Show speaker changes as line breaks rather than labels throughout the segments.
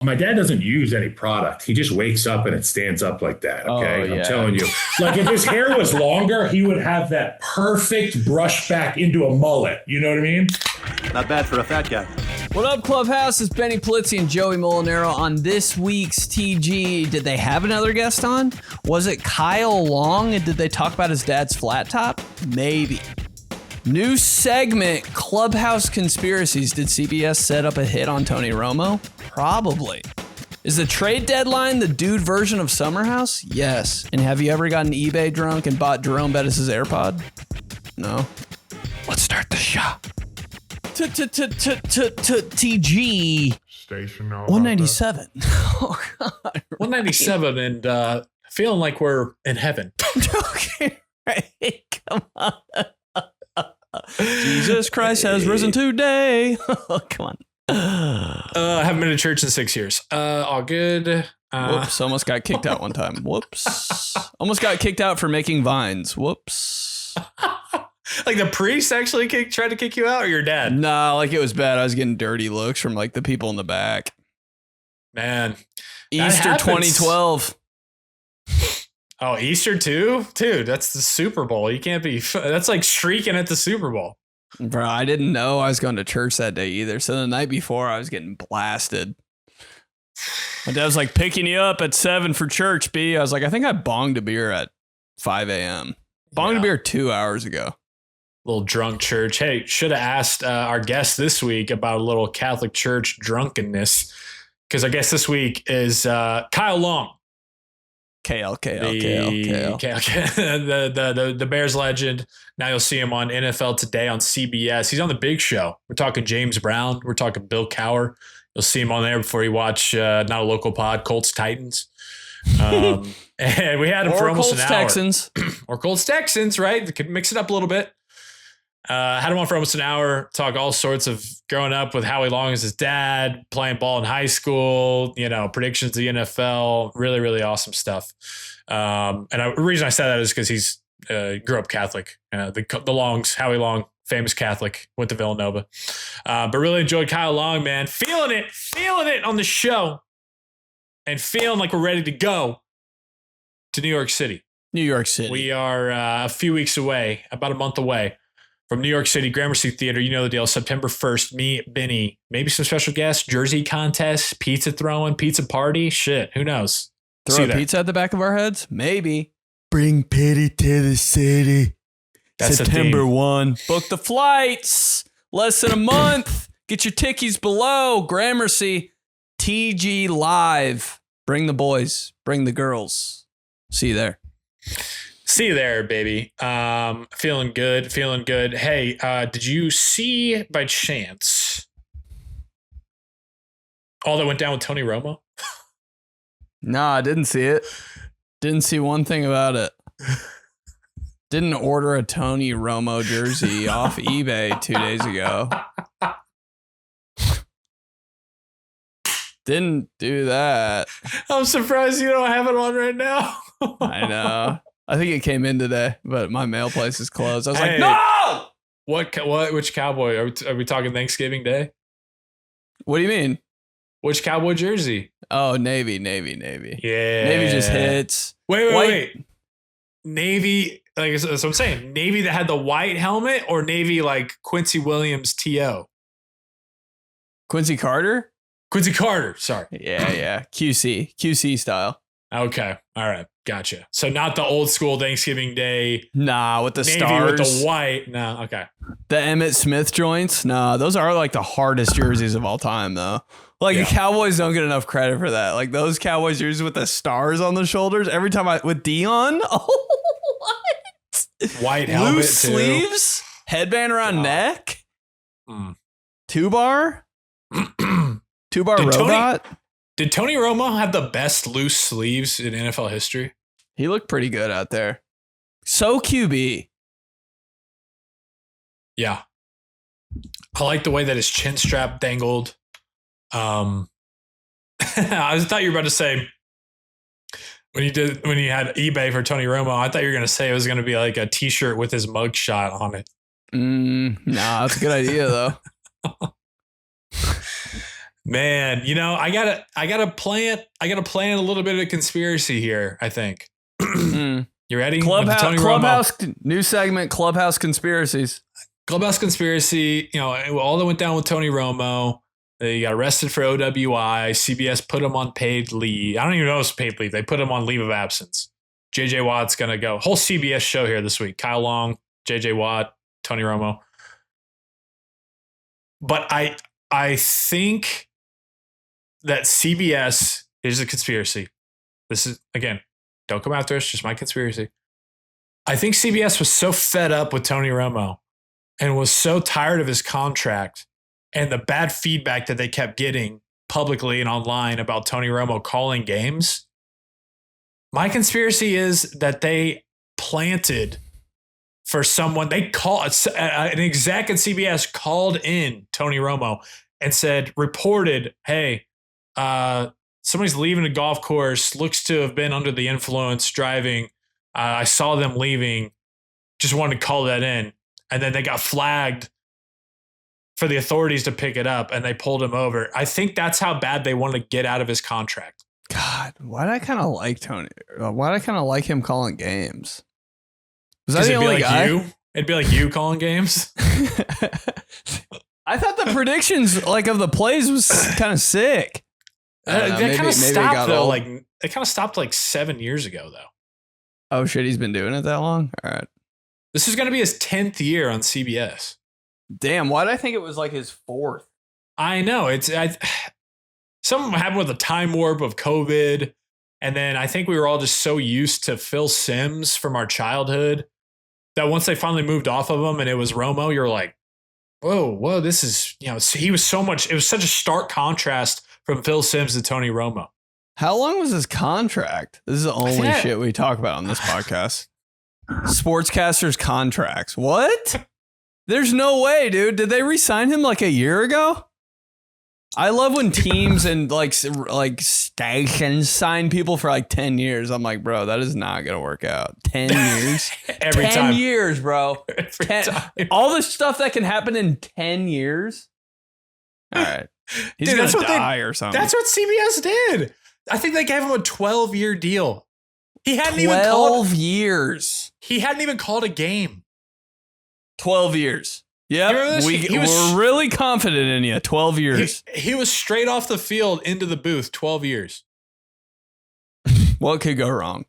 My dad doesn't use any product. He just wakes up and it stands up like that. Okay.
Oh, yeah.
I'm telling you. Like if his hair was longer, he would have that perfect brush back into a mullet. You know what I mean?
Not bad for a fat guy.
What up, Clubhouse? It's Benny Polizzi and Joey Molinaro on this week's TG. Did they have another guest on? Was it Kyle Long? And did they talk about his dad's flat top? Maybe. New segment, Clubhouse Conspiracies. Did CBS set up a hit on Tony Romo? Probably. Is the trade deadline the dude version of Summerhouse? Yes. And have you ever gotten eBay drunk and bought Jerome Bettis' AirPod? No. Let's start the show. TG
Station
197. Oh, God.
197 and feeling like we're in heaven.
Okay, right. Come on. Jesus Christ has risen today. Come on.
I haven't been to church in 6 years. All good.
Whoops. Almost got kicked out one time. Whoops. Almost got kicked out for making vines. Whoops.
Like the priest actually tried to kick you out, or your dad?
Nah, like it was bad. I was getting dirty looks from like the people in the back.
Man.
Easter 2012.
Oh, Easter too? Dude, that's the Super Bowl. You can't be... That's like streaking at the Super Bowl.
Bro, I didn't know I was going to church that day either. So the night before, I was getting blasted. My dad was like, picking you up at 7 for church, B. I was like, I think I bonged a beer at 5 a.m. Bonged a beer 2 hours ago.
Little drunk church. Hey, should have asked our guest this week about a little Catholic church drunkenness. Because I guess this week is Kyle Long.
KL.
The Bears legend. Now you'll see him on NFL Today on CBS. He's on the big show. We're talking James Brown. We're talking Bill Cowher. You'll see him on there before you watch not a local pod, Colts Titans. And we had him for almost
Colts
an hour.
Texans.
Or Colts Texans, right? They could mix it up a little bit. Had him on for almost an hour, talk all sorts of growing up with Howie Long as his dad, playing ball in high school, predictions of the NFL, really, really awesome stuff. The reason I said that is because he's grew up Catholic. The Longs, Howie Long, famous Catholic, went to Villanova. But really enjoyed Kyle Long, man. Feeling it on the show and feeling like we're ready to go to New York City.
New York City.
We are a few weeks away, about a month away. From New York City, Gramercy Theater, you know the deal. September 1st, me, Benny, maybe some special guests, jersey contest, pizza throwing, pizza party. Shit, who knows?
Throw a pizza at the back of our heads? Maybe. Bring pity to the city.
That's
September 1. Book the flights. Less than a month. Get your tickies below. Gramercy. TG Live. Bring the boys. Bring the girls. See you there.
See you there, baby. Feeling good. Hey, did you see by chance all that went down with Tony Romo?
No, I didn't see it. Didn't see one thing about it. Didn't order a Tony Romo jersey off eBay 2 days ago. Didn't do that.
I'm surprised you don't have it on right now.
I know. I think it came in today, but my mail place is closed. I was like, no!
Which Cowboy? Are we talking Thanksgiving Day?
What do you mean?
Which Cowboy jersey?
Oh, Navy.
Yeah.
Navy just hits.
Wait. Navy, like, so I'm saying, Navy that had the white helmet or Navy like Quincy Williams TO?
Quincy Carter,
sorry.
Yeah. QC style.
Okay. All right. Gotcha. So not the old school Thanksgiving Day.
Nah, with the
Navy
stars.
with the white. No. Okay.
The Emmitt Smith joints. Nah, those are like the hardest jerseys of all time, though. Like the Cowboys don't get enough credit for that. Like those Cowboys jerseys with the stars on the shoulders. Every time with Dion. Oh, what?
White helmet
Loose sleeves. Headband around neck. 2-bar. 2-bar robot.
Did Tony Romo have the best loose sleeves in NFL history?
He looked pretty good out there. So QB.
Yeah. I like the way that his chin strap dangled. I thought you were about to say when you had eBay for Tony Romo, I thought you were going to say it was going to be like a t-shirt with his mugshot on it.
Nah, that's a good idea though.
Man, I gotta plant a little bit of a conspiracy here, I think. You ready?
Clubhouse, new segment, Clubhouse Conspiracies.
Clubhouse Conspiracy, all that went down with Tony Romo. They got arrested for OWI. CBS put him on paid leave. I don't even know if it's paid leave. They put him on leave of absence. JJ Watt's going to go. Whole CBS show here this week. Kyle Long, JJ Watt, Tony Romo. But I think that CBS is a conspiracy. This is, again, don't come after us, just my conspiracy. I think CBS was so fed up with Tony Romo and was so tired of his contract and the bad feedback that they kept getting publicly and online about Tony Romo calling games. My conspiracy is that they planted for someone. They called an exec at CBS called in Tony Romo and reported, hey, somebody's leaving a golf course, looks to have been under the influence driving. I saw them leaving. Just wanted to call that in. And then they got flagged for the authorities to pick it up, and they pulled him over. I think that's how bad they wanted to get out of his contract.
God, why do I kind of like Tony? Why do I kind of like him calling games? Was that the
it'd
only
be like
guy?
It'd be like you calling games.
I thought the predictions of the plays was kind of sick.
They kind of stopped though. They kind of stopped 7 years ago though.
Oh shit, he's been doing it that long? All right.
This is going to be his 10th year on CBS.
Damn, why did I think it was his 4th?
I know. Something happened with the time warp of COVID. And then I think we were all just so used to Phil Simms from our childhood that once they finally moved off of him and it was Romo, you're like, whoa, this is, he was it was such a stark contrast from Phil Simms to Tony Romo.
How long was his contract? This is the only shit we talk about on this podcast. Sportscasters' contracts. What? There's no way, dude. Did they re-sign him a year ago? I love when teams and stations sign people for 10 years. I'm like, bro, that is not gonna work out. 10 years,
every
10
time.
years, bro. All the stuff that can happen in 10 years. All right, he's gonna die or something.
That's what CBS did. I think they gave him a 12-year deal. He hadn't
12 years.
He hadn't even called a game.
12 years. Yeah, we're really confident in you. 12 years.
He was straight off the field into the booth. 12 years.
What could go wrong?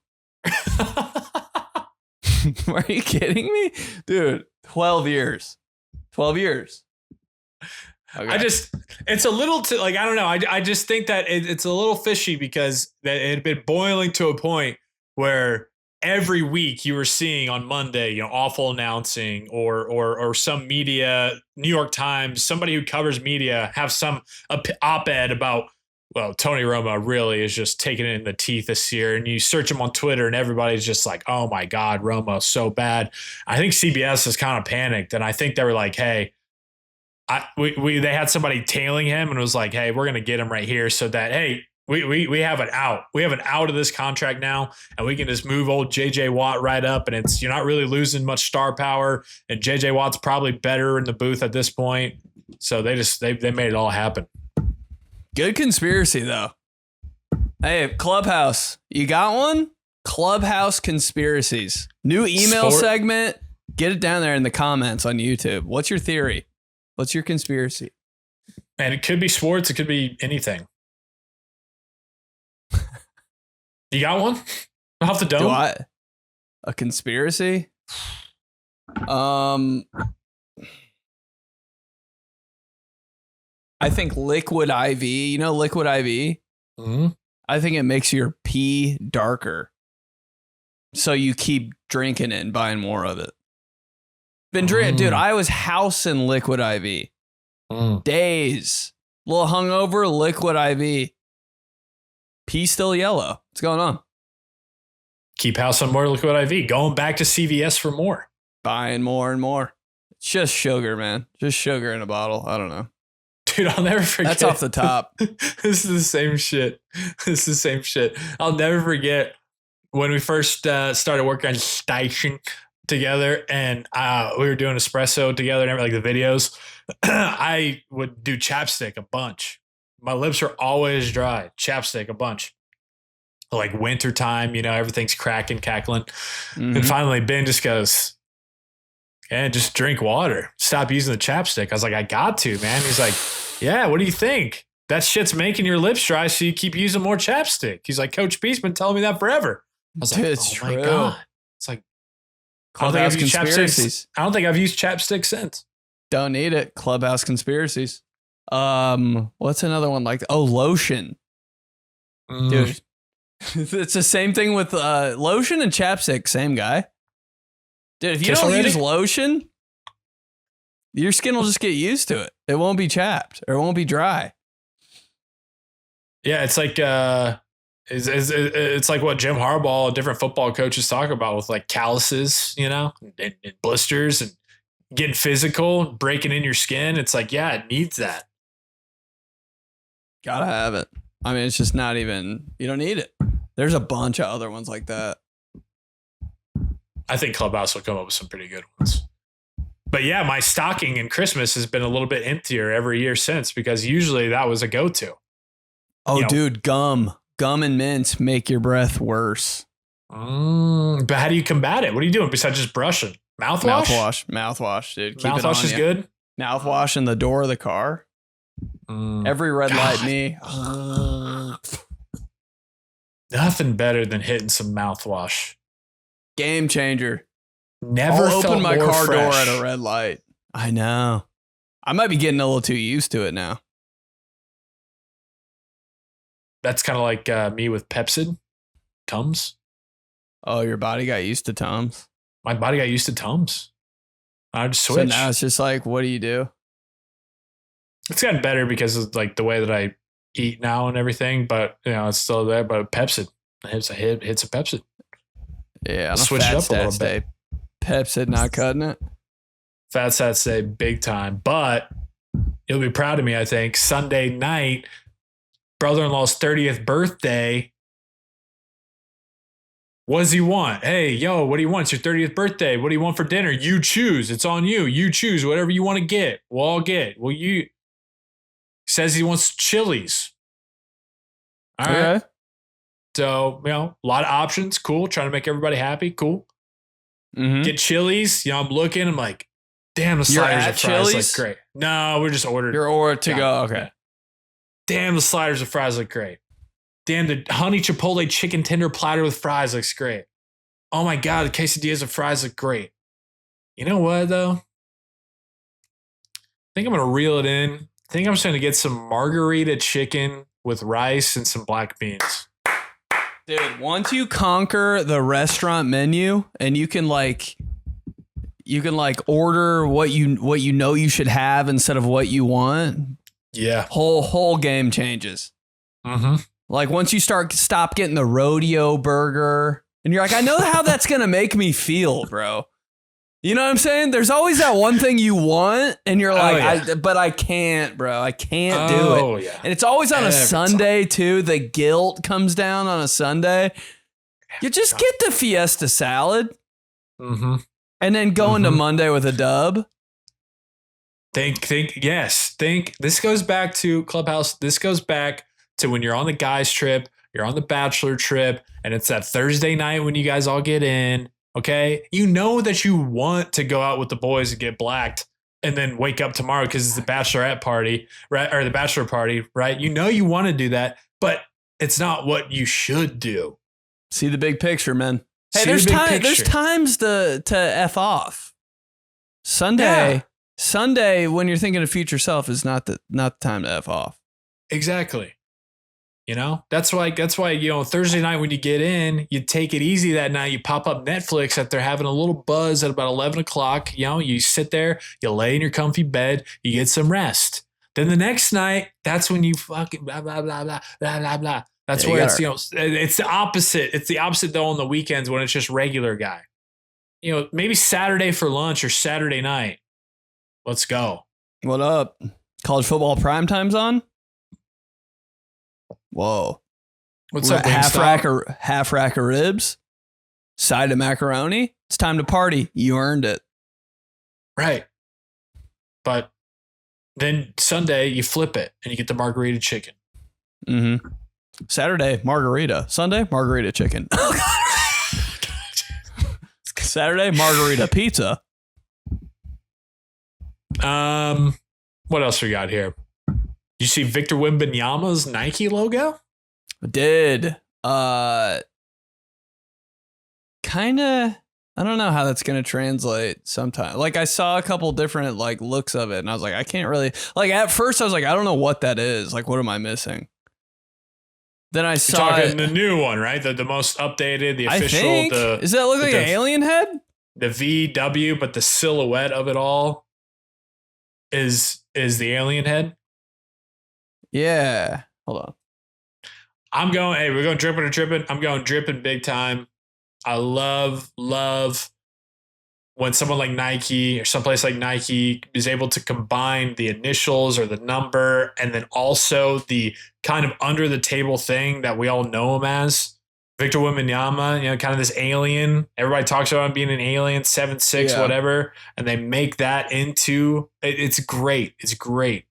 Are you kidding me? Dude, 12 years. 12 years. Okay. It's a little, I don't know. I just think that it's a little fishy because it had been boiling to a point where every week you were seeing on Monday, awful announcing or some media, New York Times, somebody who covers media have some op-ed about, well, Tony Romo really is just taking it in the teeth this year. And you search him on Twitter and everybody's just like, oh my God, Romo's so bad. I think CBS is kind of panicked. And I think they were like, hey, they had somebody tailing him and was like, hey, we're going to get him right here so that, hey, we have an out. We have an out of this contract now, and we can just move old JJ Watt right up, and you're not really losing much star power. And JJ Watt's probably better in the booth at this point. So they made it all happen. Good conspiracy though. Hey, Clubhouse, you got one? Clubhouse Conspiracies. New email segment. Get it down there in the comments on YouTube. What's your theory? What's your conspiracy?
And it could be sports. It could be anything. You got one? Off the dome?
A conspiracy? I think liquid IV. You know liquid IV?
Mm-hmm.
I think it makes your pee darker. So you keep drinking it and buying more of it. Been drinking, dude. I was housing liquid IV. Days. A little hungover, liquid IV. Pee still yellow. What's going on?
Keep housing more liquid IV. Going back to CVS for more.
Buying more and more. It's just sugar, man. Just sugar in a bottle. I don't know.
Dude, I'll never forget.
That's off the top.
This is the same shit. I'll never forget when we first started working on station together and we were doing espresso together and the videos. I would do chapstick a bunch My lips are always dry. Chapstick, a bunch. Like wintertime, everything's cracking, cackling.
Mhm.
And finally, Ben just goes, just drink water. Stop using the chapstick. I was like, I got to, man. He's like, yeah, what do you think? That shit's making your lips dry, so you keep using more chapstick. He's like, Coach B's been telling me that forever. I was like,
It's
my
true.
God. It's like,
Clubhouse conspiracies.
I don't think I've used chapstick since.
Don't need it. Clubhouse conspiracies. What's another one like? Oh, lotion. Dude. It's the same thing with lotion and chapstick. Same guy. Dude, if you don't use lotion, your skin will just get used to it. It won't be chapped or it won't be dry.
Yeah, it's like it's like what Jim Harbaugh and different football coaches talk about with like calluses, and blisters and getting physical, breaking in your skin. It's like, yeah, it needs that.
Gotta have it. I mean, it's just not even, you don't need it. There's a bunch of other ones like that.
I think Clubhouse will come up with some pretty good ones. But yeah, my stocking in Christmas has been a little bit emptier every year since, because usually that was a go-to.
Oh, dude, gum and mints make your breath worse.
But how do you combat it? What are you doing besides just brushing? Mouthwash?
Mouthwash, dude. Keep
Mouthwash is good?
Mouthwash in the door of the car. Every red light me.
Nothing better than hitting some mouthwash.
Game changer.
Never
I'll
felt
open my
more
car
fresh.
door at a red light. I know. I might be getting a little too used to it now.
That's kind of like me with Pepsid, Tums.
Oh, your body got used to Tums.
My body got used to Tums. I just
So
switched.
now it's just like, what do you do?
It's gotten better because of like the way that I eat now and everything, but it's still there. But Pepsid, hits a Pepsid.
Yeah,
Switch it up a little bit.
Pepsid not cutting it.
Fat Sats Day, big time. But you'll be proud of me, I think. Sunday night, brother-in-law's 30th birthday. What does he want? Hey, yo, what do you want? It's your 30th birthday. What do you want for dinner? You choose. It's on you. You choose whatever you want to get. We'll all get. Well, says he wants Chili's. All right. So, a lot of options. Cool. Trying to make everybody happy. Cool.
Mm-hmm.
Get Chili's. I'm looking. I'm like, damn, the sliders of fries look great. No, we're just ordered.
You're ordered to go. Okay.
Damn, the sliders of fries look great. Damn, the honey chipotle chicken tender platter with fries looks great. Oh my God, the quesadillas of fries look great. You know what, though? I think I'm going to reel it in. I think I'm just going to get some margarita chicken with rice and some black beans.
Dude, once you conquer the restaurant menu and you can order what you know you should have instead of what you want.
Yeah.
Whole game changes.
Mm-hmm.
Like once you stop getting the rodeo burger and you're like, I know how that's going to make me feel, bro. You know what I'm saying? There's always that one thing you want and you're like, but I can't, bro. I can't do it.
Yeah.
And it's always on a Sunday too. The guilt comes down on a Sunday. You just get the fiesta salad and then go into Monday with a dub.
Think. This goes back to Clubhouse. This goes back to when you're on the guys trip, you're on the bachelor trip, and it's that Thursday night when you guys all get in. Okay. You know that you want to go out with the boys and get blacked and then wake up tomorrow because it's the bachelorette party, right? Or the bachelor party, right? You know you want to do that, but it's not what you should do. See
the big picture, man. Hey, there's times to F off. Sunday, when you're thinking of future self is not the time to F off.
Exactly. That's why, Thursday night when you get in, you take it easy that night. You pop up Netflix that they're having a little buzz at about 11 o'clock. You sit there, you lay in your comfy bed, you get some rest. Then the next night, that's when you fucking blah, blah, blah, blah, blah, blah, blah. That's where it's, it's the opposite. It's the opposite though on the weekends when it's just regular guy. Maybe Saturday for lunch or Saturday night. Let's go.
What up? College football primetime's on? Whoa.
What's up?
Half rack of ribs, side of macaroni. It's time to party. You earned it.
Right. But Then Sunday you flip it and you get the margarita chicken.
Mm-hmm. Saturday, margarita. Sunday, margarita chicken. Saturday, margarita pizza.
What else we got here? You see Victor Wembanyama's Nike logo?
Did. Kind of. I don't know how that's going to translate sometimes. Like, I saw a couple different, like, looks of it, and I was like, I can't really... Like, at first, I was like, I don't know what that is. Like, what am I missing? Then I saw
talking the new one, right? The most updated, the official...
I think. Does that look like an alien head?
The VW, but the silhouette of it all is the alien head.
Yeah. Hold on.
I'm going... Hey, we're going dripping or tripping. I'm going dripping big time. I love when someone like Nike or someplace like Nike is able to combine the initials or the number and then also the kind of under the table thing that we all know him as. Victor Wembanyama, kind of this alien. Everybody talks about him being an alien, 7'6", whatever. And they make that into, it's great. It's great.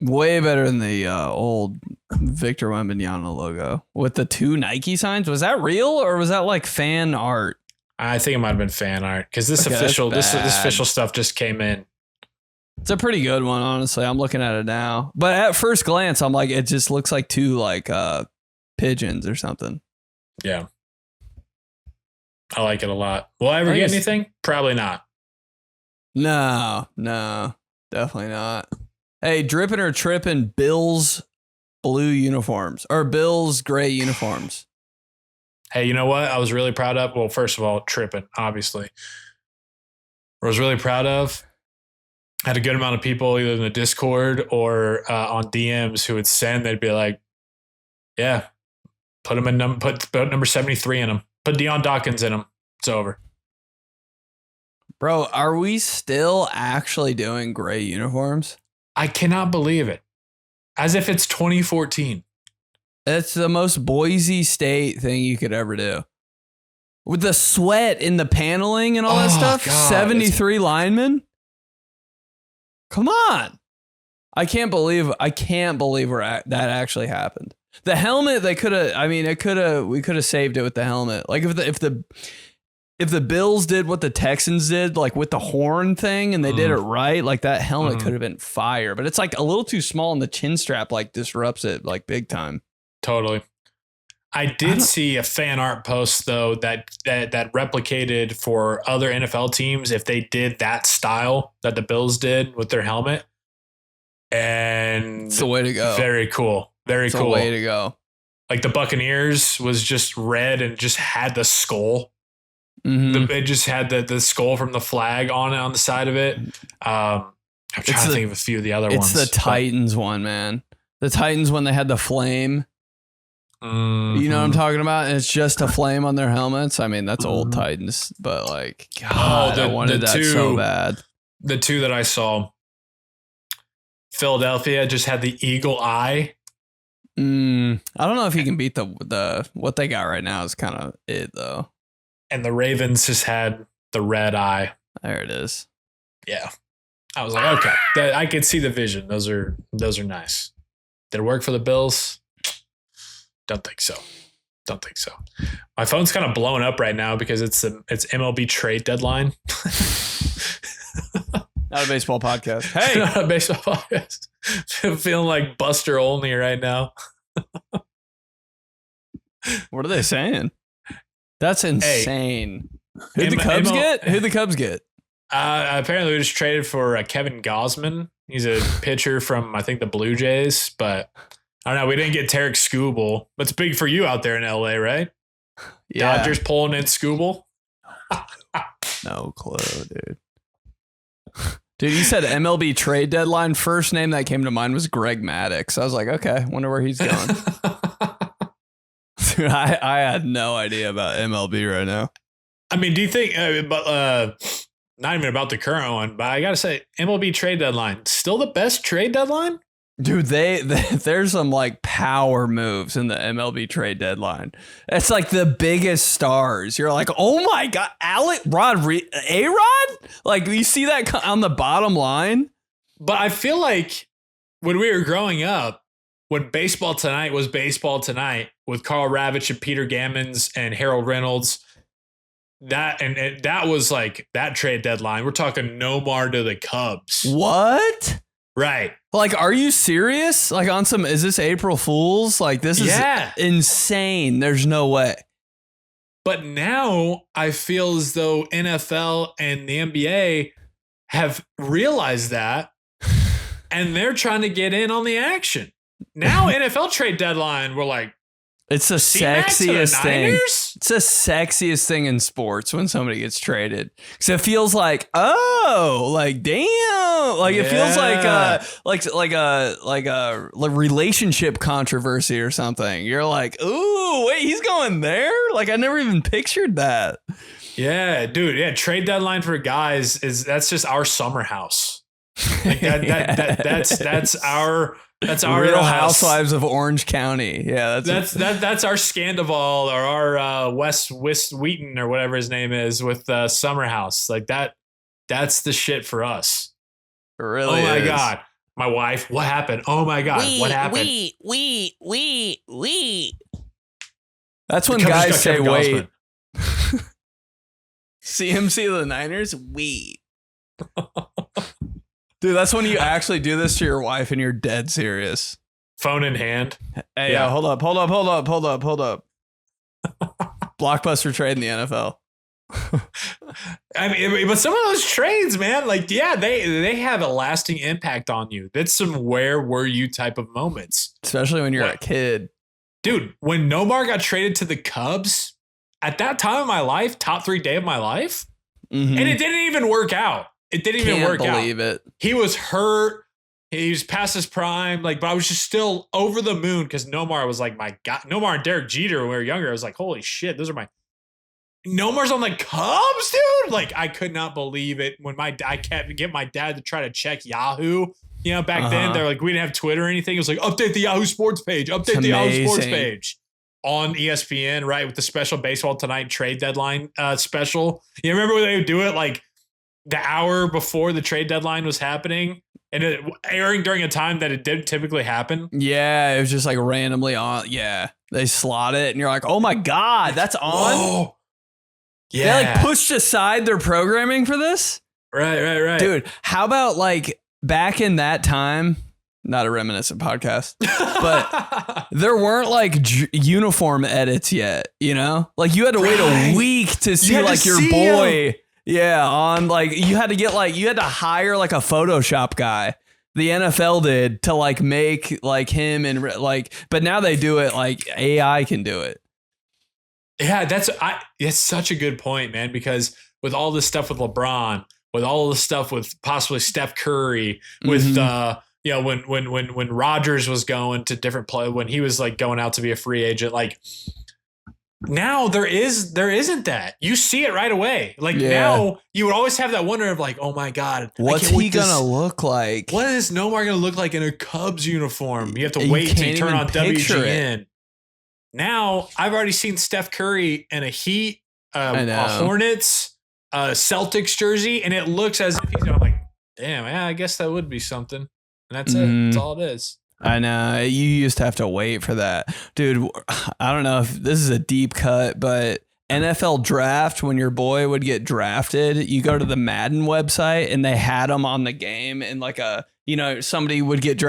Way better than the old Victor Wembanyama logo with the 2 Nike signs. Was that real or was that like fan art?
I think it might have been fan art because this official stuff just came in.
It's a pretty good one, honestly. I'm looking at it now, but at first glance, I'm like, it just looks like 2 like pigeons or something.
Yeah, I like it a lot. Will I ever get anything? Probably not.
No, definitely not. Hey, dripping or tripping Bills blue uniforms or Bills gray uniforms.
Hey, you know what? I was really proud of. Well, first of all, tripping, obviously. I was really proud of. I had a good amount of people either in the Discord or on DMs who would send. They'd be like, "Yeah, put them in put number 73 in them. Put Deion Dawkins in them. It's over."
Bro, are we still actually doing gray uniforms?
I cannot believe it. As if it's 2014.
It's the most Boise State thing you could ever do. With the sweat in the paneling and all that stuff. God, 73 linemen. Come on. I can't believe that actually happened. The helmet, we could have saved it with the helmet. Like if the Bills did what the Texans did, like with the horn thing, and they did it right, like that helmet could have been fire. But it's like a little too small, and the chin strap like disrupts it like big time.
Totally. I did see a fan art post though that replicated for other NFL teams if they did that style that the Bills did with their helmet. And
it's the way to go.
Very cool. Very
it's
cool.
The way to go.
Like the Buccaneers was just red and just had the skull.
Mm-hmm.
It just had the skull from the flag on the side of it. I'm trying to think of a few of the other ones.
It's the Titans one, man. The Titans when they had the flame.
Mm-hmm.
You know what I'm talking about? And it's just a flame on their helmets. I mean, that's old Titans, but like, God, I wanted that so bad.
The 2 that I saw, Philadelphia just had the eagle eye.
I don't know if he can beat the what they got right now is kind of it though.
And the Ravens just had the red eye.
There it is.
Yeah. I was like, okay, I could see the vision. Those are nice. Did it work for the Bills? Don't think so. My phone's kind of blowing up right now because it's MLB trade deadline.
Not a baseball podcast. Hey,
not a baseball podcast. I'm feeling like Buster only right now.
What are they saying? That's insane. Hey, Who'd the Cubs get?
Apparently we just traded for Kevin Gausman. He's a pitcher from, I think, the Blue Jays, but I don't know. We didn't get Tarek Skubal. But it's big for you out there in LA, right? Yeah. Dodgers pulling in Skubal.
No clue, dude. Dude, you said MLB trade deadline. First name that came to mind was Greg Maddux. I was like, okay, wonder where he's going. Dude, I had no idea about MLB right now.
I mean, do you think, not even about the current one, but I got to say, MLB trade deadline, still the best trade deadline?
Dude, there's some like power moves in the MLB trade deadline. It's like the biggest stars. You're like, oh my God, A-Rod? Like, you see that on the bottom line?
But I feel like when we were growing up, when Baseball Tonight was Baseball Tonight with Carl Ravitch and Peter Gammons and Harold Reynolds, that was like that trade deadline. We're talking Nomar to the Cubs.
What?
Right.
Like, are you serious? Like on some, is this April Fool's? Like this is insane. There's no way.
But now I feel as though NFL and the NBA have realized that and they're trying to get in on the action. Now NFL trade deadline, we're like,
it's the sexiest thing. It's the sexiest thing in sports when somebody gets traded. Because it feels like, oh, like damn, like it feels like a relationship controversy or something. You're like, ooh, wait, he's going there? Like I never even pictured that.
Yeah, dude. Yeah, trade deadline for guys that's just our summer house. Like that's our. That's our
Real Housewives of Orange County. Yeah,
that's our Scandival or our West Wheaton or whatever his name is with Summer House. Like that. That's the shit for us.
It really
oh my
is.
God, my wife. What happened? Oh my God, what happened?
We. That's when guys say wait. CMC of the Niners. We. Dude, that's when you actually do this to your wife and you're dead serious.
Phone in hand.
Hey, hold up. Blockbuster trade in the NFL.
I mean, but some of those trades, man, like, yeah, they have a lasting impact on you. That's some where were you type of moments.
Especially when you're a kid.
Dude, when Nomar got traded to the Cubs, at that time of my life, top 3 day of my life, and it didn't even work out. It didn't even work out.
Can't believe it.
He was hurt. He was past his prime. Like, but I was just still over the moon because Nomar was like my God. Nomar and Derek Jeter when we were younger. I was like, holy shit, those are my. Nomar's on the Cubs, dude. Like, I could not believe it when I kept get my dad to try to check Yahoo. You know, back then they're like, we didn't have Twitter or anything. It was like, update the Yahoo Sports page. Update the Yahoo Sports page on ESPN, right? With the special Baseball Tonight trade deadline special. You remember when they would do it like the hour before the trade deadline was happening and it airing during a time that it didn't typically happen?
Yeah, it was just like randomly on. Yeah, they slot it and you're like, oh my God, that's on?
Whoa. Yeah.
They like pushed aside their programming for this?
Right.
Dude, how about like back in that time, not a reminiscent podcast, but there weren't like uniform edits yet, you know? Like you had to wait a week to see like your boy. Him. Yeah, on like you had to hire like a Photoshop guy. The NFL did to like make like him and like, but now they do it like AI can do it.
Yeah, that's such a good point, man, because with all this stuff with LeBron, with all this stuff with possibly Steph Curry, with you know, when Rodgers was going to different play, when he was like going out to be a free agent, like now there isn't that. You see it right away. Like now you would always have that wonder of like, oh my God,
what's he gonna look like?
What is Nomar gonna look like in a Cubs uniform? You have to wait till you turn on WGN. Now I've already seen Steph Curry in a Heat, a Hornets, a Celtics jersey, and it looks as if he's like, damn, yeah, I guess that would be something. And that's it. That's all it is.
I know. You used to have to wait for that. Dude, I don't know if this is a deep cut, but NFL draft, when your boy would get drafted, you go to the Madden website and they had him on the game and like a, you know, somebody would get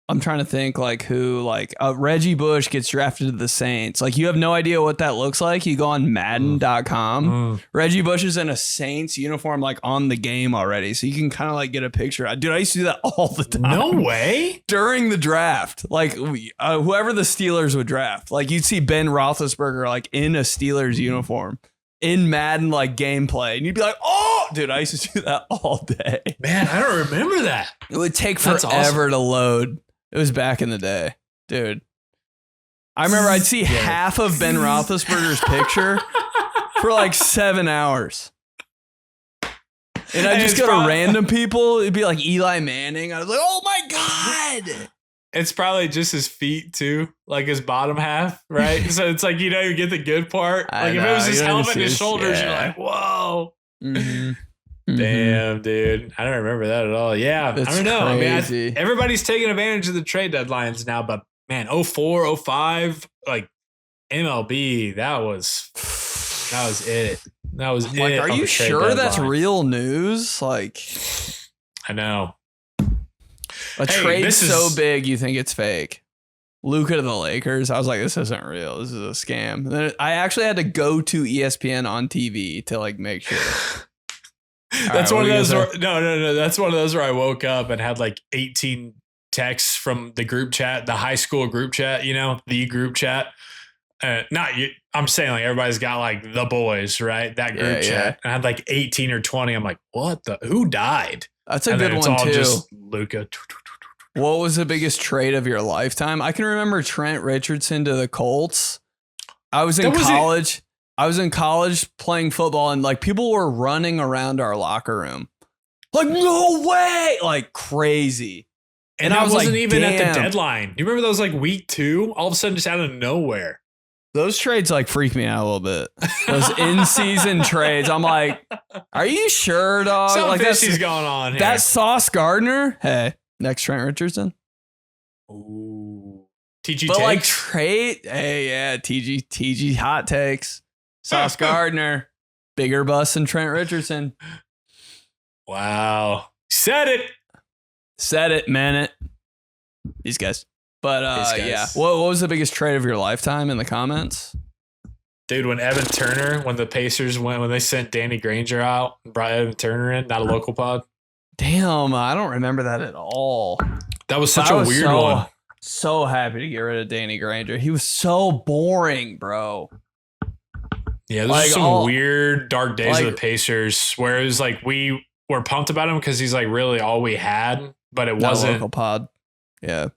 I'm trying to think like who, like Reggie Bush gets drafted to the Saints. Like you have no idea what that looks like. You go on Madden.com. Reggie Bush is in a Saints uniform, like on the game already. So you can kind of like get a picture. Dude, I used to do that all the time.
No way.
During the draft, like whoever the Steelers would draft, like you'd see Ben Roethlisberger like in a Steelers uniform in Madden, like gameplay. And you'd be like, oh, dude, I used to do that all day.
Man, I don't remember that.
It would take forever to load. It was back in the day, dude. I remember I'd see half of Ben Roethlisberger's picture for like 7 hours. And I'd just go to random people. It'd be like Eli Manning. I was like, oh my God.
It's probably just his feet too, like his bottom half, right? So it's like, you know, you get the good part. Like if it was his helmet and his shoulders, you're like, whoa.
Mhm.
Damn, dude. I don't remember that at all. Yeah.
That's
I don't know.
crazy.
I mean, everybody's taking advantage of the trade deadlines now, but man, 04, 05, like MLB, that was it. That was it.
Like, are
on
you
the trade
sure that's
deadline.
real news? Like,
I know.
a
Hey,
trade
this
so
is-
big you think it's fake. Luka to the Lakers. I was like, this isn't real. This is a scam. And then I actually had to go to ESPN on TV to like make sure.
That's
All
one
right,
of
what
those.
do you
No. That's one of those where I woke up and had like 18 texts from the group chat, the high school group chat, you know, the group chat. Not you. I'm saying like everybody's got like the boys, right? That group chat. And I had like 18 or 20. I'm like, what the? Who died?
That's a
And then
good
it's
one
all
too.
just Luka.
What was the biggest trade of your lifetime? I can remember Trent Richardson to the Colts. I was in
That was it.
college. I was in college playing football, and like people were running around our locker room. Like, no way! Like crazy.
And
I
I
was
wasn't
like,
even at
damn.
the deadline. You remember those like week 2? All of a sudden, just out of nowhere.
Those trades like freak me out a little bit. Those in-season trades. I'm like, are you sure, dog?
Something
Like
fishy's going on here.
that Sauce Gardner. Hey, next Trent Richardson.
Ooh. TG
But like
takes?
trade, hey, yeah, TG hot takes. Sauce Gardner, bigger bust than Trent Richardson.
Wow. Said it.
Said it, meant it. These guys. But
These guys.
yeah, what was the biggest trade of your lifetime in the comments?
Dude, when Evan Turner, when the Pacers went, when they sent Danny Granger out and brought Evan Turner in, not a local pod.
Damn, I don't remember that at all.
That was such
I
a
was
weird one.
So happy to get rid of Danny Granger. He was so boring, bro.
Yeah, there's
Like,
some weird dark days of
like-
the Pacers where it was like we were pumped about him because he's like really all we had, but it
Not a
wasn't.
local pod. Yeah.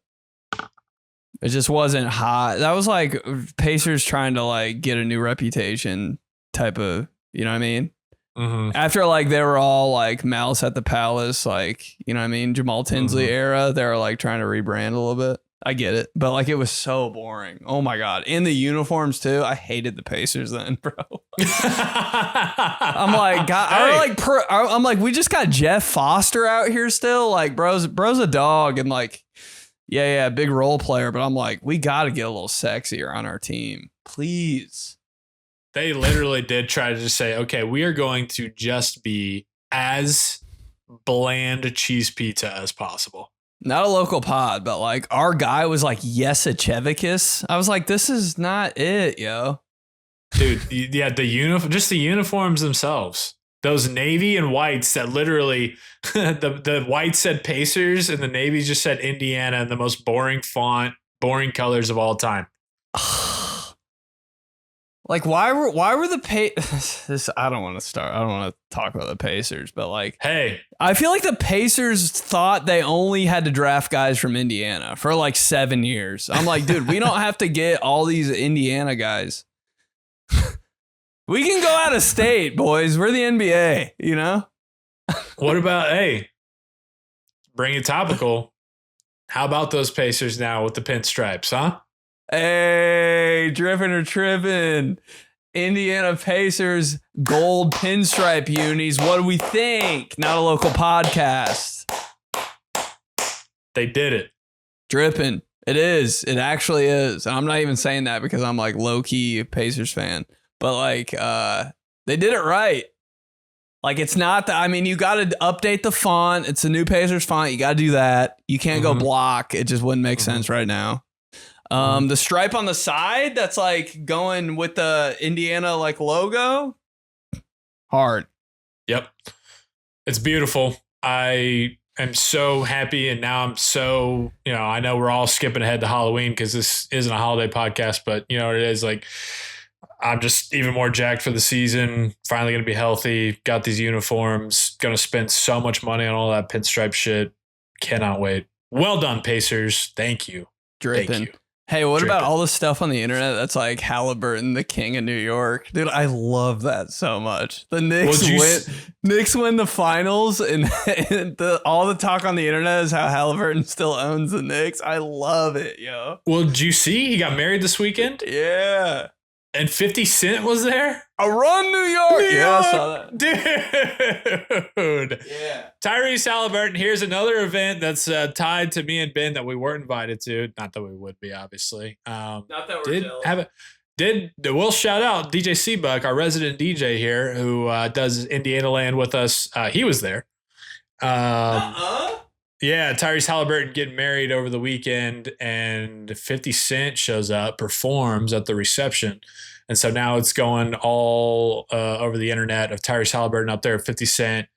It just wasn't hot. That was like Pacers trying to like get a new reputation type of, you know what I mean?
Mhm.
After like they were all like Malice at the Palace, like, you know what I mean? Jamal Tinsley era, they were like trying to rebrand a little bit. I get it. But like it was so boring. Oh my God. In the uniforms too. I hated the Pacers then, bro. I'm like, God, I'm like, we just got Jeff Foster out here still. Like, bro's a dog and like, yeah, big role player. But I'm like, we got to get a little sexier on our team, please.
They literally did try to just say, okay, we are going to just be as bland cheese pizza as possible.
Not a local pod, but like our guy was like Yesachevicus. I was like, this is not it, yo.
Dude, yeah, just the uniforms themselves. Those navy and whites that literally the white said Pacers and the navy just said Indiana in the most boring font, boring colors of all time.
Like why were the this I don't want to talk about the Pacers, but like
Hey,
I feel like the Pacers thought they only had to draft guys from Indiana for like 7 years. I'm like, dude, we don't have to get all these Indiana guys. We can go out of state, boys. We're the NBA, you know?
what about, hey, bring it topical. How about those Pacers now with the pinstripes, huh?
Hey, dripping or tripping. Indiana Pacers gold pinstripe unis. What do we think? Not a local podcast.
They did it.
Dripping. It is. It actually is. And I'm not even saying that because I'm like low key Pacers fan. But like they did it right. Like it's not that, I mean, you got to update the font. It's a new Pacers font. You got to do that. You can't go block. It just wouldn't make sense right now. The stripe on the side that's like going with the Indiana like logo. Hard.
Yep. It's beautiful. I am so happy. And now I'm so, I know we're all skipping ahead to Halloween because this isn't a holiday podcast, but you know what it is. Like, I'm just even more jacked for the season. Finally going to be healthy. Got these uniforms. Going to spend so much money on all that pinstripe shit. Cannot wait. Well done, Pacers. Thank you.
Dripping.
Thank you.
Hey, what
Dripping.
about all the stuff on the internet that's like Halliburton, the king of New York? Dude, I love that so much. The Knicks win the finals, and all the talk on the internet is how Halliburton still owns the Knicks. I love it, yo.
Well, did you see he got married this weekend?
Yeah.
And 50 Cent was there?
A run, New York. Yeah, I saw that.
Dude.
Yeah.
Tyrese Halliburton, here's another event that's tied to me and Ben that we weren't invited to. Not that we would be, obviously.
Not that we're jealous.
We'll shout out DJ Seabuck, our resident DJ here, who does Indiana Land with us. He was there. Yeah, Tyrese Halliburton getting married over the weekend, and 50 Cent shows up, performs at the reception. And so now it's going all over the internet of Tyrese Halliburton up there, 50 Cent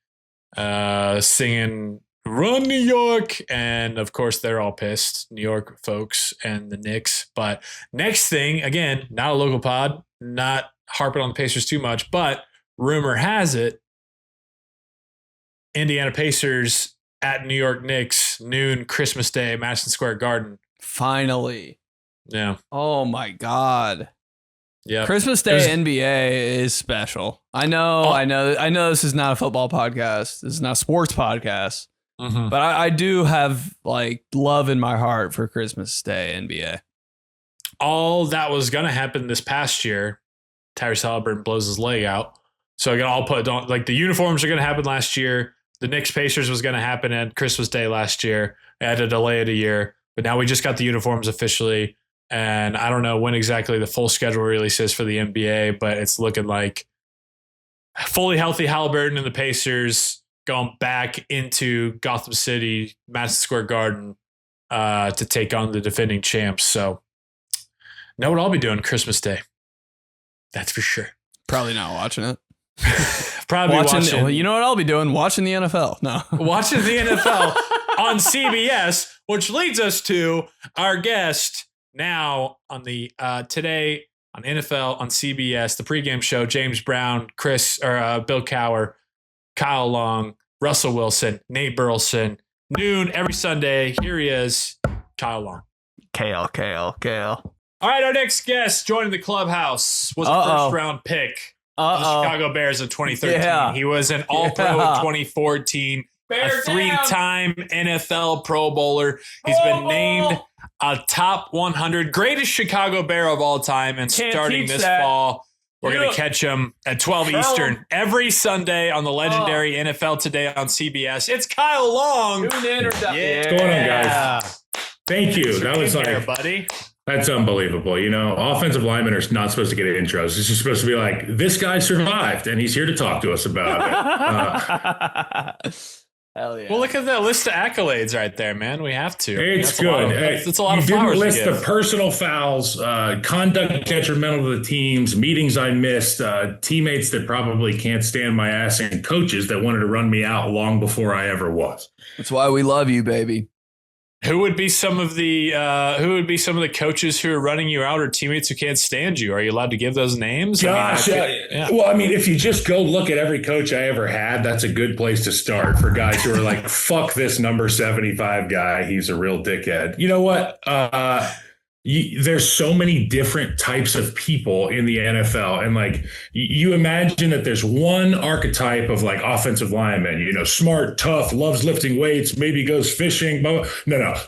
singing Run New York. And of course, they're all pissed, New York folks and the Knicks. But next thing, again, not a local pod, not harping on the Pacers too much, but rumor has it, Indiana Pacers at New York Knicks, noon, Christmas Day, Madison Square Garden.
Finally.
Yeah.
Oh my God.
Yeah.
Christmas Day NBA is special. I know this is not a football podcast. This is not a sports podcast.
Mm-hmm.
But I do have like love in my heart for Christmas Day NBA.
All that was going to happen this past year, Tyrese Halliburton blows his leg out. So again, I'll put on like the uniforms are going to happen last year. The Knicks Pacers was going to happen at Christmas Day last year. I had to delay it a year, but now we just got the uniforms officially. And I don't know when exactly the full schedule release is for the NBA, but it's looking like fully healthy Halliburton and the Pacers going back into Gotham City, Madison Square Garden to take on the defending champs. So know what I'll be doing Christmas Day. That's for sure.
Probably not watching it.
Probably watching.
You know what I'll be doing? Watching the NFL. No.
Watching the NFL on CBS, which leads us to our guest now on the today on NFL on CBS, the pregame show. James Brown, Bill Cowher, Kyle Long, Russell Wilson, Nate Burleson, noon every Sunday. Here he is, Kyle Long.
KL.
All right, our next guest joining the clubhouse was a first round pick. The Chicago Bears of 2013. Yeah. He was an All-Pro in 2014, a three-time NFL Pro Bowler. He's been named a top 100 greatest Chicago Bear of all time. And starting this fall, we're going to catch him at 12 Eastern every Sunday on the legendary NFL Today on CBS. It's Kyle Long.
What's
going on, guys? Thank you. That was like,
buddy.
That's unbelievable. You know, offensive linemen are not supposed to get intros. It's just supposed to be like, this guy survived, and he's here to talk to us about it.
Hell yeah.
Well, look at that list of accolades right there, man. We have to.
It's good.
It's a lot of flowers.
You didn't list the personal fouls, conduct detrimental to the teams, meetings I missed, teammates that probably can't stand my ass, and coaches that wanted to run me out long before I ever was.
That's why we love you, baby.
Who would be some of the coaches who are running you out, or teammates who can't stand you? Are you allowed to give those names?
Gosh, well, I mean, if you just go look at every coach I ever had, that's a good place to start for guys who are like, fuck this number 75 guy. He's a real dickhead. You know what? There's so many different types of people in the NFL. And like, you imagine that there's one archetype of like offensive lineman, you know, smart, tough, loves lifting weights, maybe goes fishing. No.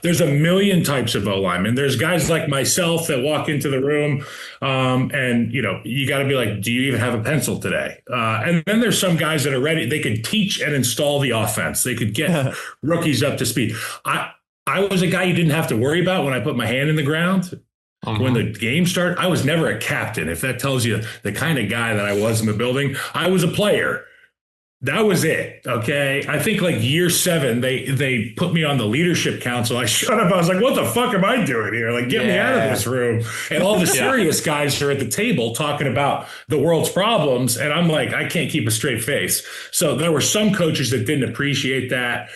There's a million types of O-linemen. There's guys like myself that walk into the room and, you know, you got to be like, do you even have a pencil today? And then there's some guys that are ready. They can teach and install the offense. They could get rookies up to speed. I was a guy you didn't have to worry about when I put my hand in the ground. When the game started, I was never a captain. If that tells you the kind of guy that I was in the building, I was a player. That was it. Okay. I think like year 7, they put me on the leadership council. I shut up. I was like, what the fuck am I doing here? Like, get me out of this room. And all the serious guys are at the table talking about the world's problems. And I'm like, I can't keep a straight face. So there were some coaches that didn't appreciate that.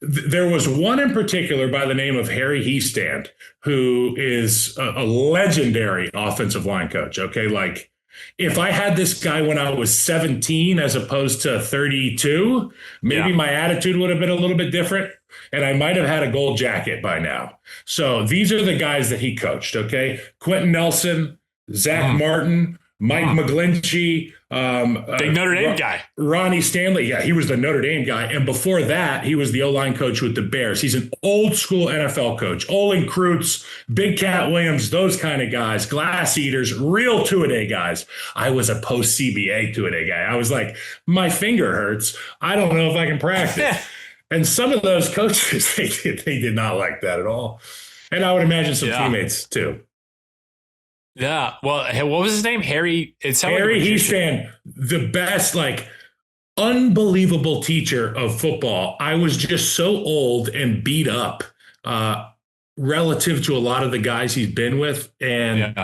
There was one in particular by the name of Harry Heastand, who is a legendary offensive line coach. Okay. Like, if I had this guy when I was 17 as opposed to 32, maybe my attitude would have been a little bit different, and I might have had a gold jacket by now. So these are the guys that he coached, okay? Quentin Nelson, Zach Martin, Mike McGlinchey,
big Notre Dame guy.
Ronnie Stanley. Yeah, he was the Notre Dame guy. And before that, he was the O-line coach with the Bears. He's an old school NFL coach. Olin Kreutz, Big Cat Williams, those kind of guys, glass eaters, real two-a-day guys. I was a post-CBA two-a-day guy. I was like, my finger hurts. I don't know if I can practice. And some of those coaches, they did not like that at all. And I would imagine some teammates too.
Yeah. Well, what was his name? Harry. It's
Harry Heastan, the best, like, unbelievable teacher of football. I was just so old and beat up relative to a lot of the guys he's been with. And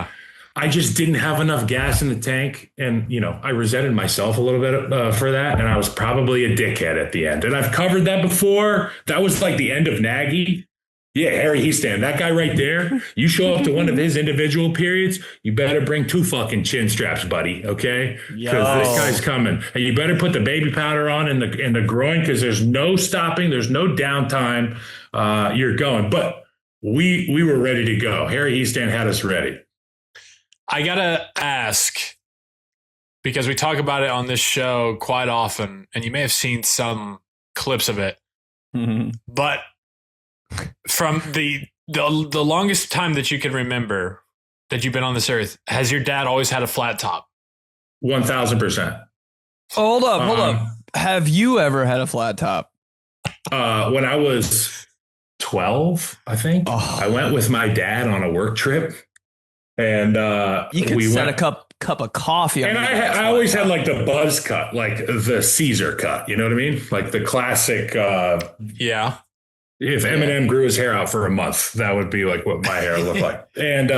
I just didn't have enough gas in the tank. And, I resented myself a little bit for that. And I was probably a dickhead at the end. And I've covered that before. That was like the end of Nagy. Yeah, Harry Heastan, that guy right there. You show up to one of his individual periods, you better bring 2 fucking chin straps, buddy. Okay, because this guy's coming, and you better put the baby powder on in the groin, because there's no stopping, there's no downtime. You're going, but we were ready to go. Harry Heastan had us ready.
I gotta ask, because we talk about it on this show quite often, and you may have seen some clips of it, but from the longest time that you can remember that you've been on this earth, has your dad always had a flat top?
1,000%.
Hold up. Have you ever had a flat top?
When I was 12, I think, I went with my dad on a work trip, and
you could set a cup of coffee.
And I always had like the buzz cut, like the Caesar cut. You know what I mean? Like the classic. If Eminem grew his hair out for a month, that would be like what my hair looked like. And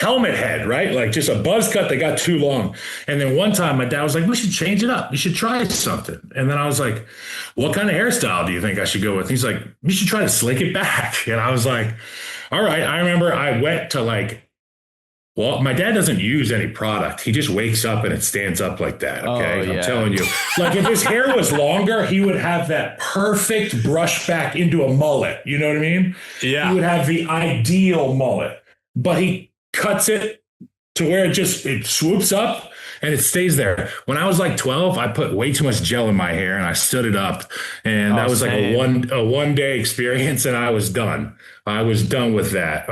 helmet head, right? Like just a buzz cut that got too long. And then one time my dad was like, we should change it up. You should try something. And then I was like, what kind of hairstyle do you think I should go with? He's like, you should try to slick it back. And I was like, all right. I remember I went to my dad doesn't use any product. He just wakes up and it stands up like that. Okay. I'm telling you, like if his hair was longer, he would have that perfect brush back into a mullet. You know what I mean? Yeah. He would have the ideal mullet, but he cuts it to where it swoops up and it stays there. When I was like 12, I put way too much gel in my hair and I stood it up, and that was like a one day experience, and I was done. I was done with that.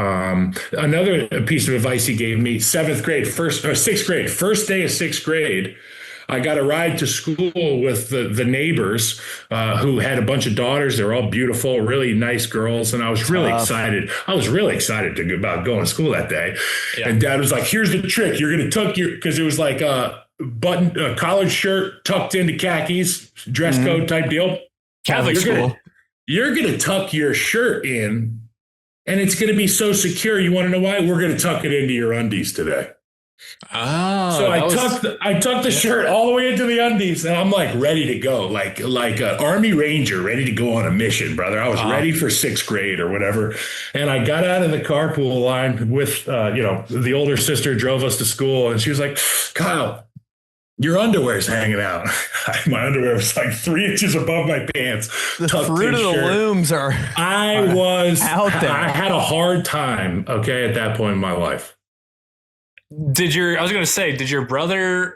Another piece of advice he gave me, sixth grade, first day of 6th grade, I got a ride to school with the neighbors who had a bunch of daughters. They were all beautiful, really nice girls. And I was really excited. I was really excited about going to school that day. Yeah. And Dad was like, here's the trick. You're going to tuck because it was like a collared shirt tucked into khakis, dress code type deal.
Catholic school.
You're going to tuck your shirt in, and it's going to be so secure. You want to know why? We're going to tuck it into your undies today. Oh, so I tucked the shirt all the way into the undies, and I'm like ready to go, like an Army Ranger ready to go on a mission, brother. I was ready for 6th grade or whatever. And I got out of the carpool line with, the older sister drove us to school, and she was like, Kyle, your underwear's hanging out. My underwear was like 3 inches above my pants.
The fruit of the looms are out there.
I had a hard time, at that point in my life.
Did your brother,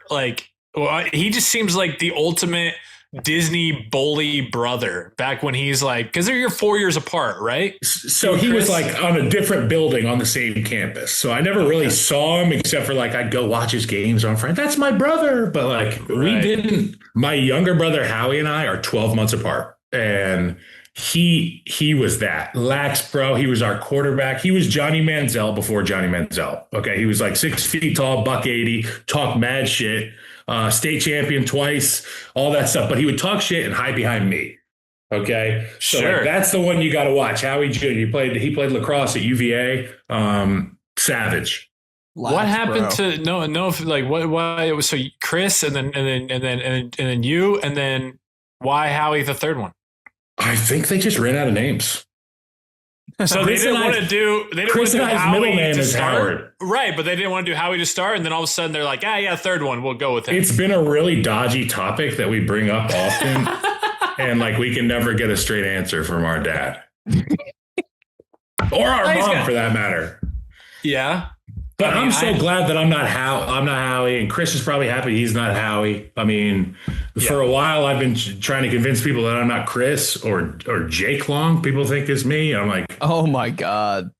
he just seems like the ultimate Disney bully brother back when he's because you're 4 years apart, right?
So he was on a different building on the same campus. So I never really saw him except for I'd go watch his games on Friday. That's my brother. But we didn't. My younger brother, Howie, and I are 12 months apart. And he was that lax, bro. He was our quarterback. He was Johnny Manziel before Johnny Manziel. Okay. He was 6 feet tall, $180, talk mad shit, state champion twice, all that stuff. But he would talk shit and hide behind me. Okay. So that's the one you got to watch. Howie Jr. He played lacrosse at UVA. Savage.
What happened to why it was so Chris and then you, and then why Howie the third one?
I think they just ran out of names.
So they didn't want to do. They didn't want to do Howie
middle name
to
is
start,
Howard.
Right? But they didn't want to do Howie to start, and then all of a sudden they're like, third one, we'll go with him.
It's been a really dodgy topic that we bring up often, and we can never get a straight answer from our dad or our mom, for that matter.
Yeah.
But I'm so glad that I'm not Howie, and Chris is probably happy he's not Howie. I mean, for a while I've been trying to convince people that I'm not Chris or Jake Long. People think it's me. I'm like,
oh my God.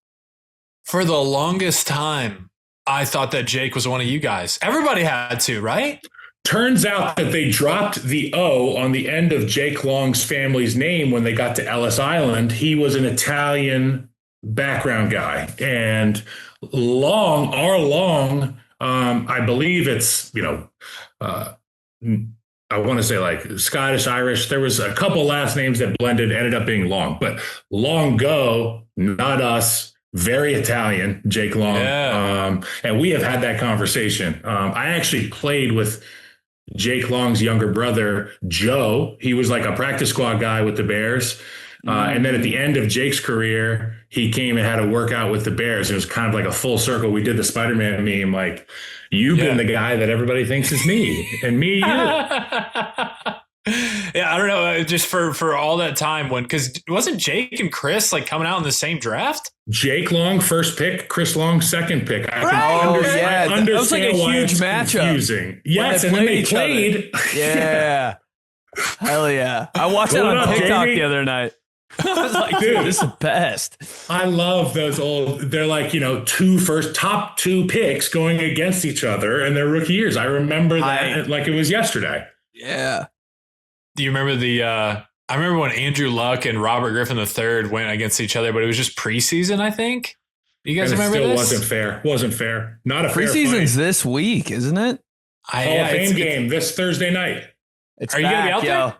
For the longest time, I thought that Jake was one of you guys. Everybody had to, right?
Turns out that they dropped the O on the end of Jake Long's family's name when they got to Ellis Island. He was an Italian background guy, and Long, I believe it's, I want to say like Scottish, Irish. There was a couple last names that blended, ended up being Long, but Long Go, not us. Very Italian, Jake Long.
Yeah.
And we have had that conversation. I actually played with Jake Long's younger brother, Joe. He was like a practice squad guy with the Bears. And then at the end of Jake's career, he came and had a workout with the Bears. It was kind of like a full circle. We did the Spider-Man meme, like, you've been the guy that everybody thinks is me, and me, you.
Yeah, I don't know. Just for all that time because wasn't Jake and Chris like coming out in the same draft?
Jake Long first pick, Chris Long second pick. I
That was like a huge matchup.
Confusing. Yes, and then they played.
Yeah. Hell yeah. I watched it on TikTok the other night. I was like, dude, this is the best.
I love those they're like, top two picks going against each other in their rookie years. I remember that like it was yesterday.
Yeah.
Do you remember I remember when Andrew Luck and Robert Griffin III went against each other, but it was just preseason, I think. You guys remember this?
Wasn't fair. Not a fair fight.
Preseason's this week, isn't it?
Hall of Fame game this Thursday night.
Are you going to be out there?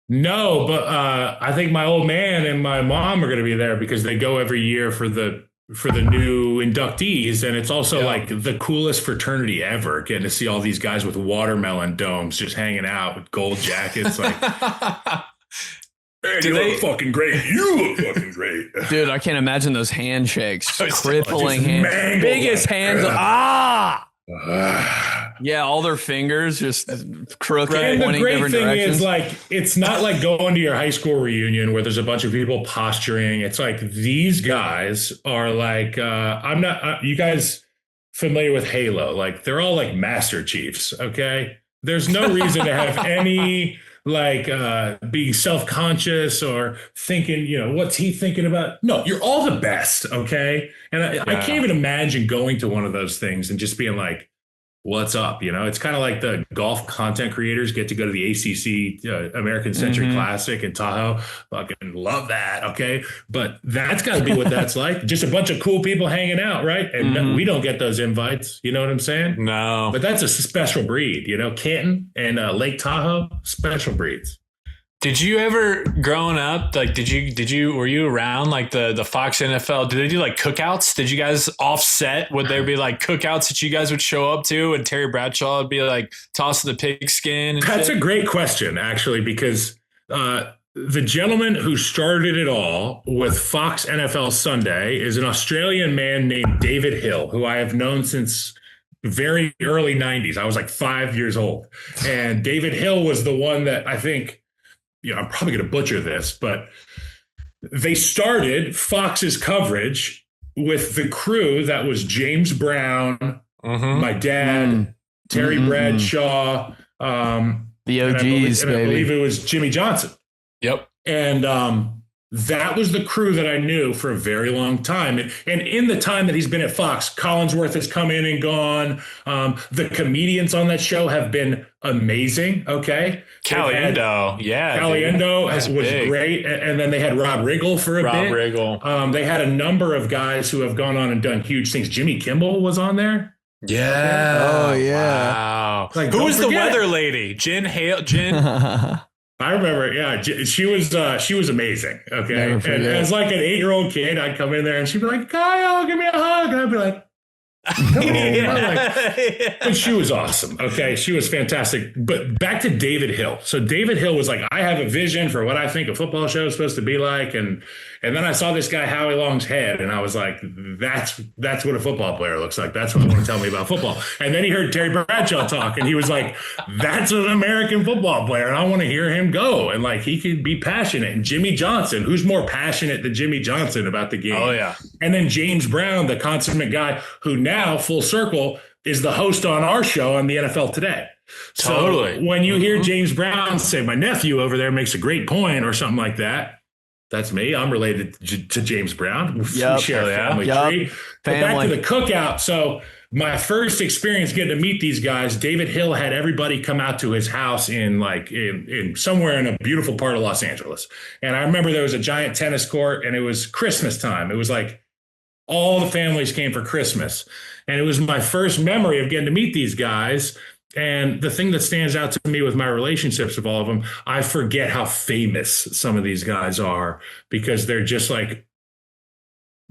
No, but I think my old man and my mom are going to be there because they go every year for the new inductees, and it's also like the coolest fraternity ever, getting to see all these guys with watermelon domes just hanging out with gold jackets. Like, man, you look fucking great. You look fucking great,
dude. I can't imagine those handshakes, crippling hands, biggest hands. Yeah, all their fingers just crooked,
and
pointing
the great
different
thing
directions.
is, like, it's not like going to your high school reunion where there's a bunch of people posturing. It's like these guys are like, I'm not. You guys familiar with Halo? Like, they're all like Master Chiefs. Okay, there's no reason to have any like being self-conscious or thinking, what's he thinking about? No, you're all the best. Okay, and I can't even imagine going to one of those things and just being like, what's up? It's kind of like the golf content creators get to go to the ACC American Century Classic in Tahoe. Fucking love that. Okay. But that's got to be what that's like. Just a bunch of cool people hanging out. Right. And we don't get those invites. You know what I'm saying?
No.
But that's a special breed, Canton and Lake Tahoe, special breeds.
Did you ever, growing up, like, were you around like the Fox NFL? Did they do like cookouts? Did you guys offset? Would there be like cookouts that you guys would show up to and Terry Bradshaw would be like tossing the pigskin?
That's a great question, actually, because the gentleman who started it all with Fox NFL Sunday is an Australian man named David Hill, who I have known since very early 90s. I was like 5 years old. And David Hill was the one that I think, I'm probably going to butcher this, but they started Fox's coverage with the crew that was James Brown, my dad, Terry Bradshaw,
the OGs,
I believe it was Jimmy Johnson.
Yep.
And that was the crew that I knew for a very long time. And in the time that he's been at Fox, Collinsworth has come in and gone. The comedians on that show have been amazing. Okay.
Caliendo.
Caliendo was great. And then they had Rob Riggle for a bit.
Rob Riggle.
They had a number of guys who have gone on and done huge things. Jimmy Kimmel was on there.
Yeah.
Oh, yeah.
Wow.
Like,
who was the weather lady? Jen Hale.
I remember, she was amazing. Okay. And as like an 8-year-old kid, I'd come in there and she'd be like, Kyle, give me a hug. And I'd be like, but she was awesome. Okay. She was fantastic. But back to David Hill. So David Hill was like, I have a vision for what I think a football show is supposed to be like. And And then I saw this guy, Howie Long's head, and I was like, that's what a football player looks like. That's what I want to tell me about football. And then he heard Terry Bradshaw talk, and he was like, that's an American football player, and I want to hear him go. And like, he could be passionate. And Jimmy Johnson, who's more passionate than Jimmy Johnson about the game?
Oh, yeah.
And then James Brown, the consummate guy, who now, full circle, is the host on our show on the NFL Today.
Totally.
So when you hear James Brown say, my nephew over there makes a great point or something like that, that's me. I'm related to James Brown. We share a family tree. But back to the cookout. So my first experience getting to meet these guys, David Hill had everybody come out to his house in somewhere in a beautiful part of Los Angeles. And I remember there was a giant tennis court, and it was Christmas time. It was like all the families came for Christmas. And it was my first memory of getting to meet these guys. And the thing that stands out to me with my relationships with all of them, I forget how famous some of these guys are, because they're just like,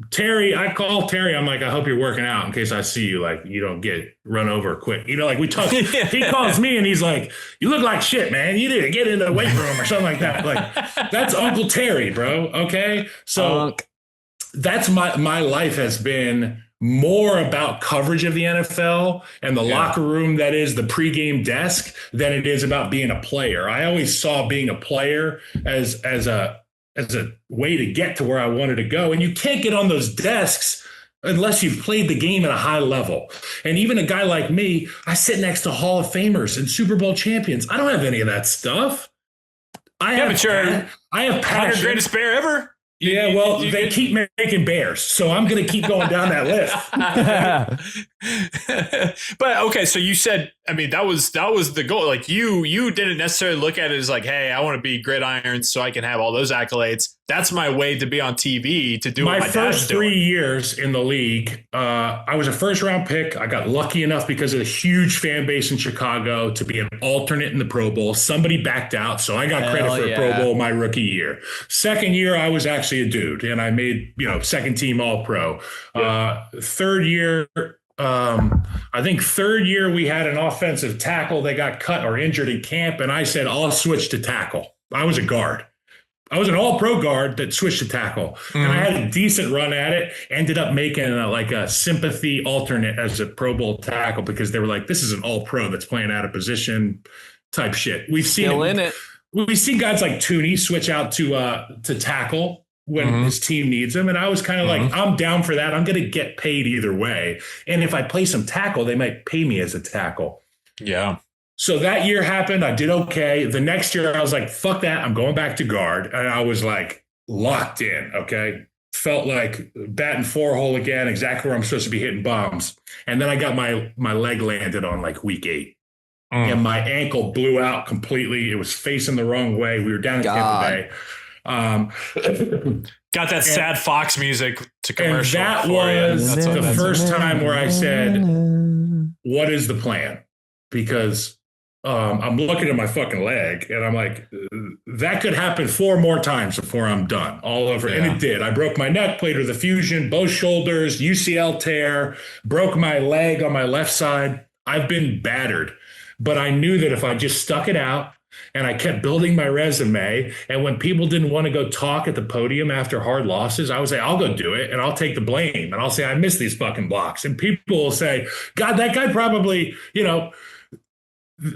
Terry, I call Terry. I'm like, I hope you're working out in case I see you, like, you don't get run over quick. You know, like we talk, he calls me and he's like, you look like shit, man. You didn't get into the weight room or something like that. Like, that's Uncle Terry, bro. Okay. So that's my life has been more about coverage of the NFL and the locker room, that is the pregame desk, than it is about being a player. I always saw being a player as a way to get to where I wanted to go. And you can't get on those desks unless you've played the game at a high level. And even a guy like me, I sit next to Hall of Famers and Super Bowl champions. I don't have any of that stuff. I have
100 greatest bear ever.
Yeah, well, they keep making bears, so I'm going to keep going down that
list. But okay, so you said, I mean, that was the goal. Like you didn't necessarily look at it as like, hey, I want to be gridiron so I can have all those accolades. That's my way to be on TV, to do what my
first 3 years in the league. I was a first round pick. I got lucky enough because of the huge fan base in Chicago to be an alternate in the Pro Bowl. Somebody backed out, so I got credit for a Pro Bowl my rookie year. Second year, I was actually a dude, and I made, second team All Pro. Third year, I think third year we had an offensive tackle. They got cut or injured in camp, and I said, I'll switch to tackle. I was a guard. I was an all-pro guard that switched to tackle, and I had a decent run at it. Ended up making a sympathy alternate as a Pro Bowl tackle, because they were like, this is an all-pro that's playing out of position type shit. We've seen it. We've seen guys like Tooney switch out to tackle when his team needs him. And I was kind of like, I'm down for that. I'm going to get paid either way. And if I play some tackle, they might pay me as a tackle.
Yeah.
So that year happened. I did okay. The next year I was like, fuck that. I'm going back to guard. And I was like locked in. Okay. Felt like batting 4-hole again, exactly where I'm supposed to be hitting bombs. And then I got my leg landed on like week 8. And my ankle blew out completely. It was facing the wrong way. We were down in Tampa Bay.
Got that sad Fox music to commercial.
And that was the first time where I said, what is the plan? Because I'm looking at my fucking leg and I'm like, that could happen 4 more times before I'm done all over. Yeah. And it did. I broke my neck, played with a fusion, both shoulders, UCL tear, broke my leg on my left side. I've been battered, but I knew that if I just stuck it out and I kept building my resume, and when people didn't want to go talk at the podium after hard losses, I would say, I'll go do it and I'll take the blame. And I'll say, I missed these fucking blocks. And people will say, God, that guy probably,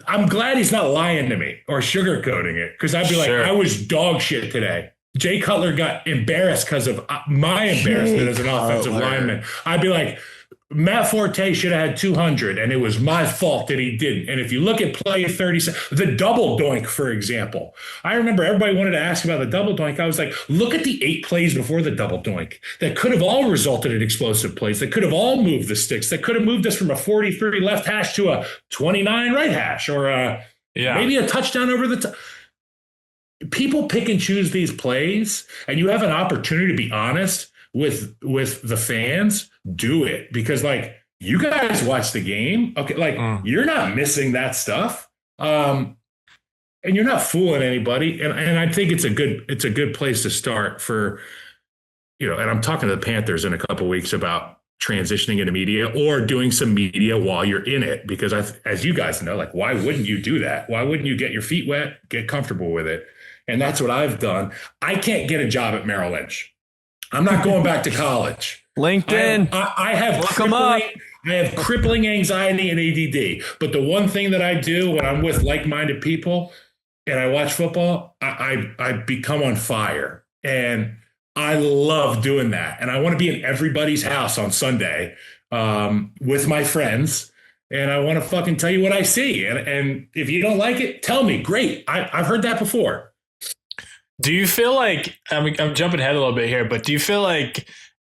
I'm glad he's not lying to me or sugarcoating it, because I'd be like, I was dog shit today. Jay Cutler got embarrassed because of my embarrassment as an offensive lineman. I'd be like, Matt Forte should have had 200, and it was my fault that he didn't. And if you look at play 37, the double doink, for example, I remember everybody wanted to ask about the double doink. I was like, look at the 8 plays before the double doink that could have all resulted in explosive plays, that could have all moved the sticks, that could have moved us from a 43 left hash to a 29 right hash, or maybe a touchdown over the top. People pick and choose these plays, and you have an opportunity to be honest with the fans. Do it, because like, you guys watch the game. Okay. Like you're not missing that stuff. And you're not fooling anybody. And I think it's a good place to start for, and I'm talking to the Panthers in a couple of weeks about transitioning into media or doing some media while you're in it. Because as you guys know, like, why wouldn't you do that? Why wouldn't you get your feet wet, get comfortable with it? And that's what I've done. I can't get a job at Merrill Lynch. I'm not going back to college.
LinkedIn.
I have
Look 'em up.
I have crippling anxiety and ADD. But the one thing that I do when I'm with like-minded people and I watch football, I become on fire. And I love doing that. And I want to be in everybody's house on Sunday with my friends. And I want to fucking tell you what I see. And if you don't like it, tell me. Great. I've heard that before.
Do you feel like, I'm jumping ahead a little bit here, but do you feel like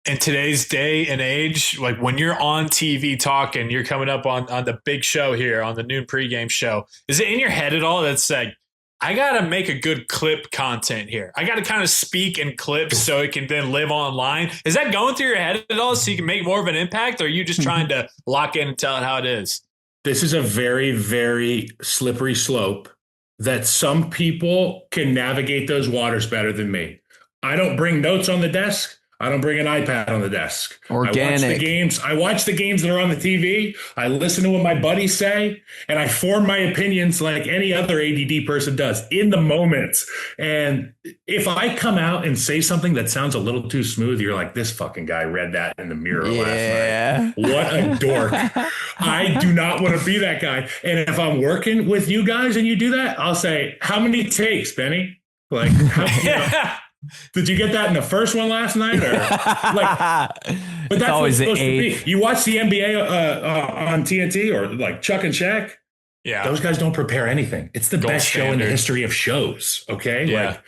in today's day and age, like when you're on TV talking, you're coming up on the big show here on the noon pregame show, is it in your head at all that's like, I got to make a good clip content here. I got to kind of speak in clips so it can then live online. Is that going through your head at all so you can make more of an impact? Or are you just trying to lock in and tell it how it is?
This is a very, very slippery slope that some people can navigate those waters better than me. I don't bring notes on the desk. I don't bring an iPad on the desk.
Organic.
I watch the games that are on the TV. I listen to what my buddies say, and I form my opinions like any other ADD person does in the moments. And if I come out and say something that sounds a little too smooth, you're like, this fucking guy read that in the mirror last night. What a dork. I do not want to be that guy. And if I'm working with you guys and you do that, I'll say, how many takes, Benny? Like, did you get that in the first one last night? Or but that's always what it's supposed to be. You watch the NBA on TNT or like Chuck and Shaq.
Yeah.
Those guys don't prepare anything. It's the best show in the history of shows. Okay.
Yeah.
Like,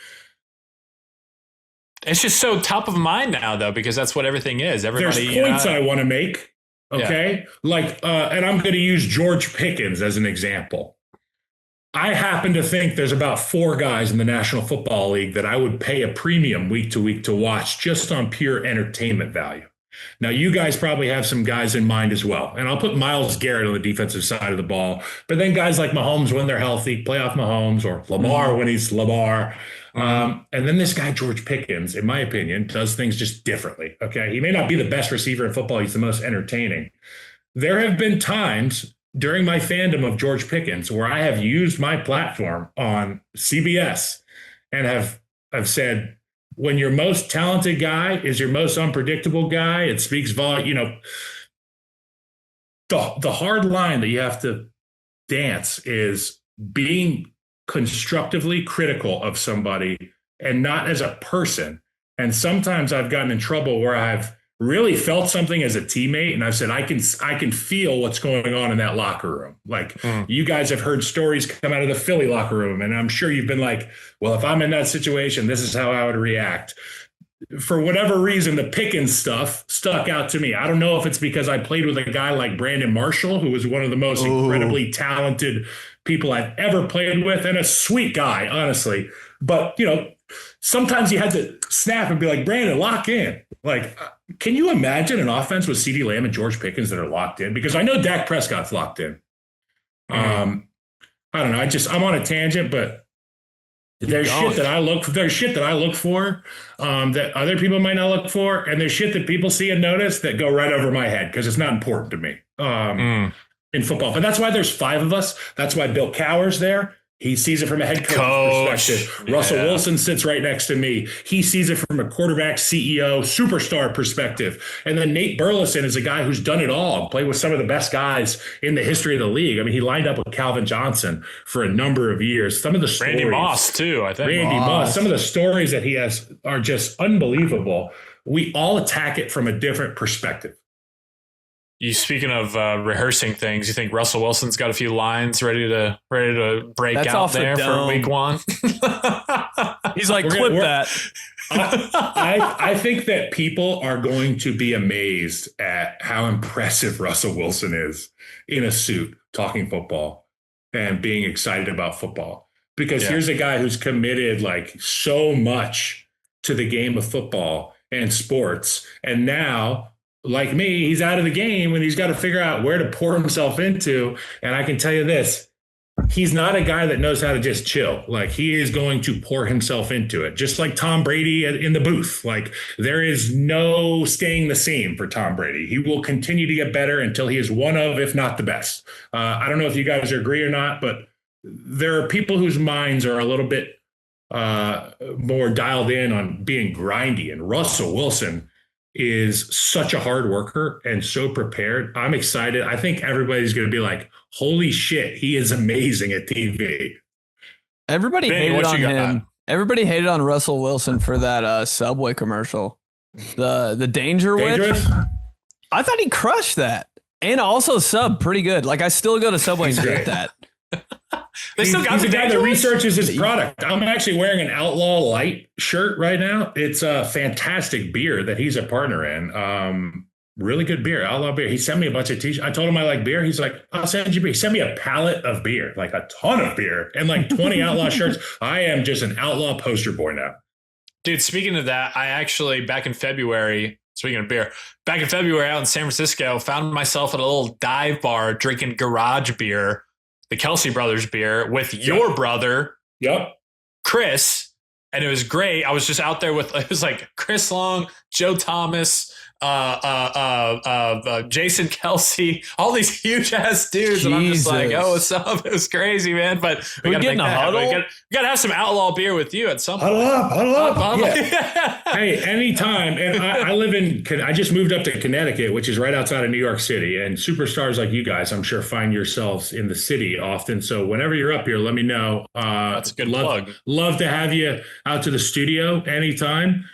it's just so top of mind now, though, because that's what everything is. Everybody.
There's points I want to make. Okay. Yeah. Like, and I'm going to use George Pickens as an example. I happen to think there's about 4 guys in the National Football League that I would pay a premium week to week to watch just on pure entertainment value. Now, you guys probably have some guys in mind as well. And I'll put Myles Garrett on the defensive side of the ball. But then guys like Mahomes when they're healthy, playoff Mahomes, or Lamar when he's Lamar. And then this guy, George Pickens, in my opinion, does things just differently. Okay. He may not be the best receiver in football. He's the most entertaining. There have been times during my fandom of George Pickens where I have used my platform on CBS and have said, when your most talented guy is your most unpredictable guy, it speaks volume. You know, the hard line that you have to dance is being constructively critical of somebody and not as a person. And sometimes I've gotten in trouble where I've really felt something as a teammate, and I've said, I can feel what's going on in that locker room. Like you guys have heard stories come out of the Philly locker room, and I'm sure you've been like, well, if I'm in that situation, this is how I would react. For whatever reason, the Pickens stuff stuck out to me. I don't know if it's because I played with a guy like Brandon Marshall, who was one of the most incredibly talented people I've ever played with, and a sweet guy, honestly. But, you know, sometimes you had to snap and be like, Brandon, lock in. Like, can you imagine an offense with CeeDee Lamb and George Pickens that are locked in? Because I know Dak Prescott's locked in. I don't know. I'm on a tangent, but there's shit that I look for that other people might not look for. And there's shit that people see and notice that go right over my head because it's not important to me in football. But that's why there's 5 of us. That's why Bill Cowher's there. He sees it from a head coach perspective. Yeah. Russell Wilson sits right next to me. He sees it from a quarterback, CEO, superstar perspective. And then Nate Burleson is a guy who's done it all, played with some of the best guys in the history of the league. I mean, he lined up with Calvin Johnson for a number of years. Some of the stories,
Randy Moss, too, I think.
Randy Moss. Some of the stories that he has are just unbelievable. We all attack it from a different perspective.
You speaking of rehearsing things, you think Russell Wilson's got a few lines ready to break out there for week 1?
He's like, clip that.
I think that people are going to be amazed at how impressive Russell Wilson is in a suit talking football and being excited about football. Because here's a guy who's committed like so much to the game of football and sports. And now, like me, he's out of the game and he's got to figure out where to pour himself into. And I can tell you this, he's not a guy that knows how to just chill. Like, he is going to pour himself into it, just like Tom Brady in the booth. Like, there is no staying the same for Tom Brady. He will continue to get better until he is one of, if not the best. I don't know if you guys agree or not, but there are people whose minds are a little bit more dialed in on being grindy. And Russell Wilson is such a hard worker and so prepared. I'm excited. I think everybody's going to be like, holy shit, he is amazing at TV.
Everybody hated on him. Everybody hated on Russell Wilson for that Subway commercial. The Dangerous? I thought he crushed that. And also sub pretty good. Like I still go to Subway and get that.
He's the guy that researches his product. I'm actually wearing an Outlaw Light shirt right now. It's a fantastic beer that he's a partner in. Really good beer, Outlaw beer. He sent me a bunch of t-shirts. I told him I like beer. He's like, I'll send you beer. He sent me a pallet of beer, like a ton of beer and like 20 Outlaw shirts. I am just an Outlaw poster boy now.
Dude, speaking of that, I actually back in February, speaking of beer, back in February out in San Francisco, found myself at a little dive bar drinking garage beer, the Kelsey Brothers beer with your brother, Chris. And it was great. I was just out there with, it was like Chris Long, Joe Thomas, Jason Kelsey, all these huge ass dudes. And I'm just like, oh, what's up? It was crazy, man. But we got to make that happen. We got to have some Outlaw beer with you at some point.
Huddle up. Yeah. Hey, anytime. And I live I just moved up to Connecticut, which is right outside of New York City. And superstars like you guys, I'm sure, find yourselves in the city often. So whenever you're up here, let me know.
That's a good plug.
Love to have you out to the studio anytime.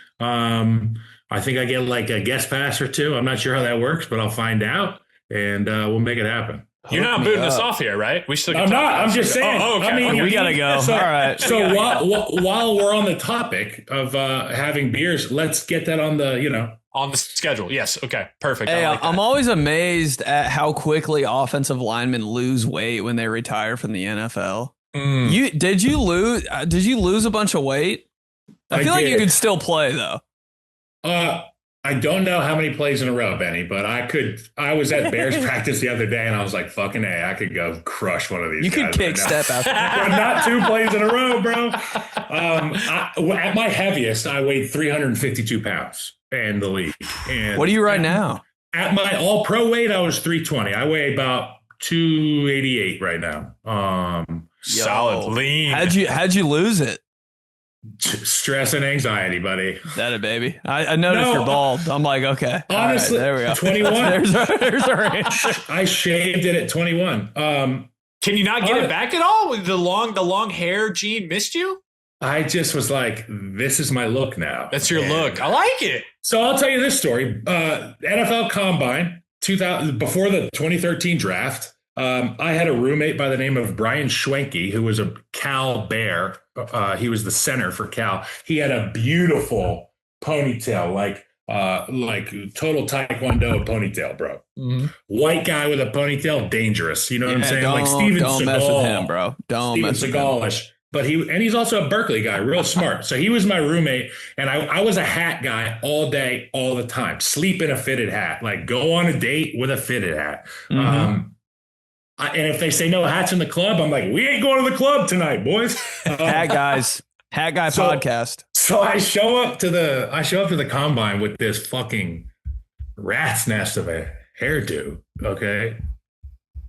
I think I get like a guest pass or two. I'm not sure how that works, but I'll find out and we'll make it happen.
You're not booting us off here, right? We still.
I'm not. I'm just saying.
Oh, okay.
I mean, we gotta go.
So,
all right.
So while we're on the topic of having beers, let's get that on the
on the schedule. Yes. Okay. Perfect.
Hey, I'm always amazed at how quickly offensive linemen lose weight when they retire from the NFL. Did you lose a bunch of weight? I feel like you could still play though.
I don't know how many plays in a row, Benny, but I was at Bears practice the other day and I was like, fucking A, I could go crush one of these guys.
You could kick step out.
But not 2 plays in a row, bro. At my heaviest, I weighed 352 pounds in the league. And
what are you right now?
At my all pro weight, I was 320. I weigh about 288 right now.
Solid lean.
How'd you lose it?
Stress and anxiety, buddy.
That it, baby. I noticed you're bald. I'm like, okay.
Honestly,
there we go.
21.
there's our answer.
I shaved it at 21.
Can you not get it back at all? The long hair gene missed you?
I just was like, this is my look now.
That's your look. I like it.
So I'll tell you this story. NFL Combine, before the 2013 draft, I had a roommate by the name of Brian Schwenke, who was a Cal Bear. He was the center for Cal. He had a beautiful ponytail, like total Taekwondo ponytail, bro. Mm-hmm. White guy with a ponytail, dangerous. You know what I'm saying? Like Steven Seagal.
Don't mess with him, bro. Don't mess with
him. But he's also a Berkeley guy, real smart. So he was my roommate, and I was a hat guy all day, all the time. Sleep in a fitted hat, like go on a date with a fitted hat. Mm-hmm. And if they say no hats in the club, I'm like, we ain't going to the club tonight, boys.
Hat guy podcast.
So I show up to the combine with this fucking rat's nest of a hairdo. Okay.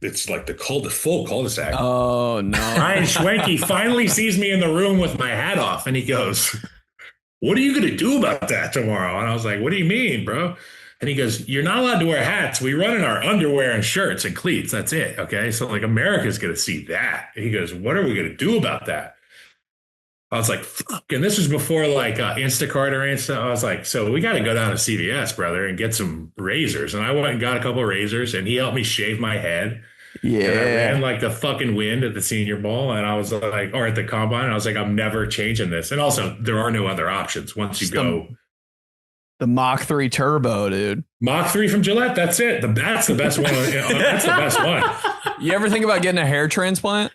It's like the full cul-de-sac.
Oh no.
Brian Schwenke finally sees me in the room with my hat off and he goes, what are you going to do about that tomorrow? And I was like, what do you mean, bro? And he goes, you're not allowed to wear hats. We run in our underwear and shirts and cleats. That's it. Okay. So like America's going to see that. And he goes, what are we going to do about that? I was like, fuck. And this was before like Instacart or anything. I was like, so we got to go down to CVS, brother, and get some razors. And I went and got a couple of razors and he helped me shave my head.
Yeah.
And I ran like the fucking wind at the Senior Bowl. And I was like, or at the combine. And I was like, I'm never changing this. And also there are no other options once you go.
The Mach 3 Turbo, dude.
Mach 3 from Gillette. That's it. That's the best one. That's the best one.
You ever think about getting a hair transplant?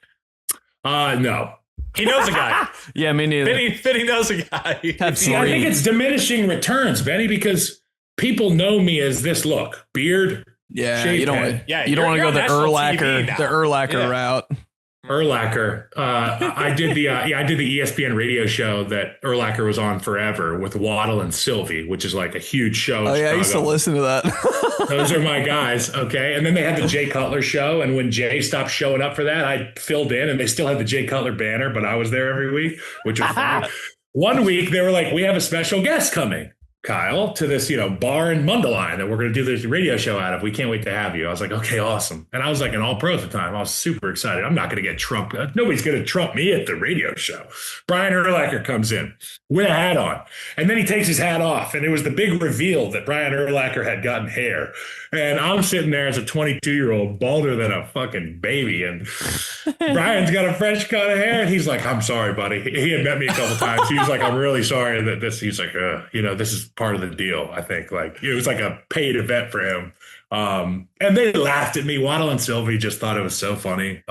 No.
He knows a guy.
Yeah, me neither.
Benny knows a guy.
I think it's diminishing returns, Benny, because people know me as this look. Beard.
Yeah, you don't want to go the Urlacher route.
Urlacher. I did the ESPN radio show that Urlacher was on forever with Waddle and Sylvie, which is like a huge show.
Oh yeah, I used to listen to that.
Those are my guys. Okay. And then they had the Jay Cutler show. And when Jay stopped showing up for that, I filled in and they still had the Jay Cutler banner, but I was there every week, which was fun. One week they were like, we have a special guest coming, Kyle, to this, bar in Mundelein that we're going to do this radio show out of. We can't wait to have you. I was like, okay, awesome. And I was like an all-pro at the time. I was super excited. I'm not going to get Trump. Nobody's going to trump me at the radio show. Brian Urlacher comes in with a hat on. And then he takes his hat off. And it was the big reveal that Brian Urlacher had gotten hair. And I'm sitting there as a 22-year-old, balder than a fucking baby. And Brian's got a fresh cut of hair. And he's like, I'm sorry, buddy. He had met me a couple times. He was like, I'm really sorry that this, he's like, this is part of the deal. I think like it was like a paid event for him. And they laughed at me. Waddle and Sylvie just thought it was so funny.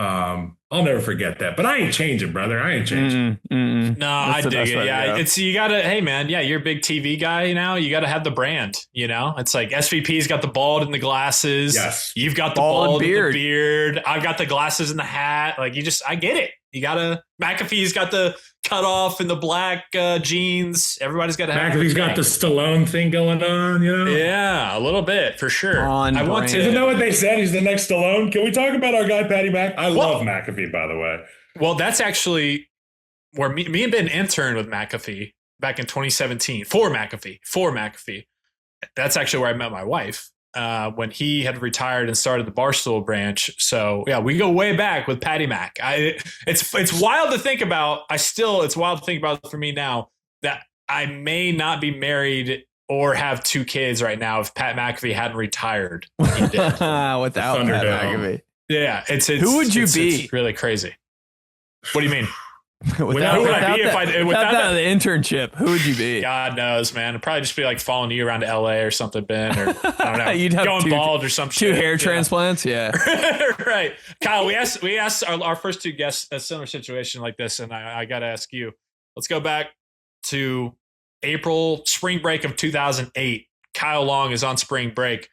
I'll never forget that. But I ain't changing, brother. I ain't changing.
No, I dig it. Yeah, it's you gotta. Hey, man. Yeah, you're a big TV guy now. You got to have the brand. It's like SVP's got the bald and the glasses.
Yes,
you've got the bald and the beard. I've got the glasses and the hat. Like I get it. You gotta. McAfee's got the cutoff and the black jeans. Everybody's got to have.
McAfee's got the Stallone thing going on.
Yeah, a little bit for sure. I want to.
Isn't that what they said? He's the next Stallone. Can we talk about our guy Patty Mac? I love McAfee, by the way.
Well, that's actually where me and Ben interned with McAfee back in 2017 for McAfee. That's actually where I met my wife when he had retired and started the Barstool branch. So yeah, we go way back with Patty Mac. It's wild to think about. It's wild to think about for me now that I may not be married or have two kids right now if Pat McAfee hadn't retired. He did.
Without Pat McAfee.
Yeah, it's
who would you be?
It's really crazy. What do you mean?
without the internship, who would you be?
God knows, man. I'd probably just be like following you around to LA or something, Ben, or I don't know,
you'd have
going bald or some
two hair transplants. Yeah.
Right. Kyle, we asked our first two guests a similar situation like this, and I got to ask you. Let's go back to spring break of 2008. Kyle Long is on spring break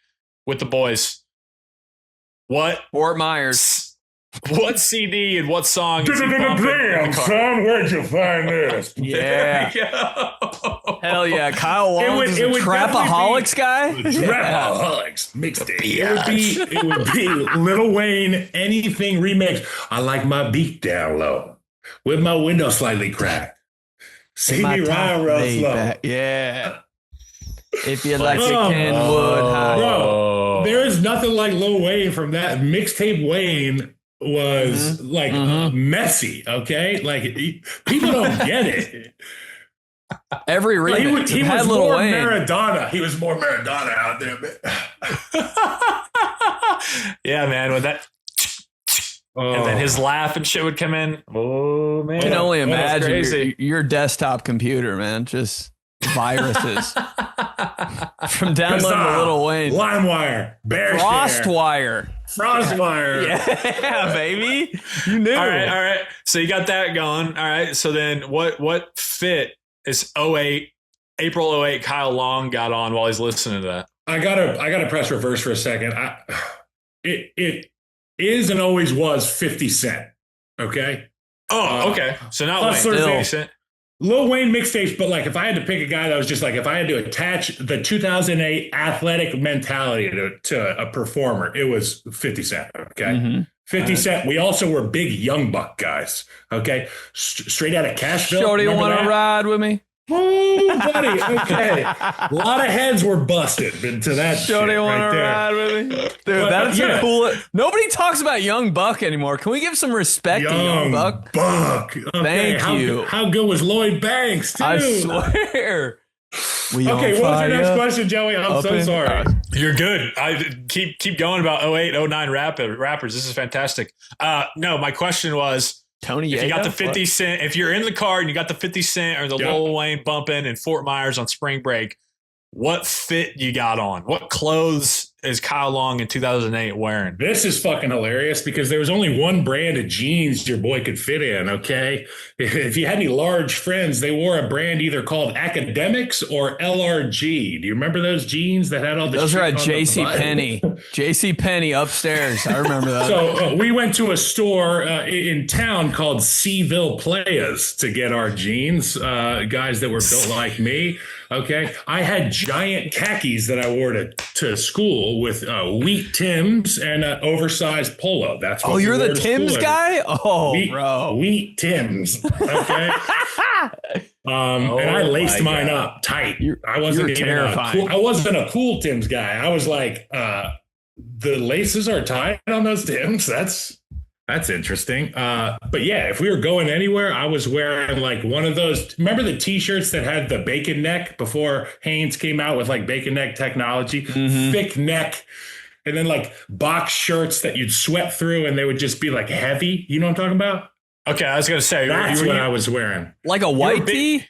with the boys. What?
Fort Myers.
What CD and what song is he
Damn, son, where'd you find this?
Yeah. Hell yeah. Kyle Long is a Trapaholics guy?
Trapaholics mixtape. It would be Lil Wayne, anything remixed. I like my beat down low with my window slightly cracked. See me ride real slow.
Yeah. If you like it, Kenwood High.
Bro, there is nothing like Lil Wayne from that. Mixtape Wayne was messy, okay? Like people don't get it.
Every remix
he was more Maradona. He was more Maradona out there.
Yeah, man. With that, and then his laugh and shit would come in. Oh man,
I can only imagine your desktop computer, man. Just viruses from downloading the Lil Wayne,
LimeWire,
FrostWire.
Yeah,
baby. You knew.
All right. So you got that going. All right. So then what fit is April 08 Kyle Long got on while he's listening to that?
I gotta press reverse for a second. It is and always was 50 Cent. Okay.
Oh, okay. So now Wayne. 50 Cent.
Lil Wayne mixtapes, but like if I had to pick a guy that was just like if I had to attach the 2008 athletic mentality to a performer, it was 50 Cent. Okay, 50 Cent. We also were big Young Buck guys. Okay, straight out of Cashville.
Shorty, want to ride with me?
Oh, buddy. Okay, a lot of heads were busted into that.
Shorty, want to ride with me? Dude, that's a cool. Nobody talks about Young Buck anymore. Can we give some respect to Young Buck?
Okay.
Thank you.
How good was Lloyd Banks, too?
I swear.
Okay, what was your next question, Joey? I'm so sorry.
You're good. I keep going about 08, 09 rappers. This is fantastic. No, my question was,
Tony,
if you got the 50 Cent, if you're in the car and you got the 50 Cent or the Lil Wayne bumping in Fort Myers on spring break, what fit you got on? What clothes is Kyle Long in 2008 wearing?
This is fucking hilarious because there was only one brand of jeans your boy could fit in, okay? If you had any large friends, they wore a brand either called Academics or LRG. Do you remember those jeans that had all the
Those are
shit
at
on the
J.C.
button?
Penney. J.C. Penney upstairs. I remember that.
So we went to a store in town called Seville Playas to get our jeans, guys that were built like me. Okay. I had giant khakis that I wore to school with wheat Tims and an oversized polo. That's what
you're the
wore to
Tims
school.
guy? Oh,
Wheat,
bro.
Wheat Tims. Okay. And I laced mine up tight. I wasn't even
terrifying.
I wasn't a cool Tims guy. I was like, the laces are tight on those Tims. That's interesting. But yeah, if we were going anywhere, I was wearing like one of those. Remember the T-shirts that had the bacon neck before Hanes came out with like bacon neck technology, thick neck, and then like box shirts that you'd sweat through and they would just be like heavy. You know what I'm talking about?
Okay, I was going to say.
That's what I was wearing.
Like a white tee?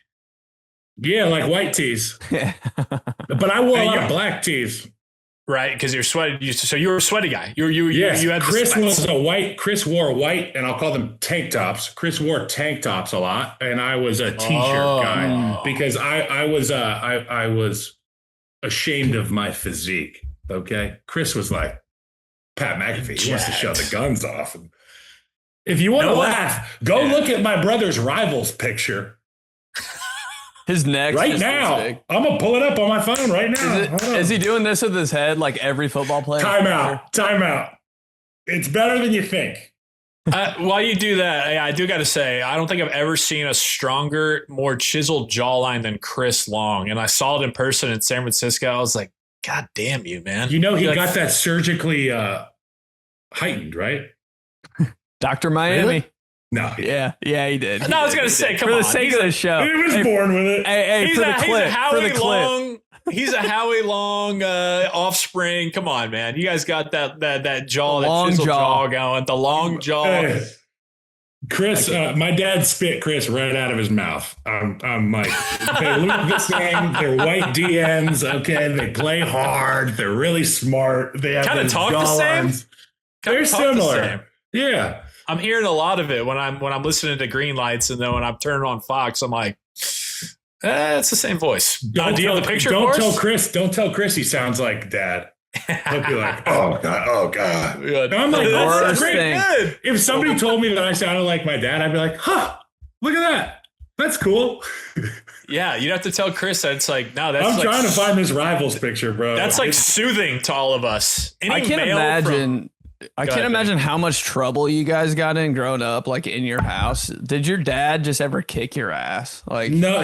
Yeah, like white tees. But I wore a lot of black tees.
Right, because you're sweaty. So you were a sweaty guy. You had
Chris wore white, and I'll call them tank tops. Chris wore tank tops a lot, and I was a t-shirt guy because I was ashamed of my physique. Okay, Chris was like Pat McAfee. He wants to show the guns off. If you want to laugh, go look at my brother's Rivals picture.
His neck
right now. I'm gonna pull it up on my phone right now.
Is he doing this with his head like every football player?
Time out. It's better than you think.
While you do that, I do got to say, I don't think I've ever seen a stronger, more chiseled jawline than Chris Long. And I saw it in person in San Francisco. I was like, God damn you, man.
You know, he got that surgically heightened, right?
Dr. Miami.
Really? No.
Yeah, he did.
I was going to say, come
on.
For
the sake of the show.
He was born with it.
Hey,
he's
for the clip.
He's a Howie Long. He's a Howie Long offspring. Come on, man. You guys got that jaw, that chiseled jaw going. The long jaw.
Hey, Chris, my dad spit Chris right out of his mouth. I'm like, they look the same. They're white DNs. Okay, they play hard. They're really smart. They have
kind of talk the same.
They're similar. Yeah.
I'm hearing a lot of it when I'm listening to Green Lights, and then when I'm turning on Fox, I'm like, it's the same voice. Do you have the picture?
Don't tell Chris he sounds like Dad. He'll be like, oh God. And I'm like, that's great. Good. If somebody told me that I sounded like my dad, I'd be like, huh, look at that. That's cool.
Yeah, you'd have to tell Chris that it's like, no, that's
I'm trying to find this Rivals picture, bro.
That's like soothing to all of us.
I can't imagine how much trouble you guys got in growing up, like in your house. Did your dad just ever kick your ass? Like,
no,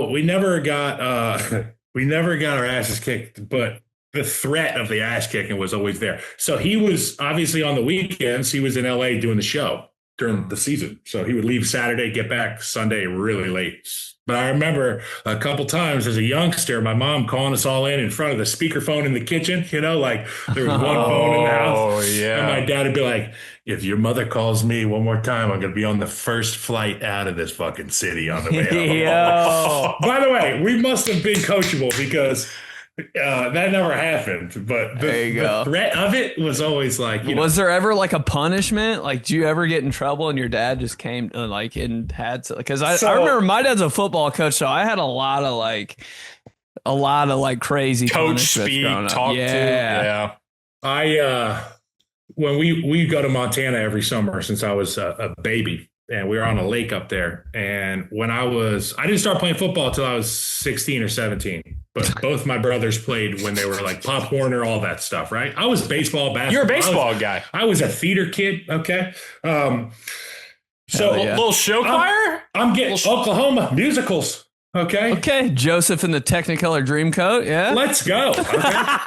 we never got our asses kicked, but the threat of the ass kicking was always there. So he was obviously on the weekends. He was in LA doing the show during the season. So he would leave Saturday, get back Sunday really late. But I remember a couple times as a youngster, my mom calling us all in front of the speakerphone in the kitchen, like there was one phone in the house.
Oh, yeah.
And my dad would be like, if your mother calls me one more time, I'm going to be on the first flight out of this fucking city on the way home. By the way, we must have been coachable because that never happened, but the threat of it was always like,
was there ever like a punishment? Like, do you ever get in trouble and your dad just came and had to, because I remember my dad's a football coach, so I had a lot of crazy
coach speak, talk to. Yeah.
When we go to Montana every summer since I was a baby, and we were on a lake up there. And when I didn't start playing football until I was 16 or 17. But both my brothers played when they were like Pop Warner, all that stuff, right? I was basketball.
You're a baseball guy.
I was a theater kid, okay?
So little show choir?
I'm getting Oklahoma musicals, okay?
Okay, Joseph in the Technicolor Dreamcoat, yeah?
Let's go, okay?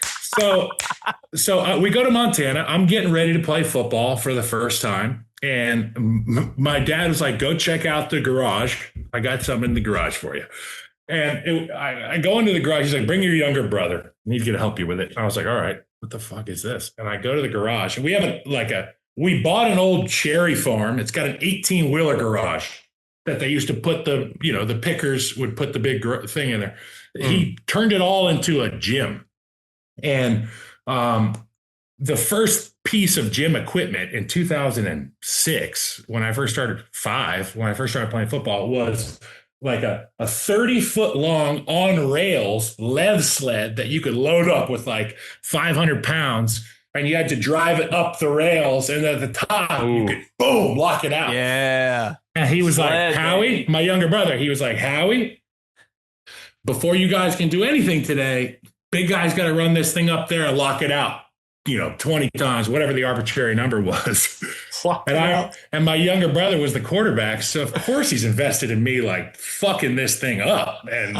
So we go to Montana. I'm getting ready to play football for the first time. And my dad was like, go check out the garage. I got something in the garage for you. And I go into the garage. He's like, bring your younger brother. He's going to help you with it. I was like, all right, what the fuck is this? And I go to the garage. And we have we bought an old cherry farm. It's got an 18-wheeler garage that they used to put the pickers would put the big thing in there. He turned it all into a gym. And The first piece of gym equipment in 2006, when I first started playing football, was like a 30-foot long on rails lev sled that you could load up with like 500 pounds. And you had to drive it up the rails. And at the top, you could, boom, lock it out.
Yeah.
And he was like, Howie, my younger brother, he was like, Howie, before you guys can do anything today, big guy's got to run this thing up there and lock it out, 20 times, whatever the arbitrary number was. And my younger brother was the quarterback. So, of course, he's invested in me, like, fucking this thing up. And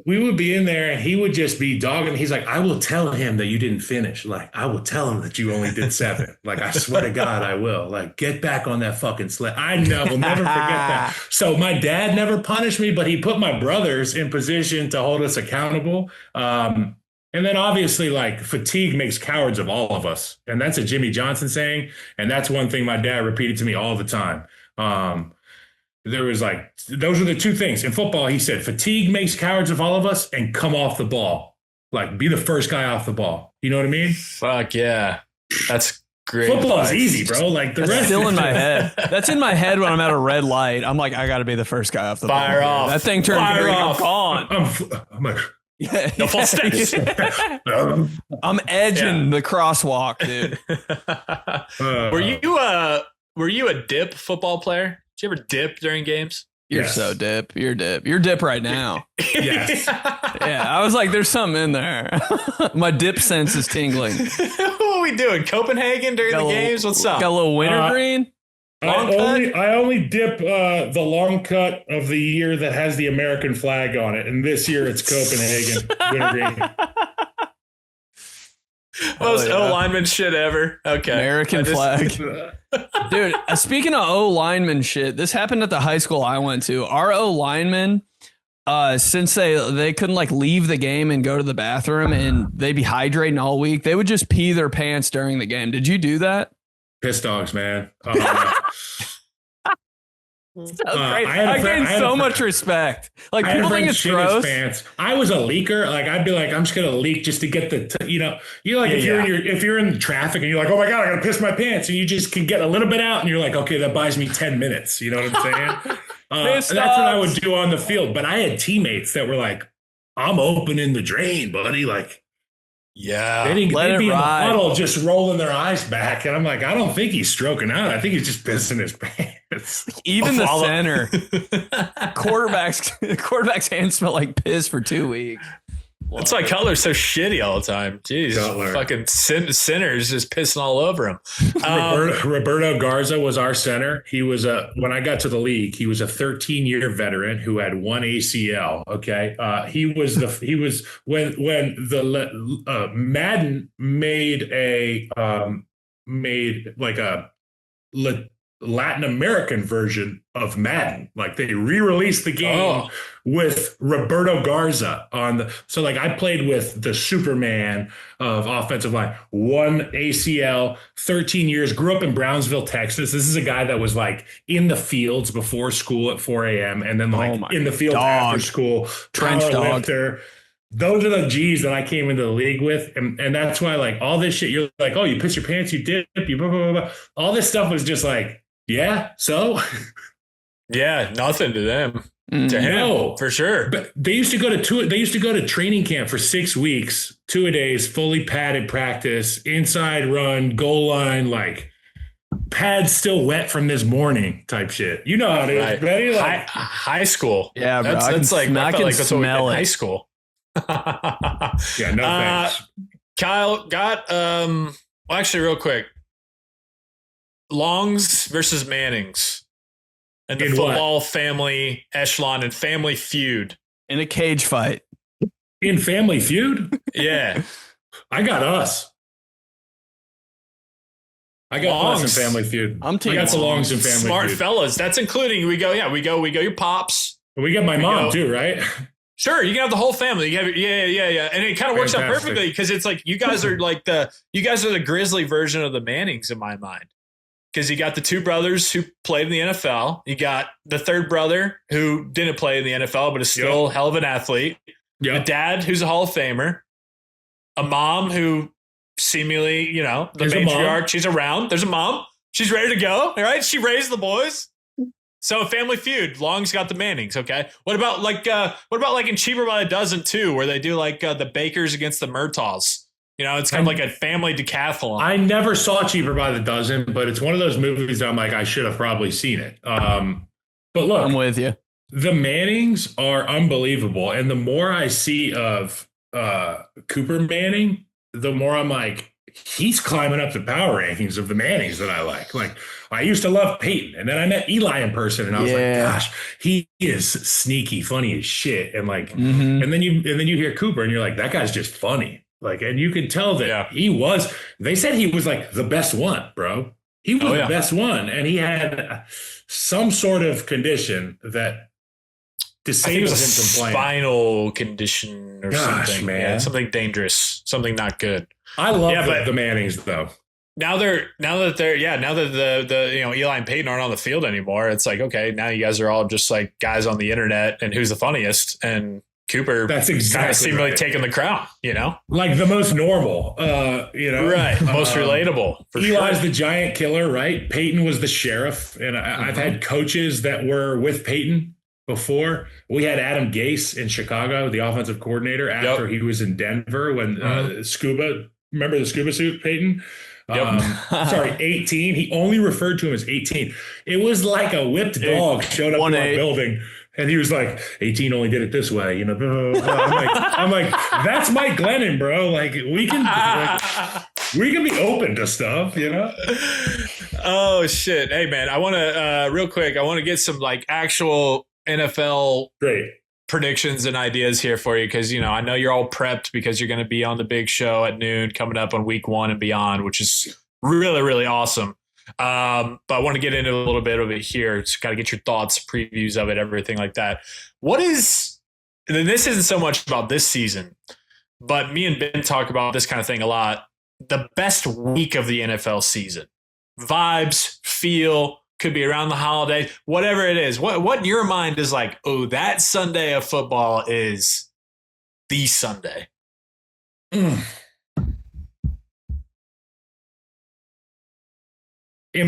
we would be in there and he would just be dogging. He's like, I will tell him that you didn't finish. Like, I will tell him that you only did 7. Like, I swear to God, I will. Like, get back on that fucking sled. I will never forget that. So my dad never punished me, but he put my brothers in position to hold us accountable. And then obviously, like, fatigue makes cowards of all of us. And that's a Jimmy Johnson saying. And that's one thing my dad repeated to me all the time. There was like, those are the two things. In football, he said, fatigue makes cowards of all of us and come off the ball. Like, be the first guy off the ball. You know what I mean?
Fuck yeah. That's great.
Football is easy, bro. Like, the rest
still in my head. That's in my head when I'm at a red light. I'm like, I got to be the first guy off the ball.
Fire off.
That thing turns
Fire
green.
off.
I'm gone.
I'm like,
no false steps.
I'm edging the crosswalk, dude.
Were you a dip football player? Did you ever dip during games?
You're
Yes.
so dip. You're dip. You're dip right now.
Yes.
Yeah, I was like, there's something in there. My dip sense is tingling.
What are we doing? Copenhagen during the games? What's up?
Got a little wintergreen.
I only dip the long cut of the year that has the American flag on it, and this year it's Copenhagen wintergreen.
Most O-lineman shit ever. Okay.
American flag. Dude, speaking of O-lineman shit, this happened at the high school I went to. Our O-linemen, since they couldn't like leave the game and go to the bathroom and they'd be hydrating all week, they would just pee their pants during the game. Did you do that?
Piss dogs, man.
I gained so much respect. Like, people think it's gross.
Pants. I was a leaker. Like, I'd be like, I'm just gonna leak just to get the, if you're in traffic and you're like, oh my God, I gotta piss my pants, and you just can get a little bit out, and you're like, okay, that buys me 10 minutes. You know what I'm saying? And that's what I would do on the field. But I had teammates that were like, I'm opening the drain, buddy. Like,
yeah,
they'd be in the huddle just rolling their eyes back. And I'm like, I don't think he's stroking out. I think he's just pissing his pants.
Even the center. Quarterback's hands smell like piss for 2 weeks.
That's why Cutler's so shitty all the time. Jeez, fucking sinners just pissing all over him.
Roberto Garza was our center. He was when I got to the league, he was a 13-year veteran who had 1 ACL. Okay, he was when the Madden made a Latin American version of Madden. Like, they re-released the game with Roberto Garza so like, I played with the Superman of offensive line, 1 ACL, 13 years, grew up in Brownsville, Texas. This is a guy that was like in the fields before school at 4 a.m. and then like in the field after school,
trench dog.
lifter. Those are the G's that I came into the league with. And that's why, like, all this shit, you're like, oh, you piss your pants, you dip, you blah, blah, blah, blah. All this stuff was just like, yeah, so?
Yeah, nothing to them. To him, no, for sure.
But they used to go to training camp for 6 weeks, 2-a-days, fully padded practice, inside run, goal line, like pads still wet from this morning type shit. You know how it is,
right.
Betty? Like,
high school.
Yeah, bro.
That's like, I felt like that's what we did in high school.
Yeah, no thanks.
Kyle got well, actually, real quick. Longs versus Mannings and the football family echelon and Family Feud.
In a cage fight.
In Family Feud?
Yeah.
I got us. I got
Longs.
us in Family Feud.
I
got the Longs in Family
Smart
Feud.
fellas. That's including we go your pops.
We get my mom too, right?
Sure, you can have the whole family. You have, yeah. And it kind of works out perfectly because it's like you guys are like the Grizzly version of the Mannings in my mind. Because you got the 2 brothers who played in the NFL. You got the 3rd brother who didn't play in the NFL, but is still a hell of an athlete. Yep. A dad who's a Hall of Famer. a mom who seemingly, the
There's a mom.
matriarch, she's around. There's a mom. She's ready to go. All right. She raised the boys. So Family Feud, Long's got the Mannings. Okay. What about like in Cheaper by the Dozen too, where they do like the Bakers against the Murtaughs? It's kind of like a family decathlon.
I never saw Cheaper by the Dozen, but it's one of those movies that I'm like, I should have probably seen it. But look,
I'm with you.
The Mannings are unbelievable. And the more I see of Cooper Manning, the more I'm like, he's climbing up the power rankings of the Mannings that I like. Like, I used to love Peyton, and then I met Eli in person, and I was like, gosh, he is sneaky, funny as shit. And like, and then you hear Cooper, and you're like, that guy's just funny. Like, and you can tell that he was. They said he was like the best one, bro. He was the best one, and he had some sort of condition that disabled him from playing.
Spinal condition or something, man. Yeah, something dangerous, something not good.
I love the Mannings though.
Now that the Eli and Peyton aren't on the field anymore, it's like, okay, now you guys are all just like guys on the internet and who's the funniest, and Cooper
that's exactly
kind of seemingly taking the crown,
like the most normal,
right, most relatable.
Eli's the giant killer, right? Peyton was the sheriff, and I've had coaches that were with Peyton before. We had Adam Gase in Chicago, the offensive coordinator, after he was in Denver when Scuba. Remember the scuba suit, Peyton? Sorry, 18. He only referred to him as 18. It was like a whipped dog showed up in our building. And he was like, 18 only did it this way, I'm like, that's Mike Glennon, bro. Like, we can be open to stuff,
Oh shit! Hey man, I want to real quick. I want to get some like actual NFL predictions and ideas here for you because I know you're all prepped because you're going to be on the big show at noon coming up on week 1 and beyond, which is really really awesome. But I want to get into a little bit of it here. Just got to get your thoughts, previews of it, everything like that. This isn't so much about this season, but me and Ben talk about this kind of thing a lot. The best week of the NFL season, vibes, feel, could be around the holiday, whatever it is. What in your mind is like, oh, that Sunday of football is the Sunday?
In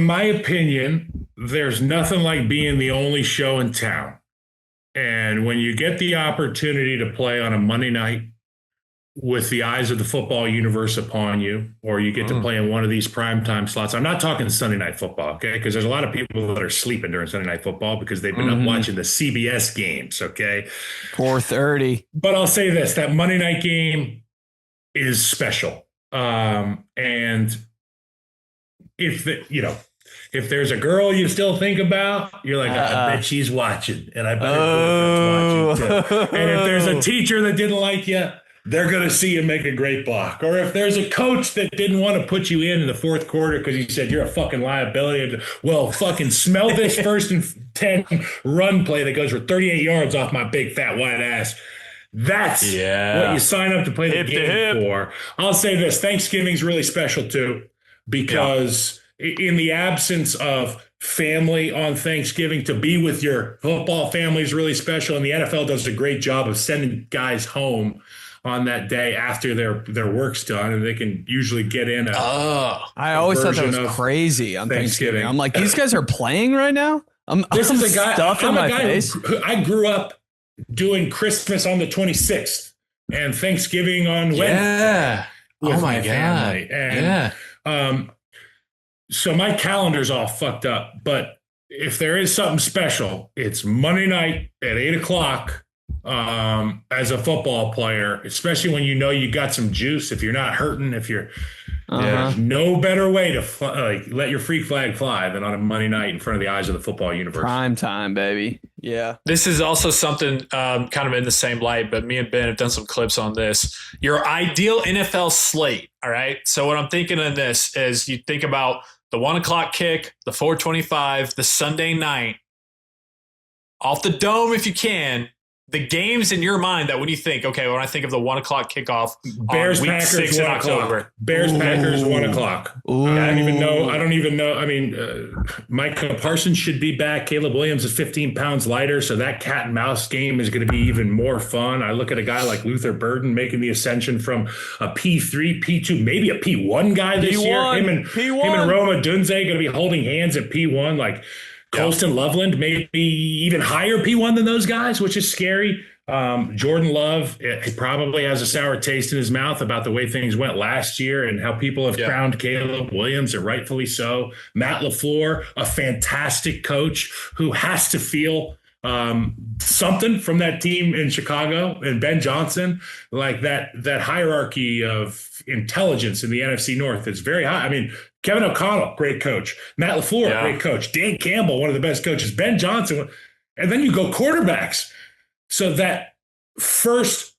my opinion, there's nothing like being the only show in town. And when you get the opportunity to play on a Monday night with the eyes of the football universe upon you, or you get to play in one of these primetime slots. I'm not talking Sunday night football, okay? Because there's a lot of people that are sleeping during Sunday night football because they've been up watching the CBS games, okay?
4:30.
But I'll say this, that Monday night game is special. And if there's a girl you still think about, you're like, I bet she's watching, and I bet her boyfriend's watching too. And if there's a teacher that didn't like you, they're going to see you make a great block. Or if there's a coach that didn't want to put you in the fourth quarter because he said you're a fucking liability, well, fucking smell this 1st and 10 run play that goes for 38 yards off my big fat white ass. That's what you sign up to play the game for. I'll say this, Thanksgiving's really special too, because in the absence of family on Thanksgiving, to be with your football family is really special. And the NFL does a great job of sending guys home on that day after their work's done, and they can usually get in
I always thought that was crazy on Thanksgiving. I'm like, these guys are playing right now?
This is a guy,
stuffing my face.
I grew up doing Christmas on the 26th and Thanksgiving on Wednesday with my family. And so my calendar's all fucked up, but if there is something special, it's Monday night at 8:00 as a football player, especially when you got some juice, if you're not hurting, if you're there's no better way to let your freak flag fly than on a Monday night in front of the eyes of the football universe.
Prime time, baby. Yeah.
This is also something kind of in the same light, but me and Ben have done some clips on this. Your ideal NFL slate. All right. So what I'm thinking of this is you think about the 1:00 kick, the 4:25, the Sunday night, off the dome if you can. the games in your mind that when you think, okay, when I think of the 1 o'clock kickoff
Bears
on week
Packers
6 in
1
October.
o'clock. Bears Packers 1 o'clock. I don't even know. I mean, Micah Parsons should be back. Caleb Williams is 15 pounds lighter, so that cat and mouse game is going to be even more fun. I look at a guy like Luther Burden making the ascension from a P3, P2, maybe a P1 guy this year. Him and Roma Dunze going to be holding hands at P1. Like Colston Loveland, maybe even higher P1 than those guys, which is scary. Jordan Love, he probably has a sour taste in his mouth about the way things went last year and how people have crowned Caleb Williams, and rightfully so. Matt LaFleur, a fantastic coach who has to feel something from that team in Chicago, and Ben Johnson, like that hierarchy of intelligence in the NFC North is very high. I mean, Kevin O'Connell, great coach. Matt LaFleur, great coach. Dan Campbell, one of the best coaches. Ben Johnson. And then you go quarterbacks. So that first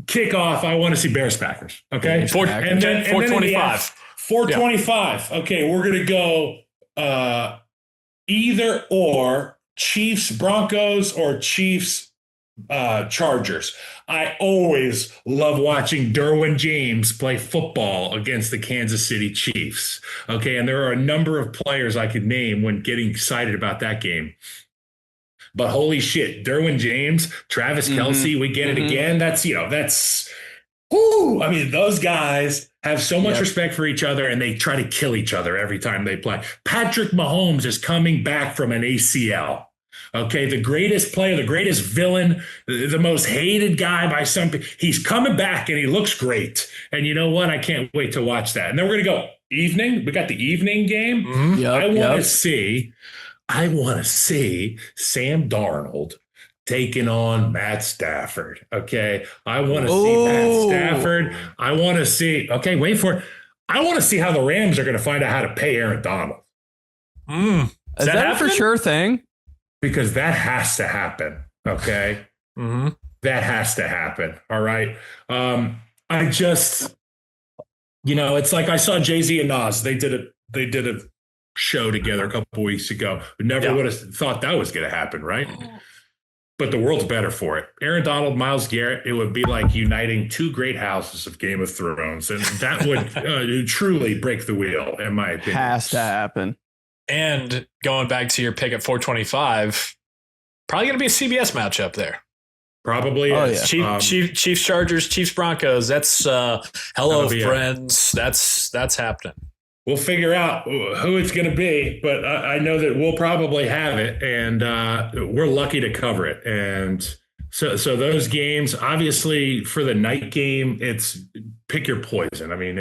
kickoff, I want to see Bears Packers. Okay.
425.
425. Okay. We're going to go either or Chiefs Broncos or Chiefs Chargers. I always love watching Derwin James play football against the Kansas City Chiefs. Okay. And there are a number of players I could name when getting excited about that game. But holy shit, Derwin James, Travis Kelce, we get it again. That's, I mean, those guys have so much respect for each other, and they try to kill each other every time they play. Patrick Mahomes is coming back from an ACL. Okay, the greatest player, the greatest villain, the most hated guy by some people. He's coming back, and he looks great. And you know what? I can't wait to watch that. And then we're going to go evening. We got the evening game. I want to see Sam Darnold taking on Matt Stafford. Okay. I want to see Matt Stafford. I want to see, okay, wait for it. I want to see how the Rams are going to find out how to pay Aaron Donald.
Is that a for sure thing?
Because that has to happen. Okay. That has to happen. All right. I just, it's like I saw Jay-Z and Nas. They did a show together a couple weeks ago. We never would have thought that was going to happen, right? But the world's better for it. Aaron Donald, Myles Garrett, it would be like uniting two great houses of Game of Thrones, and that would truly break the wheel, in my opinion.
Has to happen.
And going back to your pick at 425, probably going to be a CBS matchup there.
Probably is.
Chiefs Chargers, Chiefs Broncos. That's hello friends. That's happening.
We'll figure out who it's going to be, but I know that we'll probably have it, and we're lucky to cover it. And so those games, obviously, for the night game, it's pick your poison. I mean,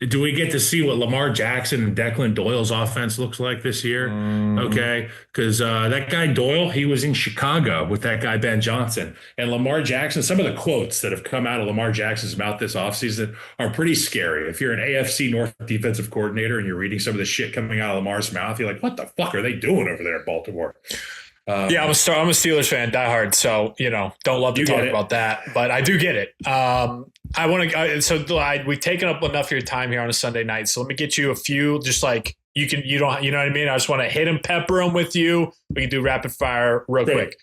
do we get to see what Lamar Jackson and Declan Doyle's offense looks like this year? Okay, because that guy Doyle, he was in Chicago with that guy Ben Johnson, and Lamar Jackson. Some of the quotes that have come out of Lamar Jackson's mouth this offseason are pretty scary. If you're an AFC North defensive coordinator and you're reading some of the shit coming out of Lamar's mouth, you're like, what the fuck are they doing over there in Baltimore? I'm a
Steelers fan, diehard. So, don't love to talk about that, but I do get it. I want to, we've taken up enough of your time here on a Sunday night. So let me get you a few, just like you know what I mean? I just want to hit and pepper them with you. We can do rapid fire real quick.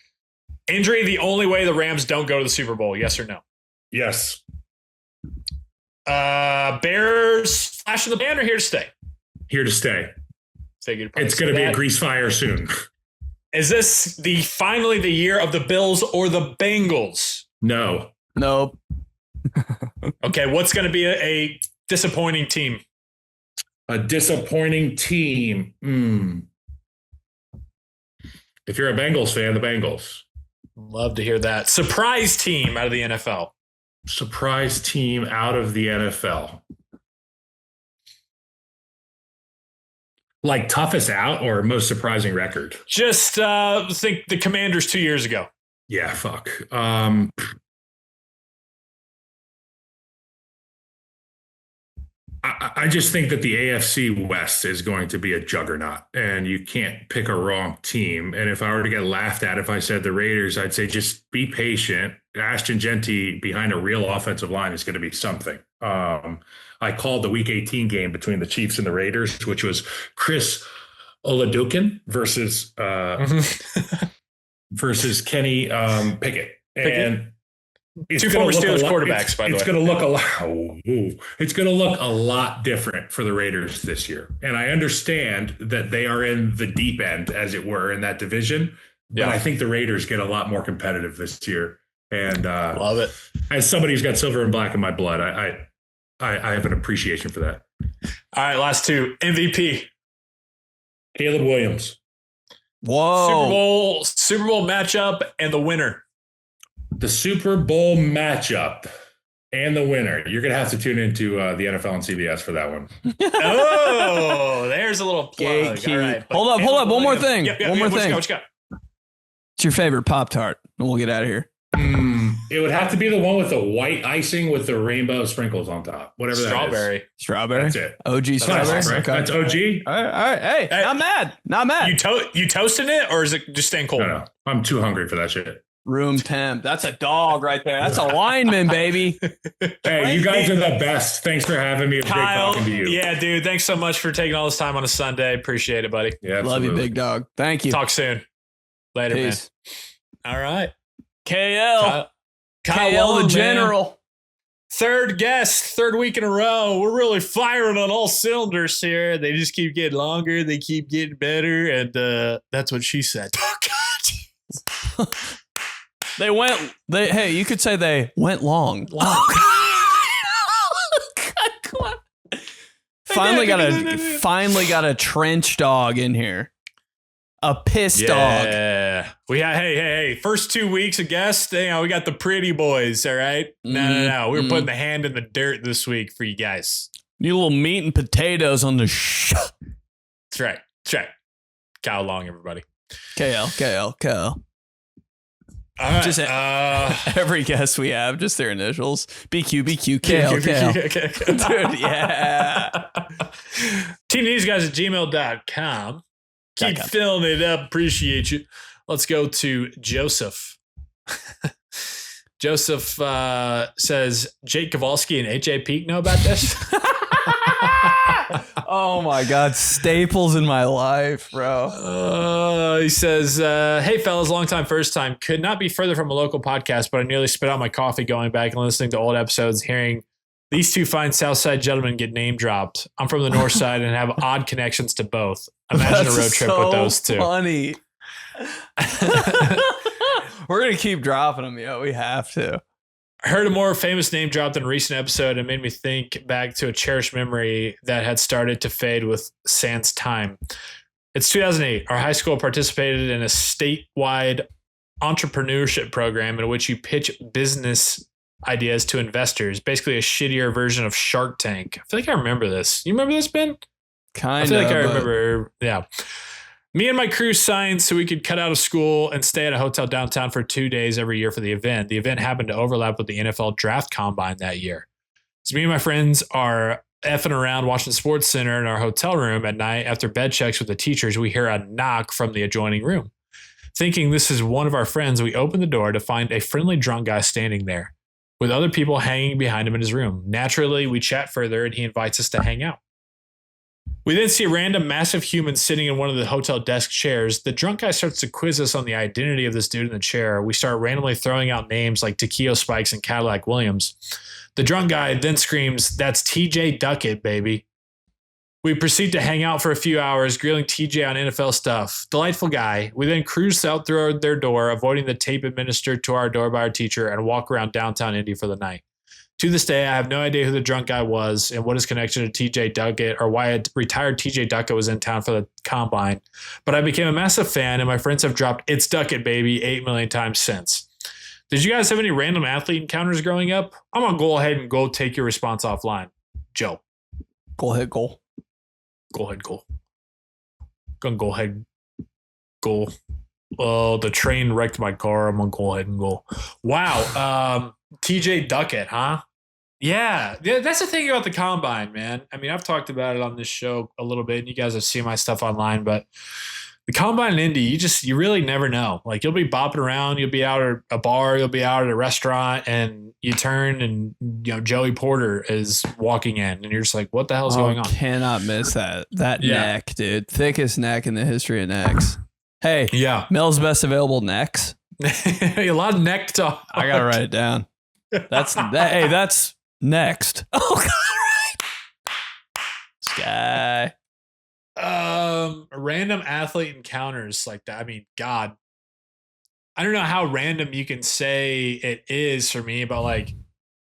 Injury, the only way the Rams don't go to the Super Bowl. Yes or no?
Yes.
Bears flash of the pan or here to stay?
Here to stay. It's going to be a grease fire soon.
Is this finally the year of the Bills or the Bengals?
No.
Nope.
Okay, what's going to be a disappointing team?
A disappointing team. If you're a Bengals fan, the Bengals.
Love to hear that. Surprise team out of the NFL.
Surprise team out of the NFL. Like toughest out or most surprising record?
Just think the Commanders 2 years ago.
Yeah, fuck. I just think that the AFC West is going to be a juggernaut, and you can't pick a wrong team. And if I were to get laughed at if I said the Raiders, I'd say just be patient. Ashton Genty behind a real offensive line is going to be something. I called the Week 18 game between the Chiefs and the Raiders, which was Chris Oladukin versus Kenny Pickett. And
two former Steelers quarterbacks, by the way.
It's going to look a lot. It's going to look a lot different for the Raiders this year. And I understand that they are in the deep end, as it were, in that division. But I think the Raiders get a lot more competitive this year. And
love it.
As somebody who's got silver and black in my blood, I have an appreciation for that.
All right, last two. MVP.
Caleb Williams.
Whoa.
Super Bowl matchup and the winner.
The Super Bowl matchup and the winner. You're going to have to tune into the NFL and CBS for that one.
Oh, there's a little plug. All right.
Hold up. One more thing. One more thing.
What you got?
What's your favorite Pop-Tart? And we'll get out of here.
It would have to be the one with the white icing with the rainbow sprinkles on top. Whatever
Strawberry.
that is.
Strawberry?
That's it.
OG strawberry?
Nice, right? Okay. That's OG?
All right. Hey, not mad.
You toasting it or is it just staying cold?
No. I'm too hungry for that shit.
Room temp. That's a dog right there. That's a lineman, baby.
Hey, you guys are the best. Thanks for having me. It was great talking to you.
Yeah, dude. Thanks so much for taking all this time on a Sunday. Appreciate it, buddy.
Yeah,
love you, big dog. Thank you.
Talk soon. Later,
Peace.
Man. All right.
KL
Long,
the
man.
general.
Third guest, third week in a row. We're really firing on all cylinders here. They just keep getting longer. They keep getting better. And that's what she said. Oh, God.
Hey, you could say they went long. Finally got a trench dog in here. A piss dog.
Yeah. Hey. First 2 weeks of guests, we got the pretty boys, all right? No. We're putting the hand in the dirt this week for you guys.
Need a little meat and potatoes on the
That's right. Kyle Long, everybody.
KL.
All right.
Just every guest we have, just their initials. BQ, KL. Dude, yeah.
TeamNewsGuys@gmail.com. Keep filling it up. Appreciate you. Let's go to Joseph. Joseph says, Jake Kowalski and AJ Peak know about this?
Oh my God. Staples in my life, bro.
He says, hey, fellas, long time, first time. Could not be further from a local podcast, but I nearly spit out my coffee going back and listening to old episodes, hearing these two fine Southside gentlemen get name dropped. I'm from the North Side and have odd connections to both. Imagine a road trip with those two.
Funny. We're going to keep dropping them. Yeah, we have to.
I heard a more famous name dropped in a recent episode and made me think back to a cherished memory that had started to fade with sans time. It's 2008. Our high school participated in a statewide entrepreneurship program in which you pitch business ideas to investors, basically a shittier version of Shark Tank. I feel like I remember this. You remember this, Ben?
Kind of.
I feel like I remember. Yeah. Me and my crew signed so we could cut out of school and stay at a hotel downtown for 2 days every year for the event. The event happened to overlap with the NFL draft combine that year. So me and my friends are effing around watching Sports Center in our hotel room at night. After bed checks with the teachers, we hear a knock from the adjoining room. Thinking this is one of our friends, we open the door to find a friendly drunk guy standing there, with other people hanging behind him in his room. Naturally, we chat further and he invites us to hang out. We then see a random massive human sitting in one of the hotel desk chairs. The drunk guy starts to quiz us on the identity of this dude in the chair. We start randomly throwing out names like Taquio Spikes and Cadillac Williams. The drunk guy then screams, "That's TJ Duckett, baby." We proceed to hang out for a few hours, grilling TJ on NFL stuff. Delightful guy. We then cruise out through their door, avoiding the tape administered to our door by our teacher, and walk around downtown Indy for the night. To this day, I have no idea who the drunk guy was and what his connection to TJ Duckett or why a retired TJ Duckett was in town for the combine. But I became a massive fan, and my friends have dropped "It's Duckett, baby" 8 million times since. Did you guys have any random athlete encounters growing up? I'm going to go ahead and go take your response offline. Joe.
Go ahead, goal.
Go ahead, goal. Gonna go ahead, goal. Oh, the train wrecked my car. I'm gonna go ahead and go. Wow. TJ Duckett, huh? Yeah, that's the thing about the combine, man. I mean, I've talked about it on this show a little bit, and you guys have seen my stuff online, but the combine in Indy, you really never know. Like, you'll be bopping around, you'll be out at a bar, you'll be out at a restaurant, and you turn and, Joey Porter is walking in, and you're just like, what the hell's going on?
Cannot miss that. That neck, dude. Thickest neck in the history of necks. Hey,
yeah.
Mel's best available necks.
A lot of neck talk.
I gotta write it down. Hey, that's next. Oh God, this guy.
Random athlete encounters like that. I mean, God, I don't know how random you can say it is for me, but like,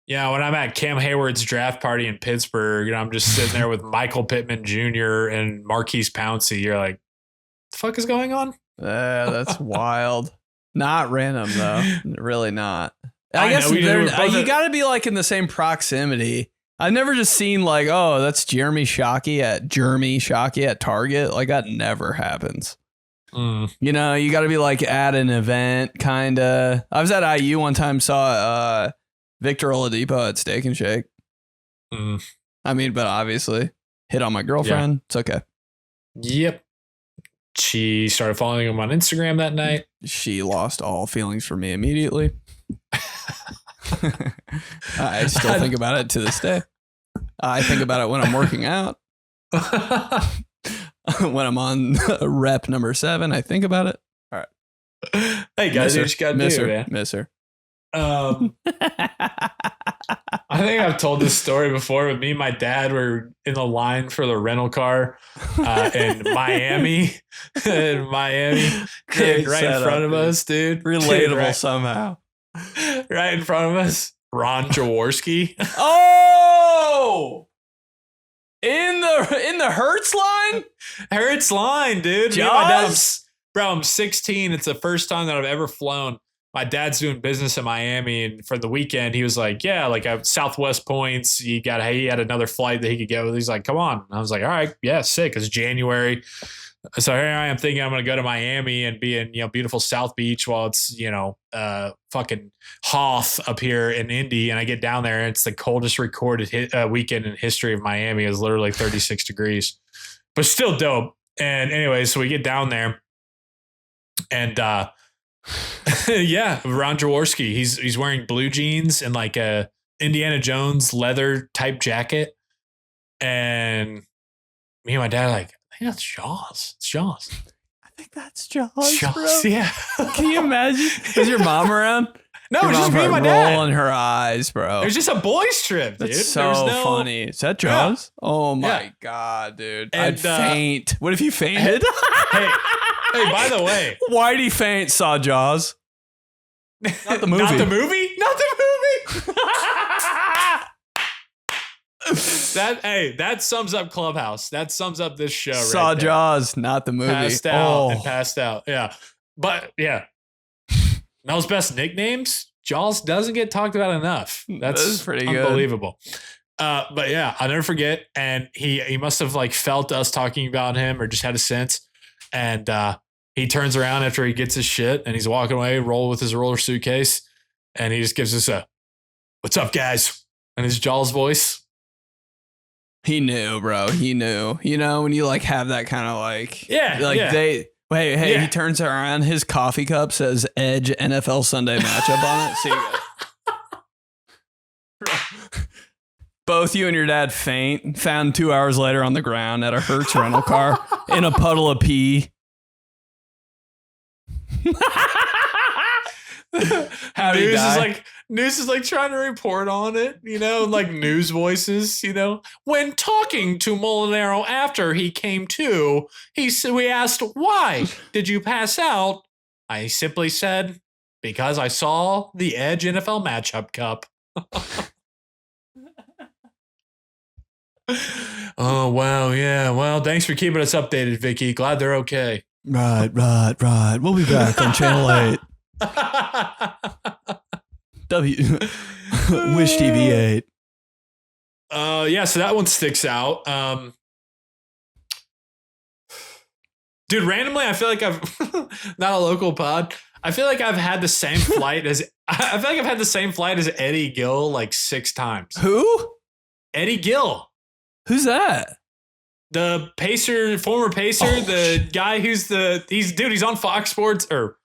when I'm at Cam Hayward's draft party in Pittsburgh and I'm just sitting there with Michael Pittman Jr. and Marquise Pouncey, you're like, the fuck is going on?
That's wild. Not random though. Really not. I guess
know,
you got to be like in the same proximity. I've never just seen like, oh, that's Jeremy Shockey at Target. Like that never happens. You know, you got to be like at an event, kind of. I was at IU one time, saw Victor Oladipo at Steak and Shake. I mean, but obviously hit on my girlfriend. Yeah. It's okay.
Yep. She started following him on Instagram that night.
She lost all feelings for me immediately. I still think about it to this day. I think about it when I'm working out. When I'm on rep number 7, I think about it. All right.
Hey guys, you just gotta do, man.
Miss her.
I think I've told this story before, but me and my dad were in the line for the rental car in Miami. Right in front of us, dude.
Relatable somehow.
Right in front of us, Ron Jaworski.
Oh! In the Hertz line?
Hertz line, dude. I'm 16. It's the first time that I've ever flown. My dad's doing business in Miami, and for the weekend, he was like, yeah, like Southwest points. He had another flight that he could get with. He's like, come on. And I was like, all right, yeah, sick. It's January. So here I am thinking I'm going to go to Miami and be in, beautiful South Beach while it's, fucking Hoth up here in Indy. And I get down there and it's the coldest recorded weekend in history of Miami. It was literally 36 degrees, but still dope. And anyway, so we get down there and, yeah, Ron Jaworski, he's wearing blue jeans and like a Indiana Jones leather type jacket. And me and my dad are like, I think that's Jaws. It's Jaws.
I think that's Jaws, bro.
Yeah.
Can you imagine? Was your mom around?
No,
your
just
mom
me and my dad.
Rolling her eyes, bro.
It was just a boys trip, dude.
That's so funny. Is that Jaws? Yeah. Oh my God, dude.
And,
I'd faint. What if you fainted?
Hey, by the way.
Why'd he faint? Saw Jaws. Not the movie.
Not the movie? Not the movie. That sums up Clubhouse. That sums up this show.
Saw
right
Jaws, not the movie.
Passed out. Yeah. But yeah. Mel's best nicknames. Jaws doesn't get talked about enough. That's
pretty
unbelievable. But yeah, I'll never forget. And he must have like felt us talking about him or just had a sense. And he turns around after he gets his shit and he's walking away, roll with his roller suitcase. And he just gives us a, "What's up, guys?" in his Jaws voice.
He knew, bro. He knew. You know, when you like have that kind of like,
Hey,
he turns around, his coffee cup says Edge NFL Sunday matchup on it. So you guys, both you and your dad found 2 hours later on the ground at a Hertz rental car in a puddle of pee. How'd he die?
News is like trying to report on it, like news voices, When talking to Molinaro after he came to, we asked, "Why did you pass out?" I simply said, "Because I saw the Edge NFL matchup cup." Oh, wow. Yeah. Well, thanks for keeping us updated, Vicky. Glad they're okay.
Right. We'll be back on Channel 8. Wish TV 8.
Yeah, so that one sticks out. Dude, randomly, I feel like I've not a local pod. I feel like I've had the same flight as Eddie Gill like 6 times.
Who?
Eddie Gill.
Who's that?
The former Pacer, the guy he's on Fox Sports or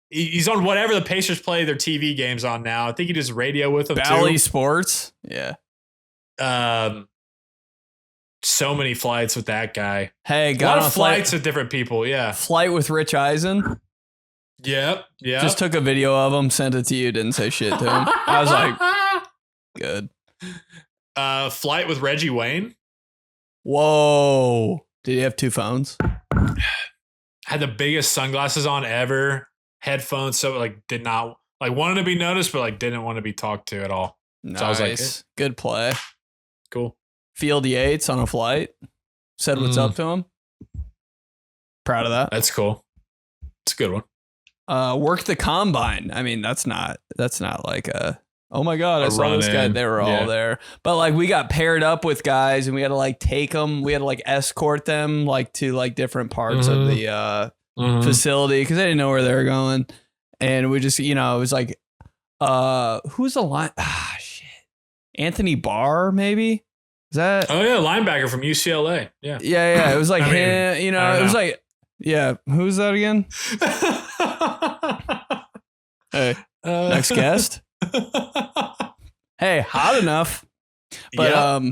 he's on whatever the Pacers play their TV games on now. I think he does radio with them
Bally
too.
Sports. Yeah.
So many flights with that guy.
Hey,
got a lot of flights with different people. Yeah.
Flight with Rich Eisen.
Yep.
Just took a video of him, sent it to you, didn't say shit to him. I was like, good.
Flight with Reggie Wayne.
Whoa. Did he have 2 phones?
Had the biggest sunglasses on ever. Headphones, so like did not like wanted to be noticed, but like didn't want to be talked to at all.
Nice.
So I was like,
good play.
Cool.
Field Yates on a flight. Said what's up to him. Proud of that.
That's cool. It's a good one.
Work the combine. I mean, that's not like a, oh my God, I saw this guy. They were all there. But like we got paired up with guys and we had to like take them. We had to like escort them like to like different parts of the facility because they didn't know where they were going. And we just, it was like, who's the line? Shit. Anthony Barr, maybe? Is that?
Oh, yeah. Linebacker from UCLA. Yeah.
Yeah. It was like him, it was like, yeah. Who's that again? Hey, next guest. Hey, hot enough. But,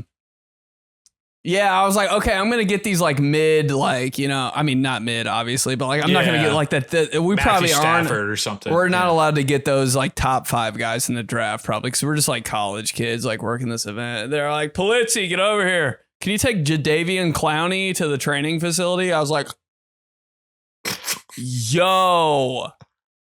yeah, I was like, okay, I'm going to get these like mid, like, I mean, not mid, obviously, but like, I'm not going to get like that. We Matthew probably
Stafford
aren't
or something.
We're not allowed to get those like top 5 guys in the draft, probably, because we're just like college kids, like working this event. They're like, Polizzi, get over here. Can you take Jadeveon Clowney to the training facility? I was like, yo.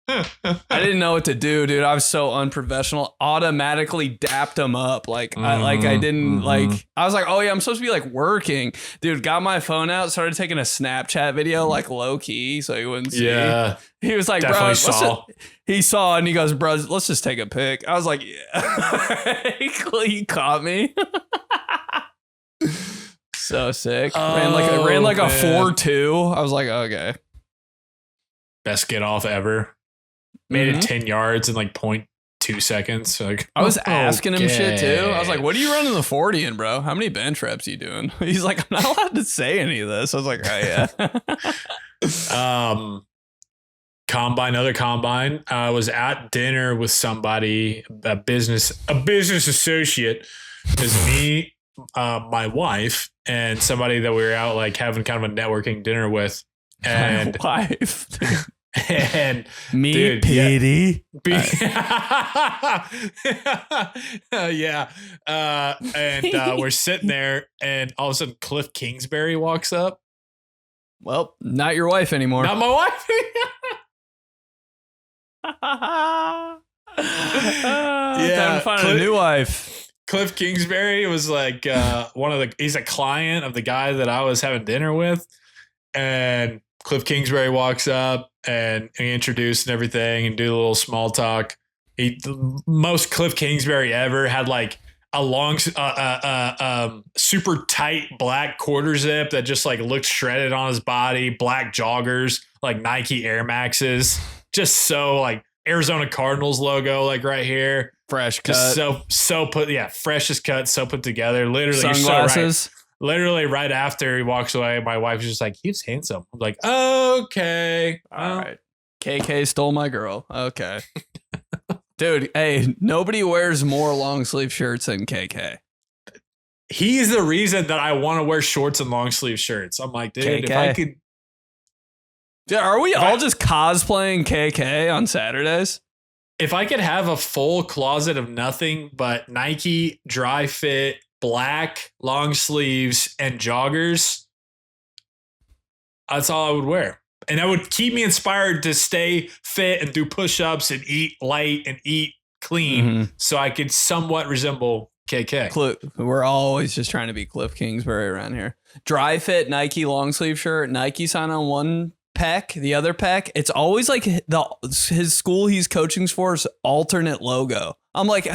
I didn't know what to do, dude. I was so unprofessional. Automatically dapped him up. Like, I didn't like, I was like, oh yeah, I'm supposed to be like working. Dude, got my phone out, started taking a Snapchat video, like low key, so he wouldn't see.
Yeah.
He was like, bro, he saw and he goes, bro, let's just take a pic. I was like, yeah. He caught me. So sick. Ran like a 4.2. I was like, okay.
Best get off ever. Made it 10 yards in like 0.2 seconds. Like,
I was asking him shit too. I was like, what are you running the 40 in, bro? How many bench reps are you doing? He's like, I'm not allowed to say any of this. I was like, oh yeah.
Other combine. I was at dinner with somebody, a business associate. Is me, my wife, and somebody that we were out like having kind of a networking dinner with. And
my wife.
And
me,
dude,
Petey.
Yeah. And we're sitting there, and all of a sudden, Kliff Kingsbury walks up.
Well, not your wife anymore.
Not my wife.
Time to find a new wife.
Kliff Kingsbury was like he's a client of the guy that I was having dinner with, and Kliff Kingsbury walks up and he introduced and everything and do a little small talk. The most Kliff Kingsbury ever had like a long, super tight black quarter zip that just like looked shredded on his body, black joggers, like Nike Air Maxes, just so like Arizona Cardinals logo, like right here.
Fresh cut.
Just so freshest cut, so put together. Literally,
sunglasses.
You're so right. Literally right after he walks away, my wife was just like, he was handsome. I'm like, okay.
All right. KK stole my girl. Okay. Dude, hey, nobody wears more long sleeve shirts than KK.
He's the reason that I want to wear shorts and long sleeve shirts. I'm like, dude,
KK.
if I could.
Dude, are we all just cosplaying KK on Saturdays?
If I could have a full closet of nothing but Nike dry fit, black long sleeves and joggers, that's all I would wear. And that would keep me inspired to stay fit and do push-ups and eat light and eat clean so I could somewhat resemble KK.
We're always just trying to be Kliff Kingsbury around here. Dry fit Nike long sleeve shirt, Nike sign on one pec, the other pec. It's always like his school he's coaching for is alternate logo. I'm like,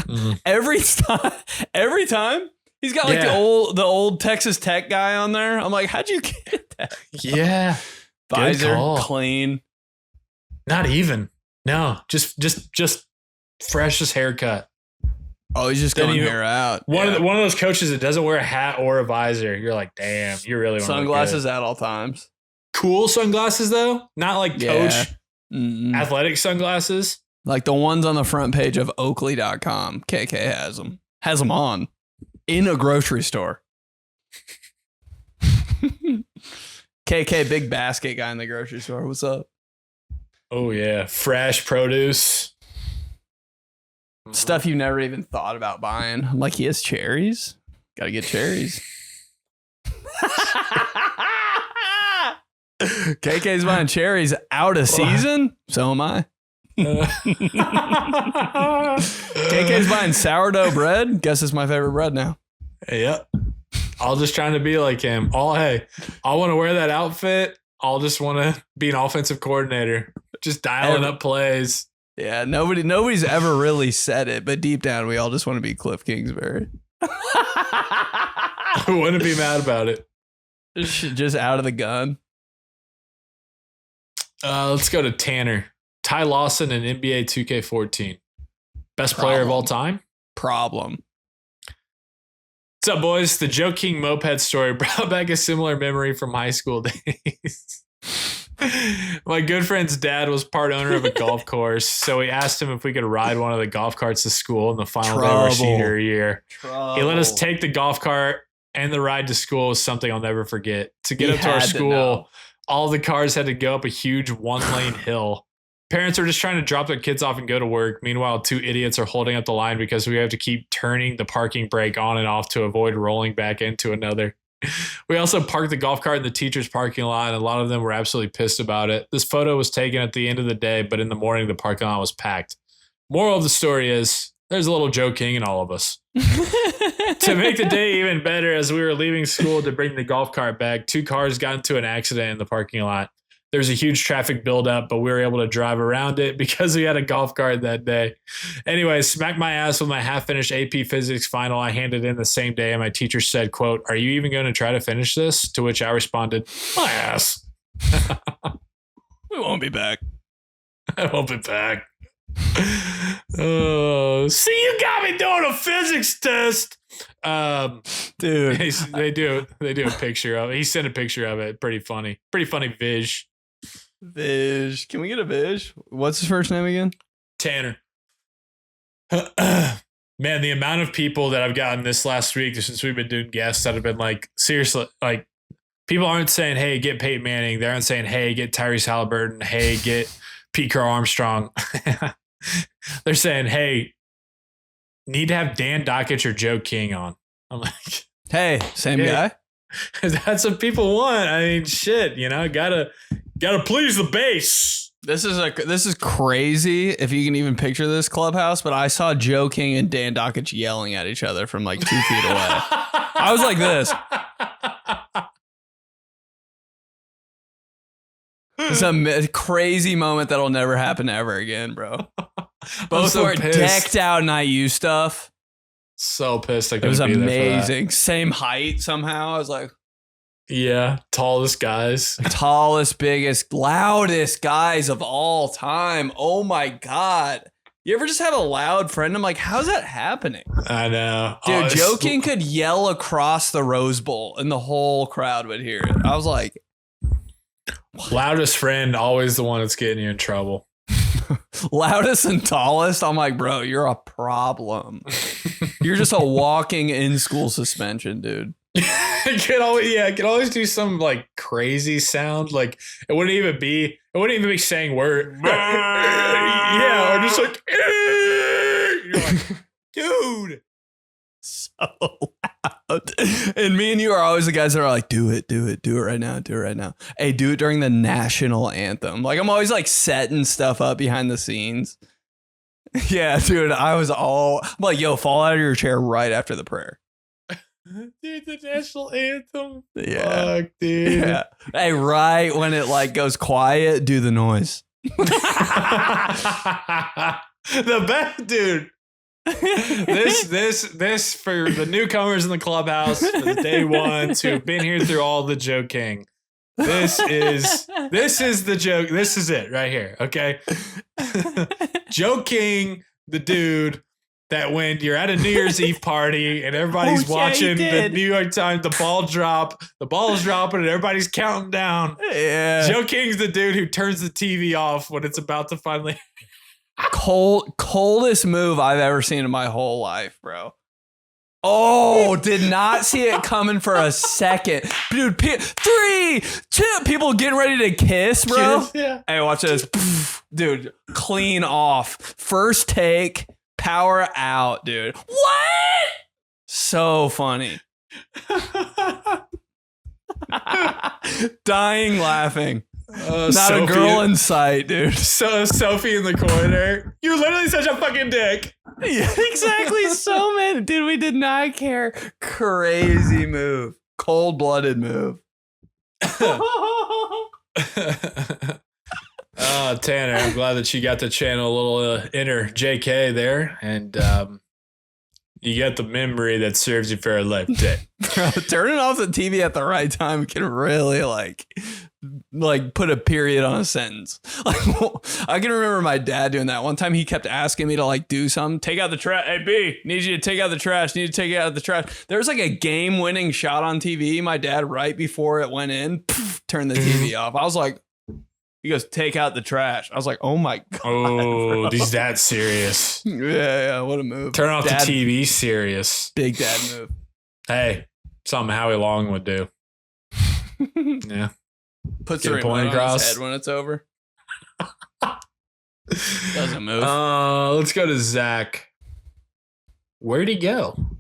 every time he's got like the old Texas Tech guy on there. I'm like, how'd you get that?
Yeah.
Visor clean.
Not even. No, just freshest haircut.
Oh, he's just going hair out.
One of those coaches that doesn't wear a hat or a visor. You're like, damn, you really want
sunglasses at all times.
Cool sunglasses though, not like coach athletic sunglasses.
Like the ones on the front page of Oakley.com. KK has them on in a grocery store. KK, big basket guy in the grocery store. What's up?
Oh, yeah. Fresh produce.
Stuff you've never even thought about buying. I'm like, he has cherries? Gotta get cherries. KK's buying cherries out of season? So am I. KK's buying sourdough bread. Guess it's my favorite bread now.
Yep. I'll just trying to be like him. I want to wear that outfit. I'll just want to be an offensive coordinator. Just dialing up plays.
Yeah, nobody's ever really said it, but deep down we all just want to be Kliff Kingsbury.
I wouldn't be mad about it.
Just out of the gun.
Let's go to Tanner. Ty Lawson in NBA 2K14. Best player of all time?
Problem.
What's up, boys? The Joe King moped story brought back a similar memory from high school days. My good friend's dad was part owner of a golf course, so we asked him if we could ride one of the golf carts to school in the final day of our senior year. He let us take the golf cart, and the ride to school was something I'll never forget. To get up to our school, all the cars had to go up a huge one-lane hill. Parents are just trying to drop their kids off and go to work. Meanwhile, two idiots are holding up the line because we have to keep turning the parking brake on and off to avoid rolling back into another. We also parked the golf cart in the teacher's parking lot, and a lot of them were absolutely pissed about it. This photo was taken at the end of the day, but in the morning, the parking lot was packed. Moral of the story is, there's a little Joe King in all of us. To make the day even better, as we were leaving school to bring the golf cart back, two cars got into an accident in the parking lot. There was a huge traffic buildup, but we were able to drive around it because we had a golf cart that day. Anyway, smacked my ass with my half-finished AP Physics final I handed in the same day, and my teacher said, quote, "Are you even going to try to finish this?" To which I responded, "My ass."
We won't be back.
I won't be back. Oh, see, you got me doing a physics test.
Dude.
They do a picture of it. He sent a picture of it. Pretty funny vish.
Vish. Can we get a Vish? What's his first name again?
Tanner. Man, the amount of people that I've gotten this last week since we've been doing guests that have been like, seriously, like, people aren't saying, hey, get Peyton Manning. They aren't saying, hey, get Tyrese Halliburton. Hey, get Pete Carl Armstrong. They're saying, hey, need to have Dan Dockich or Joe King on. I'm like,
hey, same guy.
That's what people want. I mean, shit, gotta please the base.
This is crazy if you can even picture this clubhouse, but I saw Joe King and Dan Dockich yelling at each other from like 2 feet away. I was like this. It's a crazy moment that'll never happen ever again, bro. Both were decked out in IU stuff.
So pissed.
It was amazing. Same height somehow. I was like,
yeah, tallest guys.
Tallest, biggest, loudest guys of all time. Oh my God. You ever just have a loud friend? I'm like, how's that happening?
I know.
Dude, Joe King could yell across the Rose Bowl and the whole crowd would hear it. I was like,
loudest friend, always the one that's getting you in trouble.
Loudest and tallest. I'm like, bro, you're a problem. You're just a walking in-school suspension, dude.
It could always do some like crazy sound. Like it wouldn't even be saying word. Yeah, or just like, you're like, dude.
So loud. And me and you are always the guys that are like, do it right now. Hey, do it during the national anthem. Like I'm always like setting stuff up behind the scenes. Yeah, dude, I'm like, yo, fall out of your chair right after the prayer.
Dude, the national anthem.
Yeah.
Fuck, dude. Yeah.
Hey, right when it like goes quiet, do the noise.
The best, dude. This for the newcomers in the clubhouse, for the day ones who have been here through all the Joe King. This is the joke. This is it right here. Okay. Joe King, the dude that when you're at a New Year's Eve party and everybody's watching the New York Times, the ball is dropping and everybody's counting down.
Yeah.
Joe King's the dude who turns the TV off when it's about to finally.
Coldest move I've ever seen in my whole life, bro. Oh, did not see it coming for a second. Dude, 3, 2, people getting ready to kiss, bro.
Yeah.
Hey, watch this. Dude, clean off. First take, power out, dude. What? So funny. Dying laughing. Not
Sophie,
a girl in sight, dude.
So Sophie in the corner. You're literally such a fucking dick.
Yeah, exactly. So many. Dude, we did not care. Crazy move. Cold-blooded move.
Tanner, I'm glad that you got to channel a little inner JK there, and you get the memory that serves you for a lifetime.
Bro, turning off the TV at the right time can really like put a period on a sentence. Like, I can remember my dad doing that. One time he kept asking me to like do something. Take out the trash. Hey, B, need you to take out the trash. Need to take out the trash. There was like a game-winning shot on TV. My dad, right before it went in, turned the TV off. I was like, he goes, take out the trash. I was like, oh my God.
Oh, he's that serious.
Yeah, what a move.
Turn off
Dad,
the TV, serious.
Big dad move.
Hey, something Howie Long would do. Yeah.
Puts
Get
the
a point
remote on
across.
his head when it's over. Doesn't move.
Let's go to Zach. Where'd he go?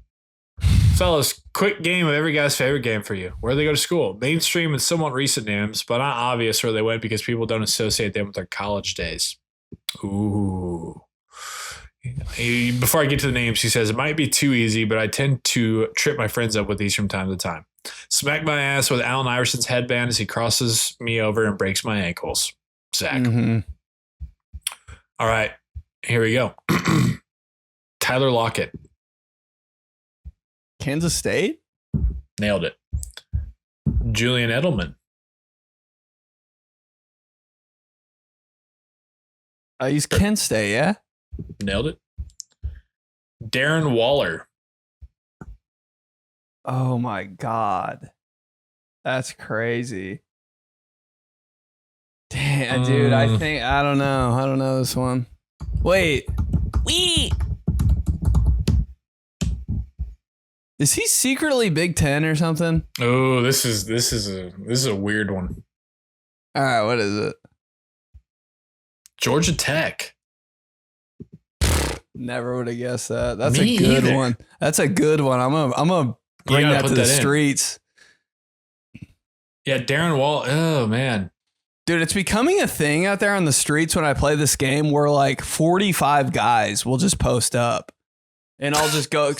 Fellas, quick game of every guy's favorite game for you. Where'd they go to school? Mainstream and somewhat recent names, but not obvious where they went because people don't associate them with their college days. Ooh. Before I get to the names, he says, it might be too easy, but I tend to trip my friends up with these from time to time. Smack my ass with Allen Iverson's headband as he crosses me over and breaks my ankles. Zach.
Mm-hmm.
All right, here we go. Tyler Lockett.
Kansas State?
Nailed it. Julian Edelman.
He's Kent State, yeah?
Nailed it. Darren Waller.
Oh my God. That's crazy. Damn, dude, I don't know this one. Wait. Is he secretly Big Ten or something?
Oh, this is a weird one.
All right, what is it?
Georgia Tech.
Never would have guessed that. That's
Me
a good
either.
one. That's a good one. I'm gonna bring
gotta
that
put
to the
that in.
streets.
Yeah, Darren Waller. Oh man.
Dude, it's becoming a thing out there on the streets when I play this game where like 45 guys will just post up. And I'll just go,